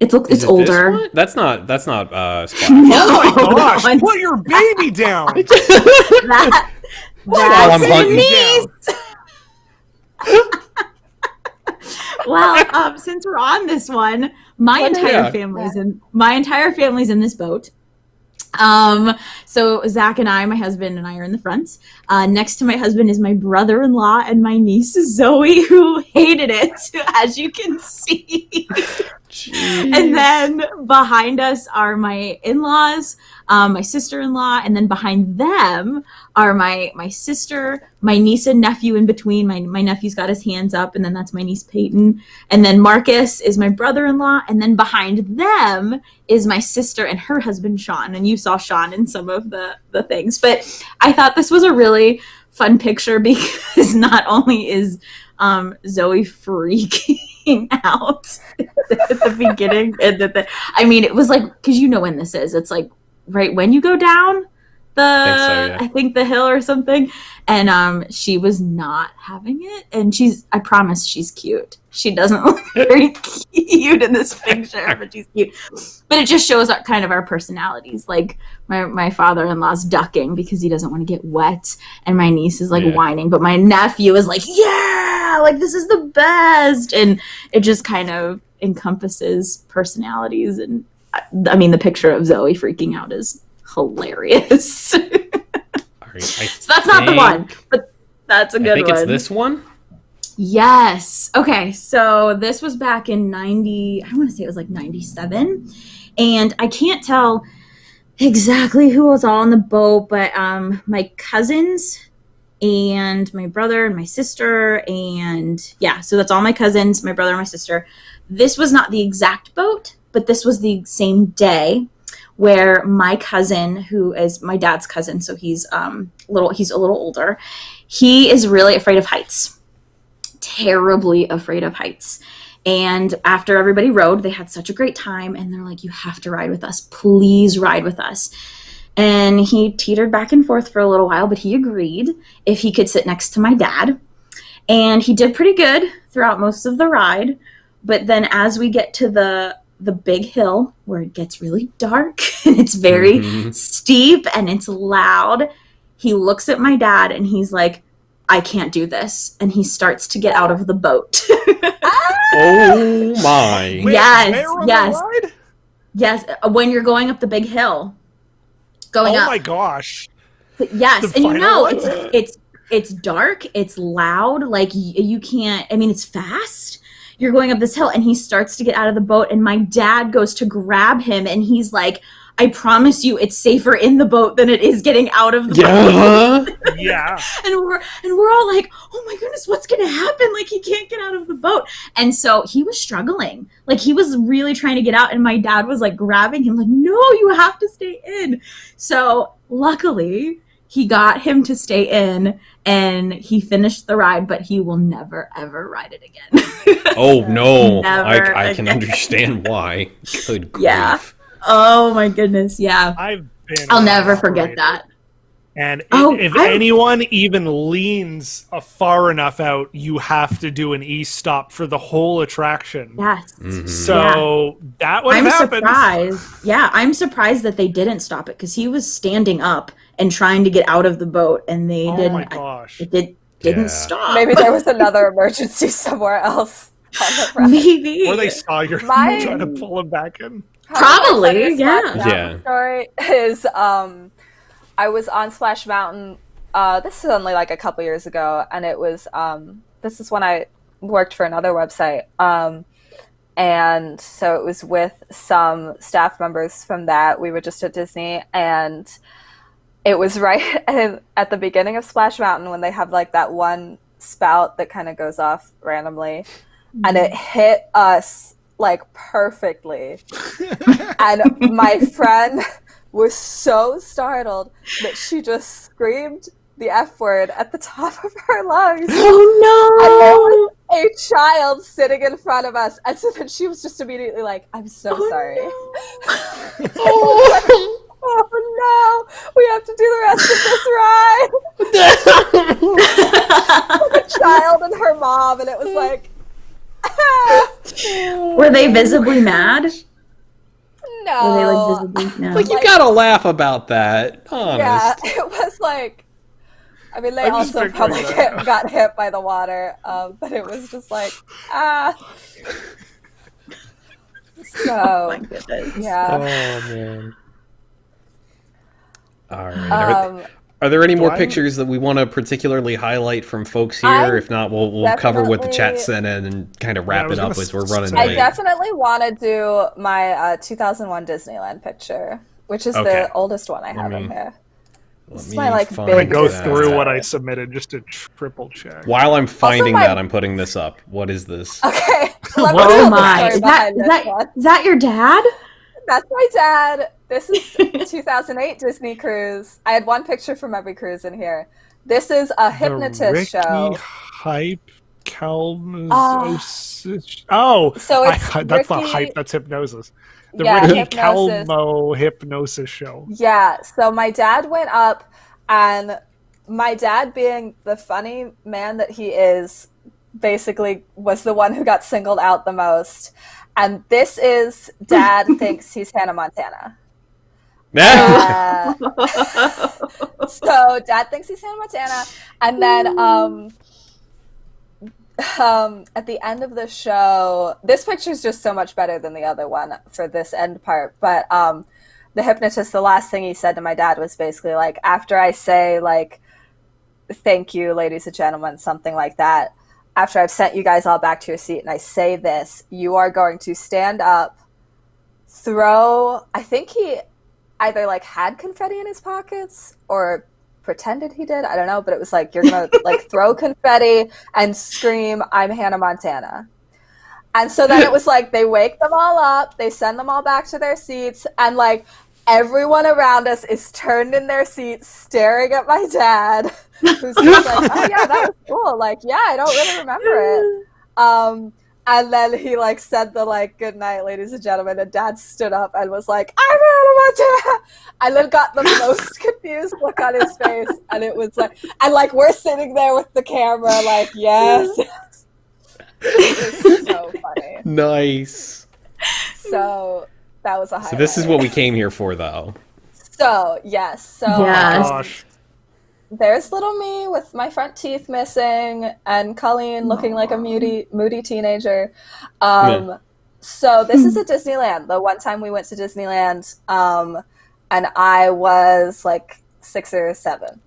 It's older. That's not Splash. Oh my gosh! Put your baby down. That's Denise. Well, since we're on this one, my entire family's in this boat. So Zach and I, my husband and I, are in the front. Next to my husband is my brother-in-law and my niece Zoe, who hated it, as you can see. Jeez. And then behind us are my in-laws, my sister-in-law, and then behind them are my sister, my niece and nephew in between. My nephew's got his hands up, and then that's my niece Peyton. And then Marcus is my brother-in-law, and then behind them is my sister and her husband Sean. And you saw Sean in some of the things. But I thought this was a really fun picture because not only is Zoe freaking out at the beginning, and I mean, it was like, because you know when this is, it's like right when you go down I think the hill or something, and she was not having it, and I promise she's cute. She doesn't look very cute in this picture, but she's cute. But it just shows kind of our personalities. Like my father-in-law's ducking because he doesn't want to get wet, and my niece is like whining, but my nephew is like, yeah, like this is the best, and it just kind of encompasses personalities. And I mean, the picture of Zoe freaking out is hilarious. So that's not the one, but that's a good one. I think it's this one. Yes. Okay. So this was back in 90. I want to say it was like 97, and I can't tell exactly who was all on the boat, but my cousins and my brother and my sister, and so that's all my cousins, my brother and my sister. This was not the exact boat, but this was the same day where my cousin, who is my dad's cousin, so he's a little older, he is really afraid of heights, terribly afraid of heights. And after everybody rode, they had such a great time, and they're like, you have to ride with us, please ride with us. And he teetered back and forth for a little while, but he agreed if he could sit next to my dad. And he did pretty good throughout most of the ride. But then as we get to the big hill where it gets really dark and it's very steep and it's loud, he looks at my dad and he's like, I can't do this. And he starts to get out of the boat. Oh my. Wait, yes. When you're going up the big hill. Oh my gosh. Yes. And it's dark. It's loud. Like you can't, I mean, it's fast. You're going up this hill, and he starts to get out of the boat, and my dad goes to grab him, and he's like, I promise you it's safer in the boat than it is getting out of the boat. Yeah. And we're all like, oh my goodness, what's going to happen? Like, he can't get out of the boat. And so he was struggling. Like, he was really trying to get out, and my dad was like grabbing him like, no, you have to stay in. So luckily he got him to stay in, and he finished the ride, but he will never, ever ride it again. Oh, no. I can understand why. Good grief. Yeah. Oh, my goodness. Yeah. I'll never forget that. And Oh, if anyone even leans far enough out, you have to do an e-stop for the whole attraction. Yes. So that would have happened. Surprised. Yeah, I'm surprised that they didn't stop it because he was standing up and trying to get out of the boat, and they didn't. Oh my gosh! It didn't stop. Maybe there was another emergency somewhere else. Maybe. Or they saw you trying to pull him back in. Probably, yeah. Story is I was on Splash Mountain. This is only like a couple years ago, and it was this is when I worked for another website, and so it was with some staff members from that. We were just at Disney, and it was right at the beginning of Splash Mountain when they have like that one spout that kind of goes off randomly, and it hit us like perfectly, and my friend was so startled that she just screamed the F word at the top of her lungs. Oh no! And there was a child sitting in front of us, and so then she was just immediately like, "I'm so sorry." No. Oh no! We have to do the rest of this ride. The child and her mom, and it was like. Were they visibly mad? No. Were they like visibly mad? Like, you gotta laugh about that. Honest. Yeah, it was like. I mean, they also probably got hit by the water, but it was just like, So, oh my goodness. Yeah. Oh man. All right. Are there any more pictures that we want to particularly highlight from folks here? If not, we'll cover what the chat sent in and kind of wrap it up as we're running late. I definitely want to do my 2001 Disneyland picture, which is the oldest one I have in here. This is my I'm gonna go through what I submitted just to triple check. While I'm finding that, I'm putting this up. What is this? Okay. Oh my! Is that your dad? That's my dad. This is 2008 Disney cruise. I had one picture from every cruise in here. This is a hypnotist show. Hype Calmosis. Oh, so that's not hype. That's hypnosis. The Ricky Calmo hypnosis show. Yeah. So my dad went up, and my dad, being the funny man that he is, basically was the one who got singled out the most. And this is Dad thinks he's Hannah Montana. So Dad thinks he's Hannah Montana, and then at the end of the show, this picture is just so much better than the other one for this end part. But the hypnotist, the last thing he said to my dad was basically like, after I say like, "Thank you, ladies and gentlemen," something like that. After I've sent you guys all back to your seat and I say this, you are going to stand up, throw, I think he either like had confetti in his pockets or pretended he did. I don't know, but it was like, you're going to like throw confetti and scream, "I'm Hannah Montana." And so then it was like, they wake them all up, they send them all back to their seats, and like everyone around us is turned in their seats staring at my dad, who's just like, "Oh yeah, that was cool. Like, yeah, I don't really remember it." And then he like said the like, "Good night, ladies and gentlemen," and Dad stood up and was like, "I'm Hannah Montana," and then got the most confused look on his face, and it was like, and like we're sitting there with the camera, like, yes. It was so funny. Nice. So that was a highlight. So this is what we came here for, though. So yes, so yes. Oh my gosh. There's little me with my front teeth missing, and Colleen looking like a moody teenager. So this is at Disneyland. The one time we went to Disneyland, and I was like 6 or 7.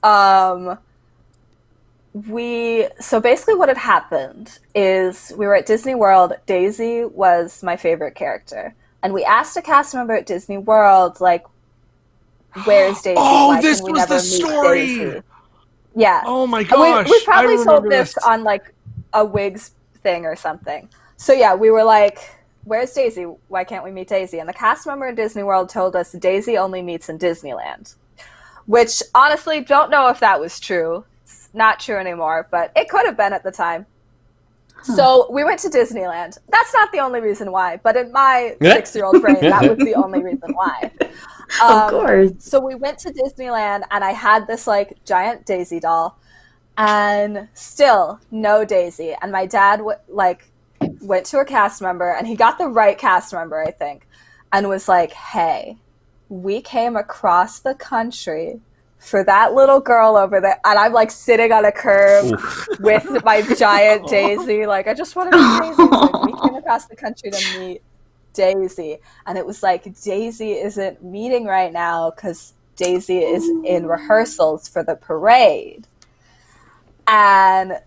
So basically what had happened is we were at Disney World. Daisy was my favorite character. And we asked a cast member at Disney World, like, "Where's Daisy? Oh, Why this can we was never the meet story! Daisy?" Yeah. Oh my gosh. We probably told this on like a Wigs thing or something. So yeah, we were like, "Where's Daisy? Why can't we meet Daisy?" And the cast member in Disney World told us Daisy only meets in Disneyland. Which, honestly, don't know if that was true. It's not true anymore, but it could have been at the time. So we went to Disneyland. That's not the only reason why, but in my 6-year-old brain, that was the only reason why. Of course. So we went to Disneyland, and I had this like giant Daisy doll, and still no Daisy. And my dad went to a cast member, and he got the right cast member, I think, and was like, "Hey, we came across the country for that little girl over there," and I'm like sitting on a curb with my giant Daisy. Like, I just want to meet Daisy. Like, we came across the country to meet Daisy, and it was like, Daisy isn't meeting right now because Daisy is in rehearsals for the parade. And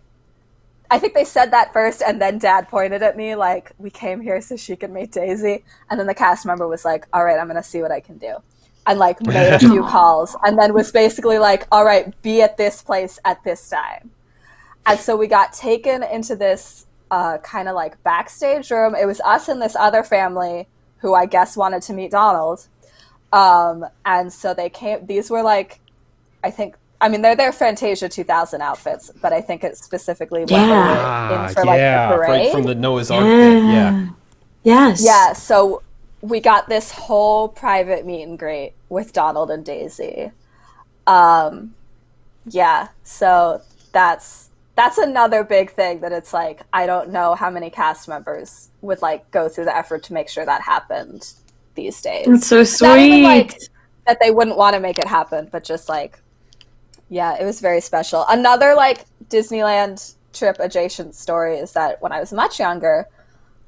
I think they said that first, and then Dad pointed at me like, we came here so she could meet Daisy. And then the cast member was like, all right, I'm going to see what I can do. And like made a few calls, and then was basically like, all right, be at this place at this time. And so we got taken into this kind of like backstage room. It was us and this other family who I guess wanted to meet Donald. And so they came, these were like, they're their Fantasia 2000 outfits, but I think it's specifically what they were in for like the parade. From the Noah's Ark thing, Yes. Yeah, so we got this whole private meet and greet with Donald and Daisy. So that's another big thing that it's like, I don't know how many cast members would like go through the effort to make sure that happened these days. It's so sweet. Not even like that they wouldn't want to make it happen, but just like, yeah, it was very special. Another like Disneyland trip adjacent story is that when I was much younger,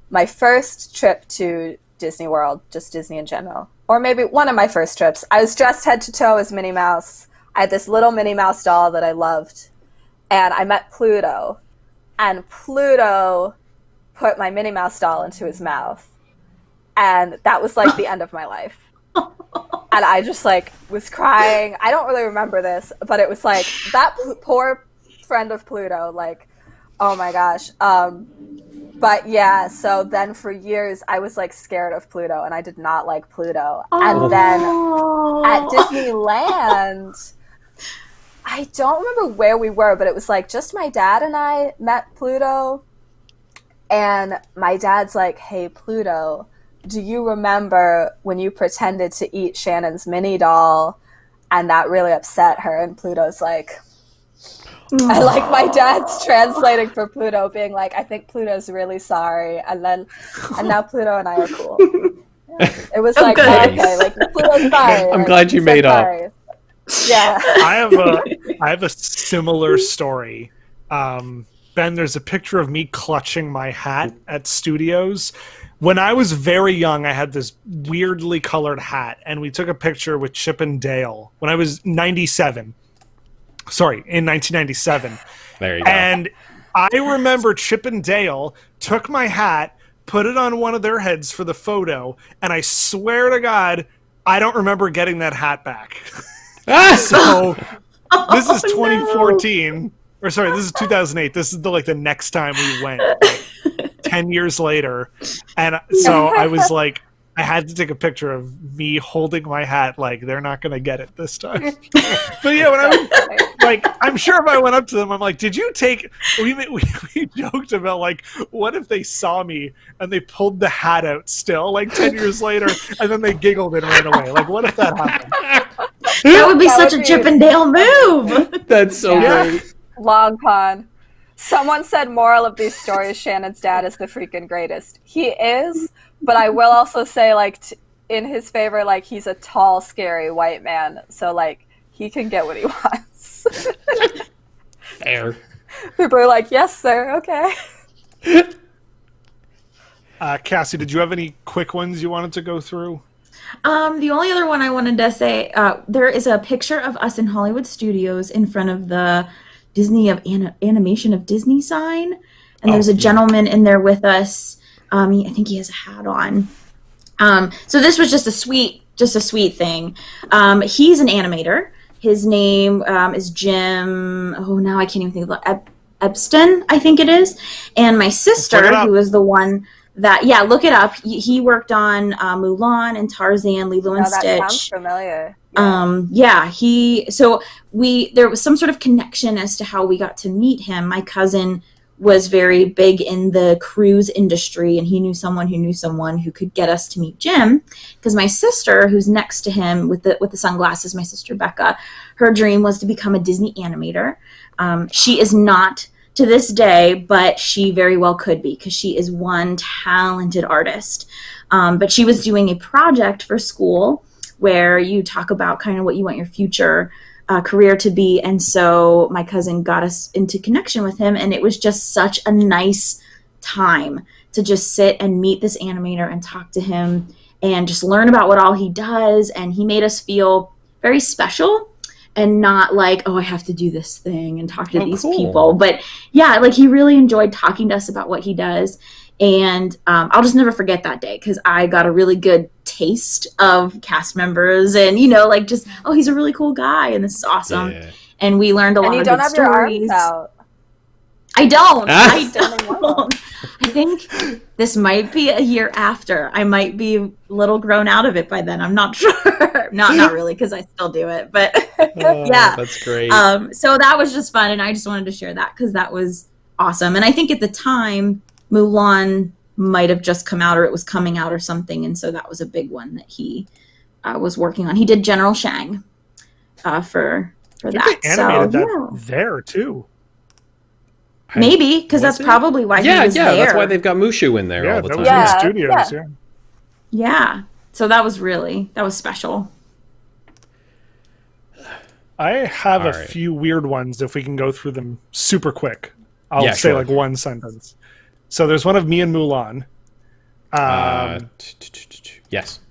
my first trip to Disney World, just Disney in general, or maybe one of my first trips, I was dressed head to toe as Minnie Mouse. I had this little Minnie Mouse doll that I loved, and I met Pluto, and Pluto put my Minnie Mouse doll into his mouth, and that was like the end of my life. And I just like was crying. I don't really remember this, but it was like that poor friend of Pluto, like, oh my gosh. But yeah, so then for years I was like scared of Pluto, and I did not like Pluto. And then at Disneyland, I don't remember where we were, but it was like just my dad and I met Pluto. And my dad's like, hey, Pluto, do you remember when you pretended to eat Shannon's mini doll and that really upset her? And Pluto's like, and like my dad's translating for Pluto, being like, I think Pluto's really sorry. And now Pluto and I are cool. Yeah. It was like, okay, like Pluto's sorry. I'm glad you made up. Yeah. I have a similar story. Ben, there's a picture of me clutching my hat at studios. When I was very young, I had this weirdly colored hat, and we took a picture with Chip and Dale when I was 97. Sorry, in 1997. There you go. And I remember Chip and Dale took my hat, put it on one of their heads for the photo, and I swear to God, I don't remember getting that hat back. So this is 2014. No. Or sorry, this is 2008. This is the next time we went, 10 years later. And so I was like, I had to take a picture of me holding my hat like they're not going to get it this time. But yeah, when I was like, I'm sure if I went up to them, I'm like, did you take, we joked about like, what if they saw me and they pulled the hat out still like 10 years later and then they giggled and ran away? Like, what if that happened? That would be such a Chip and Dale move. That's so great. Long con. Someone said moral of these stories, Shannon's dad is the freaking greatest. He is, but I will also say, like, in his favor, like, he's a tall, scary white man, so, like, he can get what he wants. Fair. People are like, yes, sir, okay. Cassie, did you have any quick ones you wanted to go through? The only other one I wanted to say, there is a picture of us in Hollywood Studios in front of the Disney of Animation of Disney sign, and there's a gentleman in there with us. I think he has a hat on. So this was just a sweet thing. He's an animator. His name is Jim. Oh, now I can't even think of it. Epstein, I think it is. And my sister, who was the one that, look it up. He worked on Mulan and Tarzan, Lilo and Stitch. That sounds familiar. There was some sort of connection as to how we got to meet him. My cousin was very big in the cruise industry, and he knew someone who could get us to meet Jim, because my sister, who's next to him with the sunglasses, my sister Becca, her dream was to become a Disney animator. She is not to this day, but she very well could be, because she is one talented artist. But she was doing a project for school where you talk about kind of what you want your future career to be. And so my cousin got us into connection with him, and it was just such a nice time to just sit and meet this animator and talk to him and just learn about what all he does. And he made us feel very special and not like, oh, I have to do this thing and talk to these people. But yeah, like he really enjoyed talking to us about what he does. And I'll just never forget that day, because I got a really good taste of cast members and, like just, oh, he's a really cool guy and this is awesome. Yeah. And we learned a lot of good stories. And you don't have your arms out. I don't. I think this might be a year after. I might be a little grown out of it by then. I'm not sure. not really, because I still do it. But yeah. That's great. So that was just fun. And I just wanted to share that because that was awesome. And I think at the time, Mulan might have just come out, or it was coming out or something. And so that was a big one that he was working on. He did General Shang for that. They animated that there too. Maybe, because that's probably why he was there. Yeah, that's why they've got Mushu in there all the time. Yeah, that was in the studios, Yeah. So that was special. I have a few weird ones, if we can go through them super quick. I'll say like one sentence. So there's one of me and Mulan. Yes.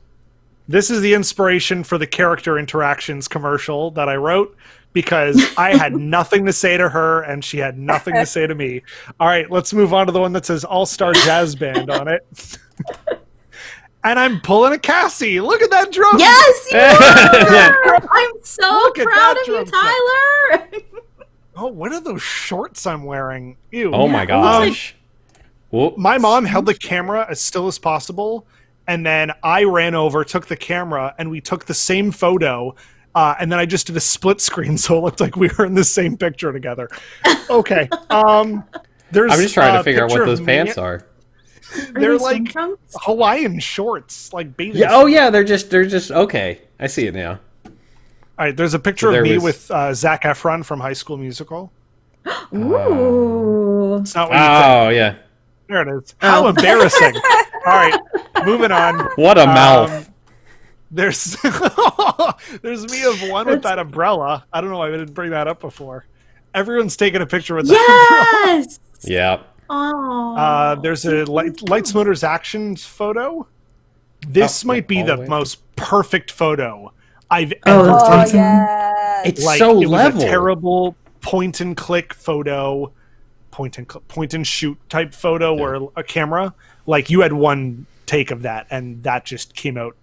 This is the inspiration for the character interactions commercial that I wrote, because I had nothing to say to her and she had nothing to say to me. All right, let's move on to the one that says All-Star Jazz Band on it. And I'm pulling a Cassie. Look at that drum. Yes, you are. I'm so proud of you, Tyler. Oh, what are those shorts I'm wearing? Ew. Oh my gosh. My mom held the camera as still as possible, and then I ran over, took the camera, and we took the same photo, and then I just did a split screen so it looked like we were in the same picture together. Okay. There's I'm just trying to figure out what those pants are. They're like Hawaiian shorts, like bathing. Yeah. Oh yeah, they're just okay. I see it now. All right, there's a picture of me with Zac Efron from High School Musical. Ooh. It's not what you think. Oh yeah. There it is. How embarrassing. All right, moving on. What a mouth. There's me of one with that umbrella. I don't know why I didn't bring that up before. Everyone's taking a picture with that umbrella. Yeah. Oh. There's a Lights Motors Actions photo. This might be the most perfect photo I've ever taken. Yeah. It's so it level. was a terrible point and click photo, point and shoot type photo where a camera, like you had one take of that and that just came out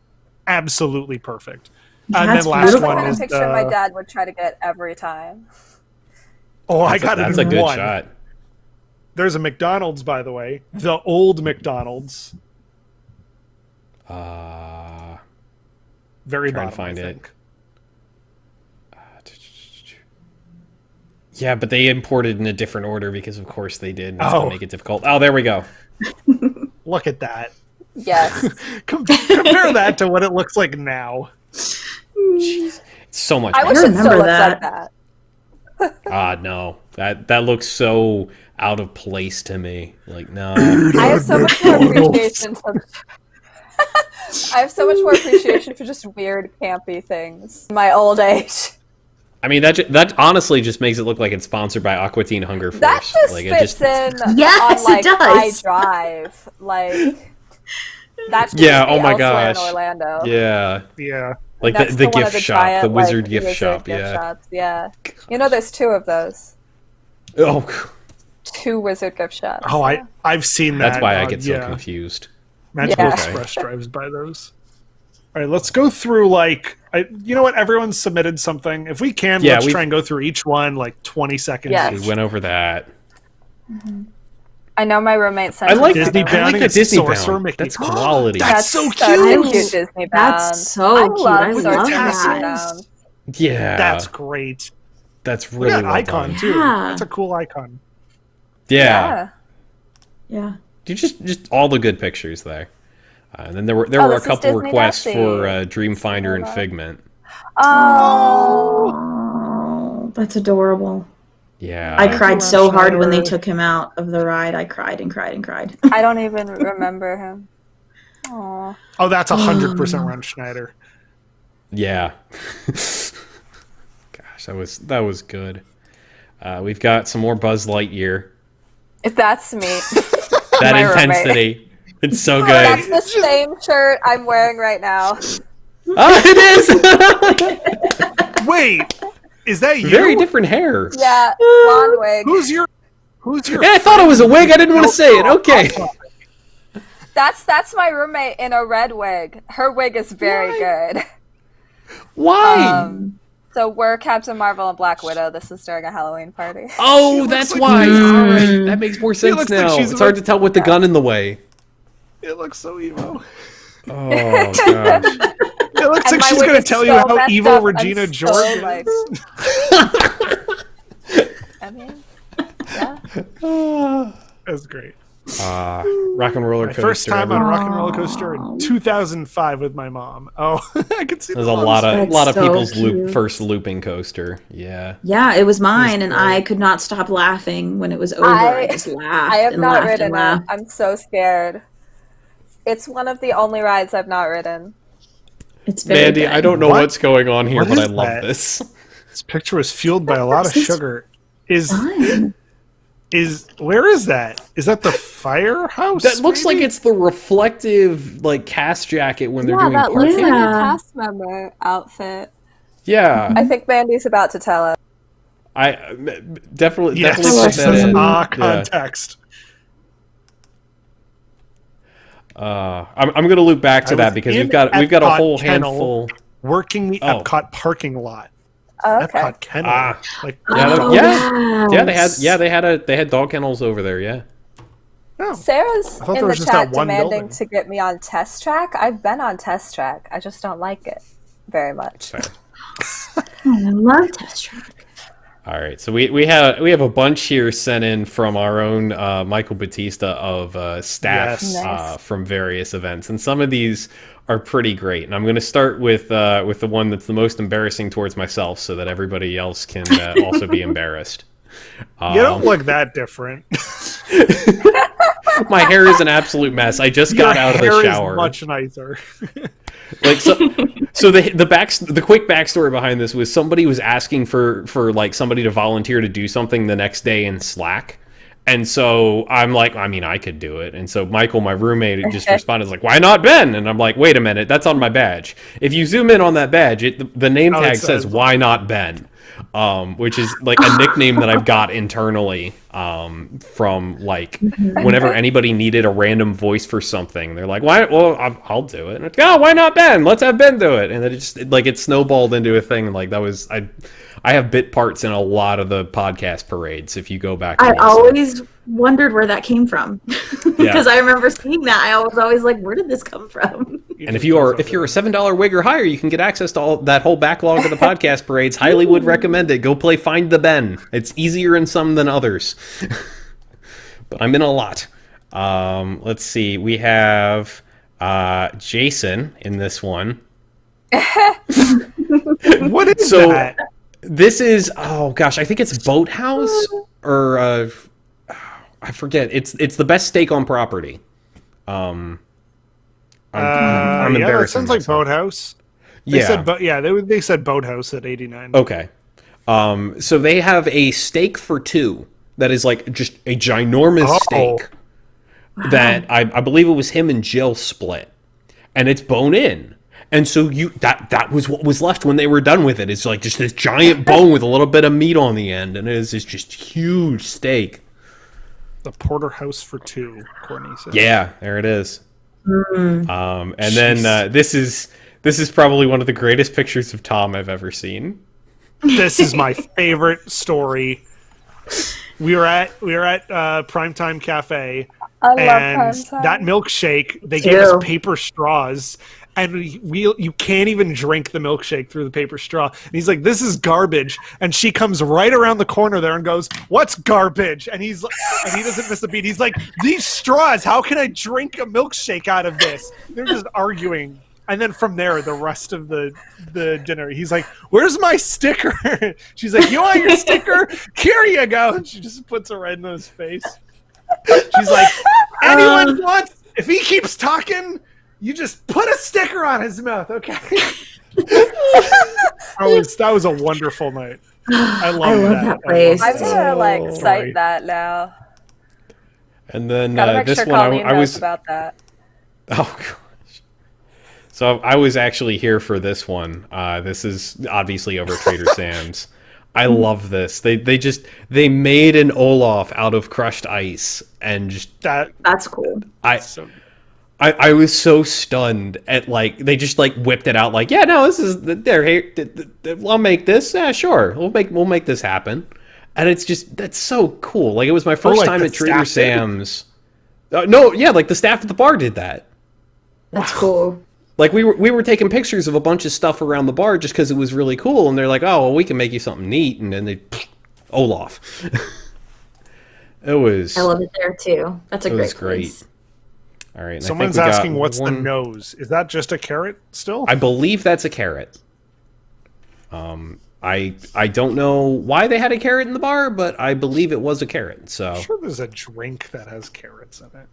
absolutely perfect. And then last one is the picture my dad would try to get every time. Oh, I got it in one. That's a good shot. There's a McDonald's, by the way. The old McDonald's. Very bottom, find I it. think. Yeah, but they imported in a different order because, of course, they did. And that's going to make it difficult. Oh, there we go. Look at that. Yes. Compare that to what it looks like now. Jeez. It's so much I better. wish it still looked like that. No. That looks so out of place to me. Like, no. I have so much more appreciation for I have so much more appreciation for just weird, campy things in my old age. I mean, that honestly just makes it look like it's sponsored by Aqua Teen Hunger Force. That just fits in yes, on, like, it does. iDrive. Like, that's just oh my gosh. in Orlando. Yeah. Like the gift shop, giant, the wizard like, gift shop, shops, yeah. You know, there's two of those. Oh. 2 wizard gift shops. Oh, I've seen that. That's why I get so confused. Magical Express drives by those. All right, let's go through, like, you know what? Everyone submitted something. If we can, let's try and go through each one, like, 20 seconds. Yes. We went over that. Mm-hmm. I know my roommate sent I like Disney the Disney Bound. That's quality. That's so cute. Disney Bound. That's so cute. I love that. Yeah. That's great. That's really well icon, done. too. Yeah. That's a cool icon. Yeah. Yeah. Just all the good pictures there. And then there were a couple requests for Dreamfinder and Figment. Oh, that's adorable. Yeah. I cried so hard when they took him out of the ride. I cried and cried and cried. I don't even remember him. Aww. Oh, that's 100% Ron Schneider. Yeah. Gosh, that was good. We've got some more Buzz Lightyear. If that's me. That intensity. It's so good. That's the same shirt I'm wearing right now. Oh, it is! Wait, is that you? Very different hair. Yeah, blonde wig. Who's your Yeah, I thought it was a wig. I didn't want to say it. Okay. That's my roommate in a red wig. Her wig is very good. Why? So we're Captain Marvel and Black Widow. This is during a Halloween party. Oh, that's why. All right, that makes more sense now. Like it's hard to tell with the gun in the way. It looks so emo. Oh gosh. It looks like she's going to tell you how evil Regina George is. I mean, yeah. That's great. Rock and Roller Coaster. First time on a Rock and Roller Coaster in 2005 with my mom. Oh, I can see. There's a lot of so people's cute. first looping coaster. Yeah. Yeah, it was mine, and I could not stop laughing when it was over. I just laughed. I have and not laughed ridden and laughed. it. I'm so scared. It's one of the only rides I've not ridden. It's very Mandy, good. I don't know what's going on here, What but I is love that? this. This picture was fueled by a lot of sugar. Fun. Where is that? Is that the firehouse? That looks maybe? like it's the reflective cast jacket when they're doing that looks parking. like a Yeah. cast member outfit. Yeah. I think Mandy's about to tell us. I definitely Yes, definitely put it that says in. Yeah. context. I'm going to loop back to that because we've got a Epcot whole Kennel handful. Working the Oh. Epcot parking lot. Oh, okay. Epcot Kennel. Like, They had dog kennels over there. Yeah. oh, Sarah's I thought in there the was just chat that one demanding building. to get me on Test Track. I've been on Test Track. I just don't like it very much. Fair. I love Test Track. All right, so we have a bunch here sent in from our own Michael Batista of staff Yes. Nice. from various events, and some of these are pretty great. And I'm going to start with the one that's the most embarrassing towards myself, so that everybody else can also be embarrassed. you don't look that different. My hair is an absolute mess. I just got out of the Your hair shower. is much nicer. Like so the quick backstory behind this was somebody was asking for like somebody to volunteer to do something the next day in Slack. And so I'm like, I mean, I could do it. And so Michael, my roommate, just responded like, why not Ben? And I'm like, wait a minute, that's on my badge. If you zoom in on that badge, the name tag says why not Ben, which is like a nickname that I've got internally from like whenever anybody needed a random voice for something, they're like, why? Well, I'll do it. And it's, oh, why not Ben? Let's have Ben do it. And then it snowballed into a thing. Like that was I have bit parts in a lot of the podcast parades. If you go back, I and listen. always wondered where that came from because I remember seeing that. I was always like, where did this come from? And if you're a $7 wig or higher, you can get access to all that whole backlog of the podcast parades. Highly would recommend it. Go play Find the Ben. It's easier in some than others. But I'm in a lot. Let's see. We have Jason in this one. What is So that? this is, oh gosh, I think it's Boathouse or I forget. It's the best steak on property. I'm Yeah, that embarrassing sounds like myself. Boathouse. They Yeah. said they said Boathouse at 89. Okay. So they have a steak for two that is like just a ginormous steak that I believe it was him and Jill split, and it's bone in. And so that was what was left when they were done with it. It's like just this giant bone with a little bit of meat on the end, and it is this just huge steak. The porterhouse for two, Courtney said. Yeah, there it is. And then this is probably one of the greatest pictures of Tom I've ever seen. This is my favorite story. We were at Primetime Cafe, I love and Primetime. that milkshake, they gave us paper straws, and you can't even drink the milkshake through the paper straw. And he's like, this is garbage. And she comes right around the corner there and goes, what's garbage? And he doesn't miss a beat. He's like, these straws, how can I drink a milkshake out of this? They're just arguing. And then from there, the rest of the dinner, he's like, where's my sticker? She's like, you want your sticker? Here you go. And she just puts her right in his face. She's like, anyone wants, if he keeps talking, you just put a sticker on his mouth, okay? that was a wonderful night. I love that place. I'm gonna cite that now. And then Gotta make this sure one, Colleen I knows was about that. Oh gosh. So I was actually here for this one. This is obviously over Trader Sam's. I love this. They made an Olaf out of crushed ice and just that's cool. I was so stunned at they just whipped it out yeah, no, this is here. I'll make this. Yeah, sure. We'll make this happen. And that's so cool. It was my first time at Trader Sam's. No, yeah, the staff at the bar did that. That's cool. We were taking pictures of a bunch of stuff around the bar just because it was really cool, and they're like, "Oh, well, we can make you something neat," and then they Olaf. It was. I love it there too. That's a great place. All right. Someone's asking, "What's the nose? Is that just a carrot still?" I believe that's a carrot. I don't know why they had a carrot in the bar, but I believe it was a carrot. So I'm sure there's a drink that has carrots in it.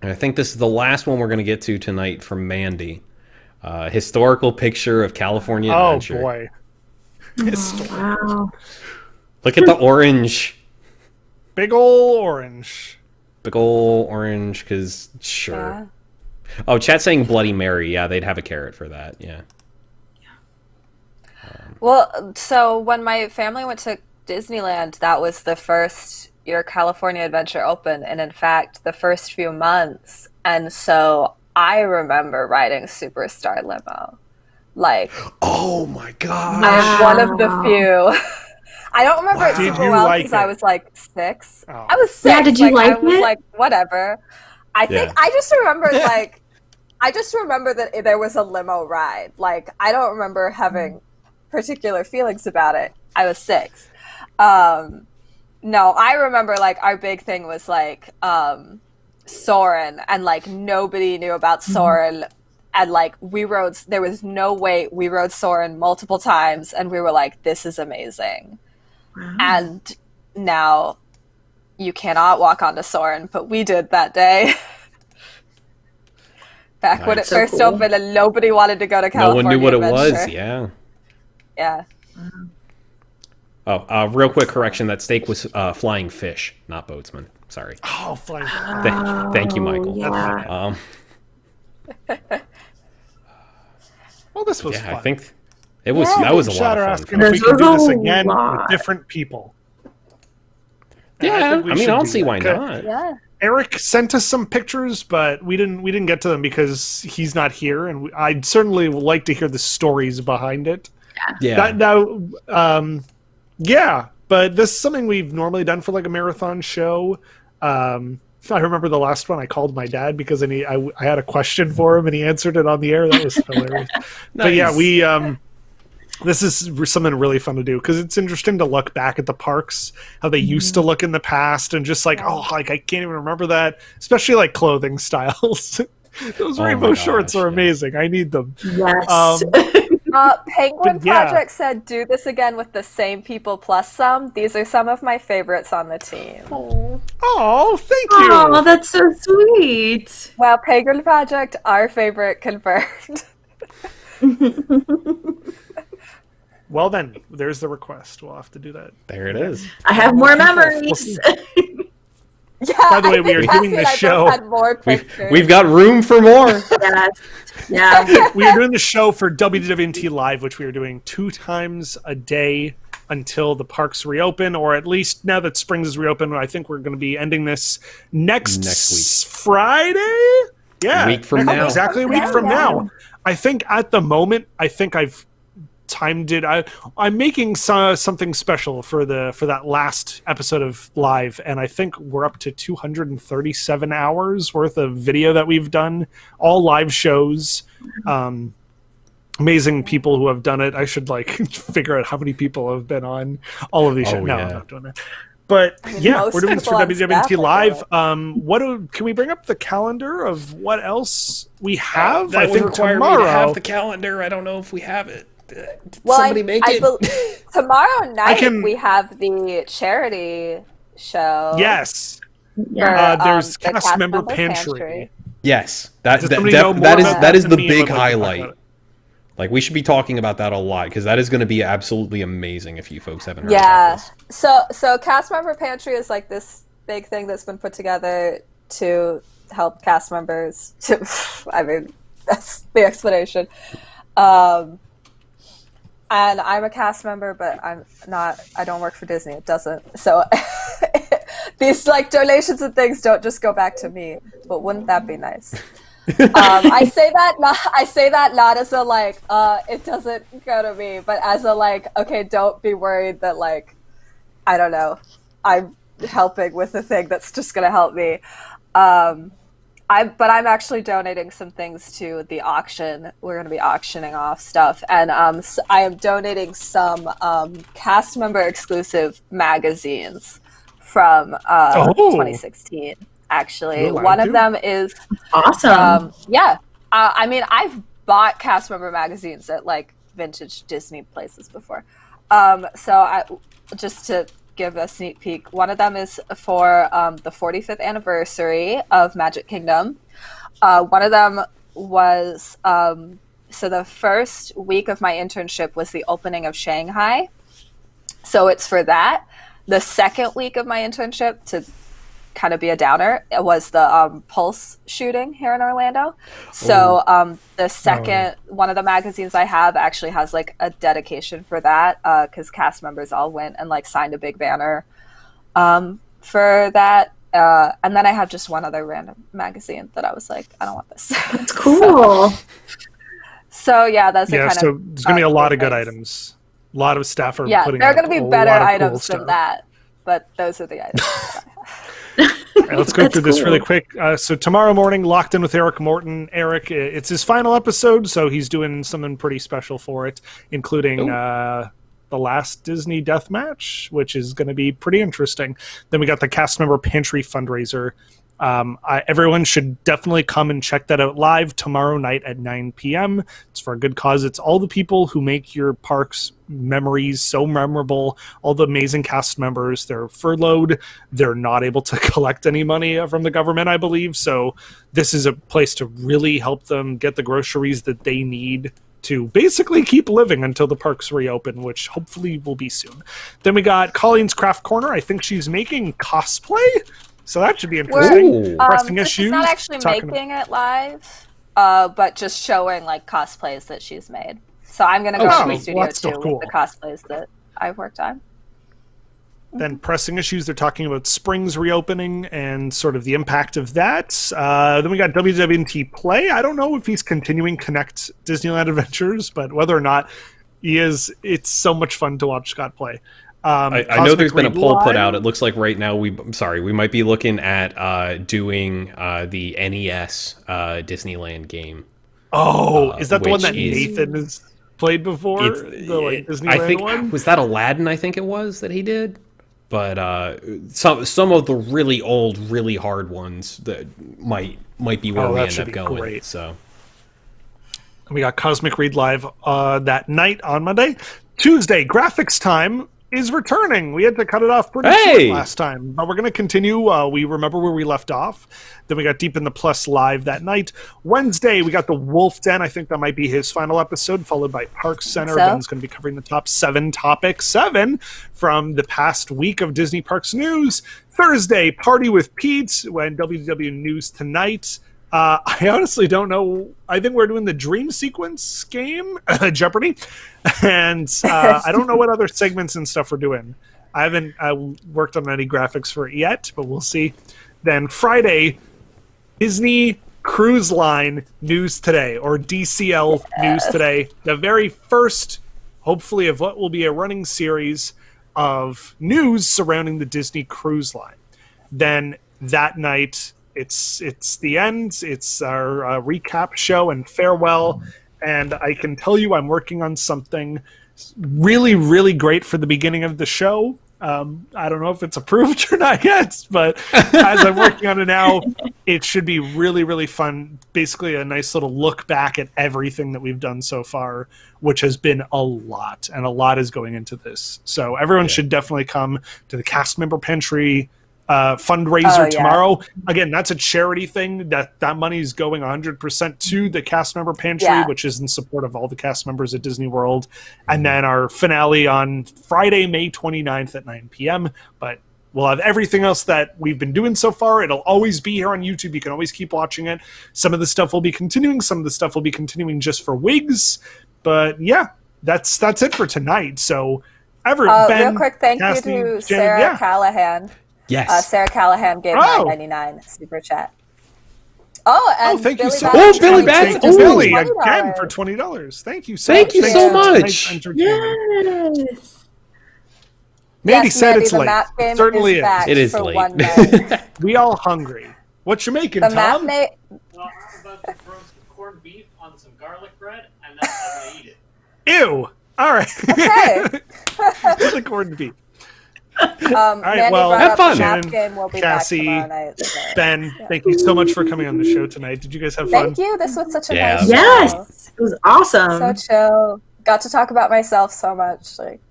And I think this is the last one we're going to get to tonight from Mandy. Historical picture of California Adventure. Oh, boy. Wow. Look at the orange. Big ol' orange. Big ol' orange, because sure. Yeah. Oh, chat's saying Bloody Mary. Yeah, they'd have a carrot for that. Yeah. Well, so when my family went to Disneyland, that was the first year California Adventure opened, and in fact the first few months, and so I remember riding Superstar Limo. Oh my god, I'm one of the few. I don't remember it super well because I was 6. Oh. I was 6. Yeah, did you like it? I was whatever. I think I just remember I just remember that there was a limo ride. I don't remember having particular feelings about it. I was 6. No, I remember our big thing was Soarin', and nobody knew about Soarin', and we rode. There was no wait. We rode Soarin' multiple times, and we were like, "This is amazing." Wow. And now you cannot walk onto Soarin', but we did that day. Back when it first opened, and nobody wanted to go to California. No one knew what Adventure. It was. Yeah. Yeah. Oh, real quick correction. That steak was flying fish, not boatsman. Sorry. Oh, flying fish. Thank you, Michael. Yeah. Well, this was fun. I think it was. That was a lot of fun. If we can do this again with different people. Yeah, I don't see why not. Yeah. Eric sent us some pictures, but we didn't get to them because he's not here, and I'd certainly like to hear the stories behind it. Yeah. Yeah, but this is something we've normally done for a marathon show. I remember the last one I called my dad because I had a question for him and he answered it on the air. That was hilarious. Nice. But yeah, we this is something really fun to do because it's interesting to look back at the parks, how they used to look in the past, and just I can't even remember that, especially clothing styles. Those rainbow shorts are amazing. I need them. Yes. Penguin Project said, do this again with the same people plus some. These are some of my favorites on the team. Oh, thank you. Oh, that's so sweet. Well, Penguin Project, our favorite confirmed. Well then, there's the request. We'll have to do that. There it is. I have more memories. Yeah, by the way, we are doing this show. We've got room for more. Yes. Yeah. We are doing the show for WDWNT Live, which we are doing 2 times a day until the parks reopen, or at least now that Springs is reopened. I think we're going to be ending this next week. Friday? Yeah. A week from now. Exactly a week from now. I think at the moment, I've timed it. I'm making something special for that last episode of live, and I think we're up to 237 hours worth of video that we've done, all live shows. Amazing people who have done it. I should figure out how many people have been on all of these shows. No, I'm not doing that. But yeah, we're doing this for WDWNT Live. Can we bring up the calendar of what else we have? That would require me to have the calendar. I don't know if we have it. Somebody make it. Tomorrow night we have the charity show. Yes. There's cast member Pantry. Yes, that is the big highlight. Like, we should be talking about that a lot, because that is going to be absolutely amazing if you folks haven't heard about this. So cast member Pantry is like this big thing that's been put together to help cast members. I mean, that's the explanation. And I'm a cast member, but I don't work for Disney. It doesn't. So these donations and things don't just go back to me, but wouldn't that be nice? I say that not as a it doesn't go to me, but as a okay, don't be worried that I don't know, I'm helping with the thing that's just gonna help me. I'm actually donating some things to the auction. We're gonna be auctioning off stuff, and so I am donating some cast member exclusive magazines from 2016. Actually, one of them is awesome. I mean, I've bought cast member magazines at vintage Disney places before. Just to give a sneak peek, one of them is for the 45th anniversary of Magic Kingdom. One of them was so the first week of my internship was the opening of Shanghai, so it's for that. The second week of my internship, to kind of be a downer, it was the Pulse shooting here in Orlando. So the second one of the magazines I have actually has a dedication for that, because cast members all went and signed a big banner for that. And then I have just one other random magazine that I was I don't want this. That's cool. So yeah, that's so there's gonna be a lot of good items. A lot of staff are putting. There are gonna be better items than that, but those are the items that I have. All right, let's go through this really quick. So tomorrow morning, Locked In with Eric Morton. Eric, it's his final episode, so he's doing something pretty special for it, including the last Disney death match, which is going to be pretty interesting. Then we got the cast member Pantry fundraiser. Everyone should definitely come and check that out live tomorrow night at 9 p.m. It's for a good cause. It's all the people who make your parks memories so memorable, all the amazing cast members. They're furloughed. They're not able to collect any money from the government, I believe. So this is a place to really help them get the groceries that they need to basically keep living until the parks reopen, which hopefully will be soon. Then we got Colleen's Craft Corner. I think she's making cosplay. So that should be interesting. Pressing issues. She's not actually making it live, but just showing cosplays that she's made. So I'm going to go to the studio too with the cosplays that I've worked on. Then pressing issues, they're talking about Springs reopening and sort of the impact of that. Then we got WDWNT Play. I don't know if he's continuing Connect Disneyland Adventures, but whether or not he is, it's so much fun to watch Scott play. I know there's been a poll put out. It looks like right now we might be looking at doing the NES Disneyland game. Is that the one that Nathan has played before? The Disneyland one? Was that Aladdin? I think it was that he did. But some of the really old, really hard ones that might be where we end up going. Great. So we got Cosmic Read Live that night on Monday. Tuesday, Graphics Time is returning. We had to cut it off pretty short last time, but we're going to continue. We remember where we left off. Then we got Deep in the Plus live that night. Wednesday, we got the Wolf Den. I think that might be his final episode, followed by Parks Center. Ben's going to be covering the top 7 topics, 7 from the past week of Disney Parks news. Thursday, Party with Pete and WDW News Tonight. I honestly don't know. I think we're doing the Dream Sequence game, Jeopardy, and I don't know what other segments and stuff we're doing. I haven't worked on any graphics for it yet, but we'll see. Then Friday, Disney Cruise Line News Today, or DCL News Today. The very first hopefully, of what will be a running series of news surrounding the Disney Cruise Line. Then that night, it's the end. It's our recap show and farewell. And I can tell you I'm working on something really, really great for the beginning of the show. I don't know if it's approved or not yet, but as I'm working on it now, it should be really, really fun. Basically, a nice little look back at everything that we've done so far, which has been a lot, and a lot is going into this. So everyone should definitely come to the cast member Pantry fundraiser tomorrow. Again, that's a charity thing. That money is going 100% to the cast member Pantry, which is in support of all the cast members at Disney World. And then our finale on Friday, May 29th at 9 p.m. But we'll have everything else that we've been doing so far. It'll always be here on YouTube. You can always keep watching it. Some of the stuff will be continuing. Some of the stuff will be continuing just for wigs. But yeah, that's it for tonight. So, Ben, real quick, thank Cassie, you to Jen, Sarah Callahan. Yes. Sarah Callahan gave $9.99 super chat. Oh, and thank Billy you so Batts. much. Billy Batts. Thank you, Billy, again for $20. Thank you so much. Thank you so much. Yes. Mandy said Mandy, it's the late. map game Certainly is back It is for late. one night. We all hungry. What you making, The Tom? map Well, I'm about to throw some corned beef on some garlic bread, and then I'm gonna eat it. Ew. All right. Okay. The corned beef. Mandy well, brought have up fun. the map Shannon, game. We'll be Cassie, back tomorrow night. So. Ben, thank you so much for coming on the show tonight. Did you guys have fun? Thank you. This was such a Yeah. nice show. Yes, it was awesome. So chill. Got to talk about myself so much. Like,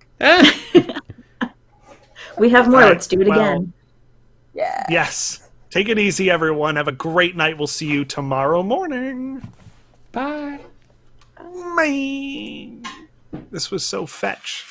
We have more. All right, Let's do it well, again. yeah. Yes. Take it easy, everyone. Have a great night. We'll see you tomorrow morning. Bye. Bye. This was so fetch.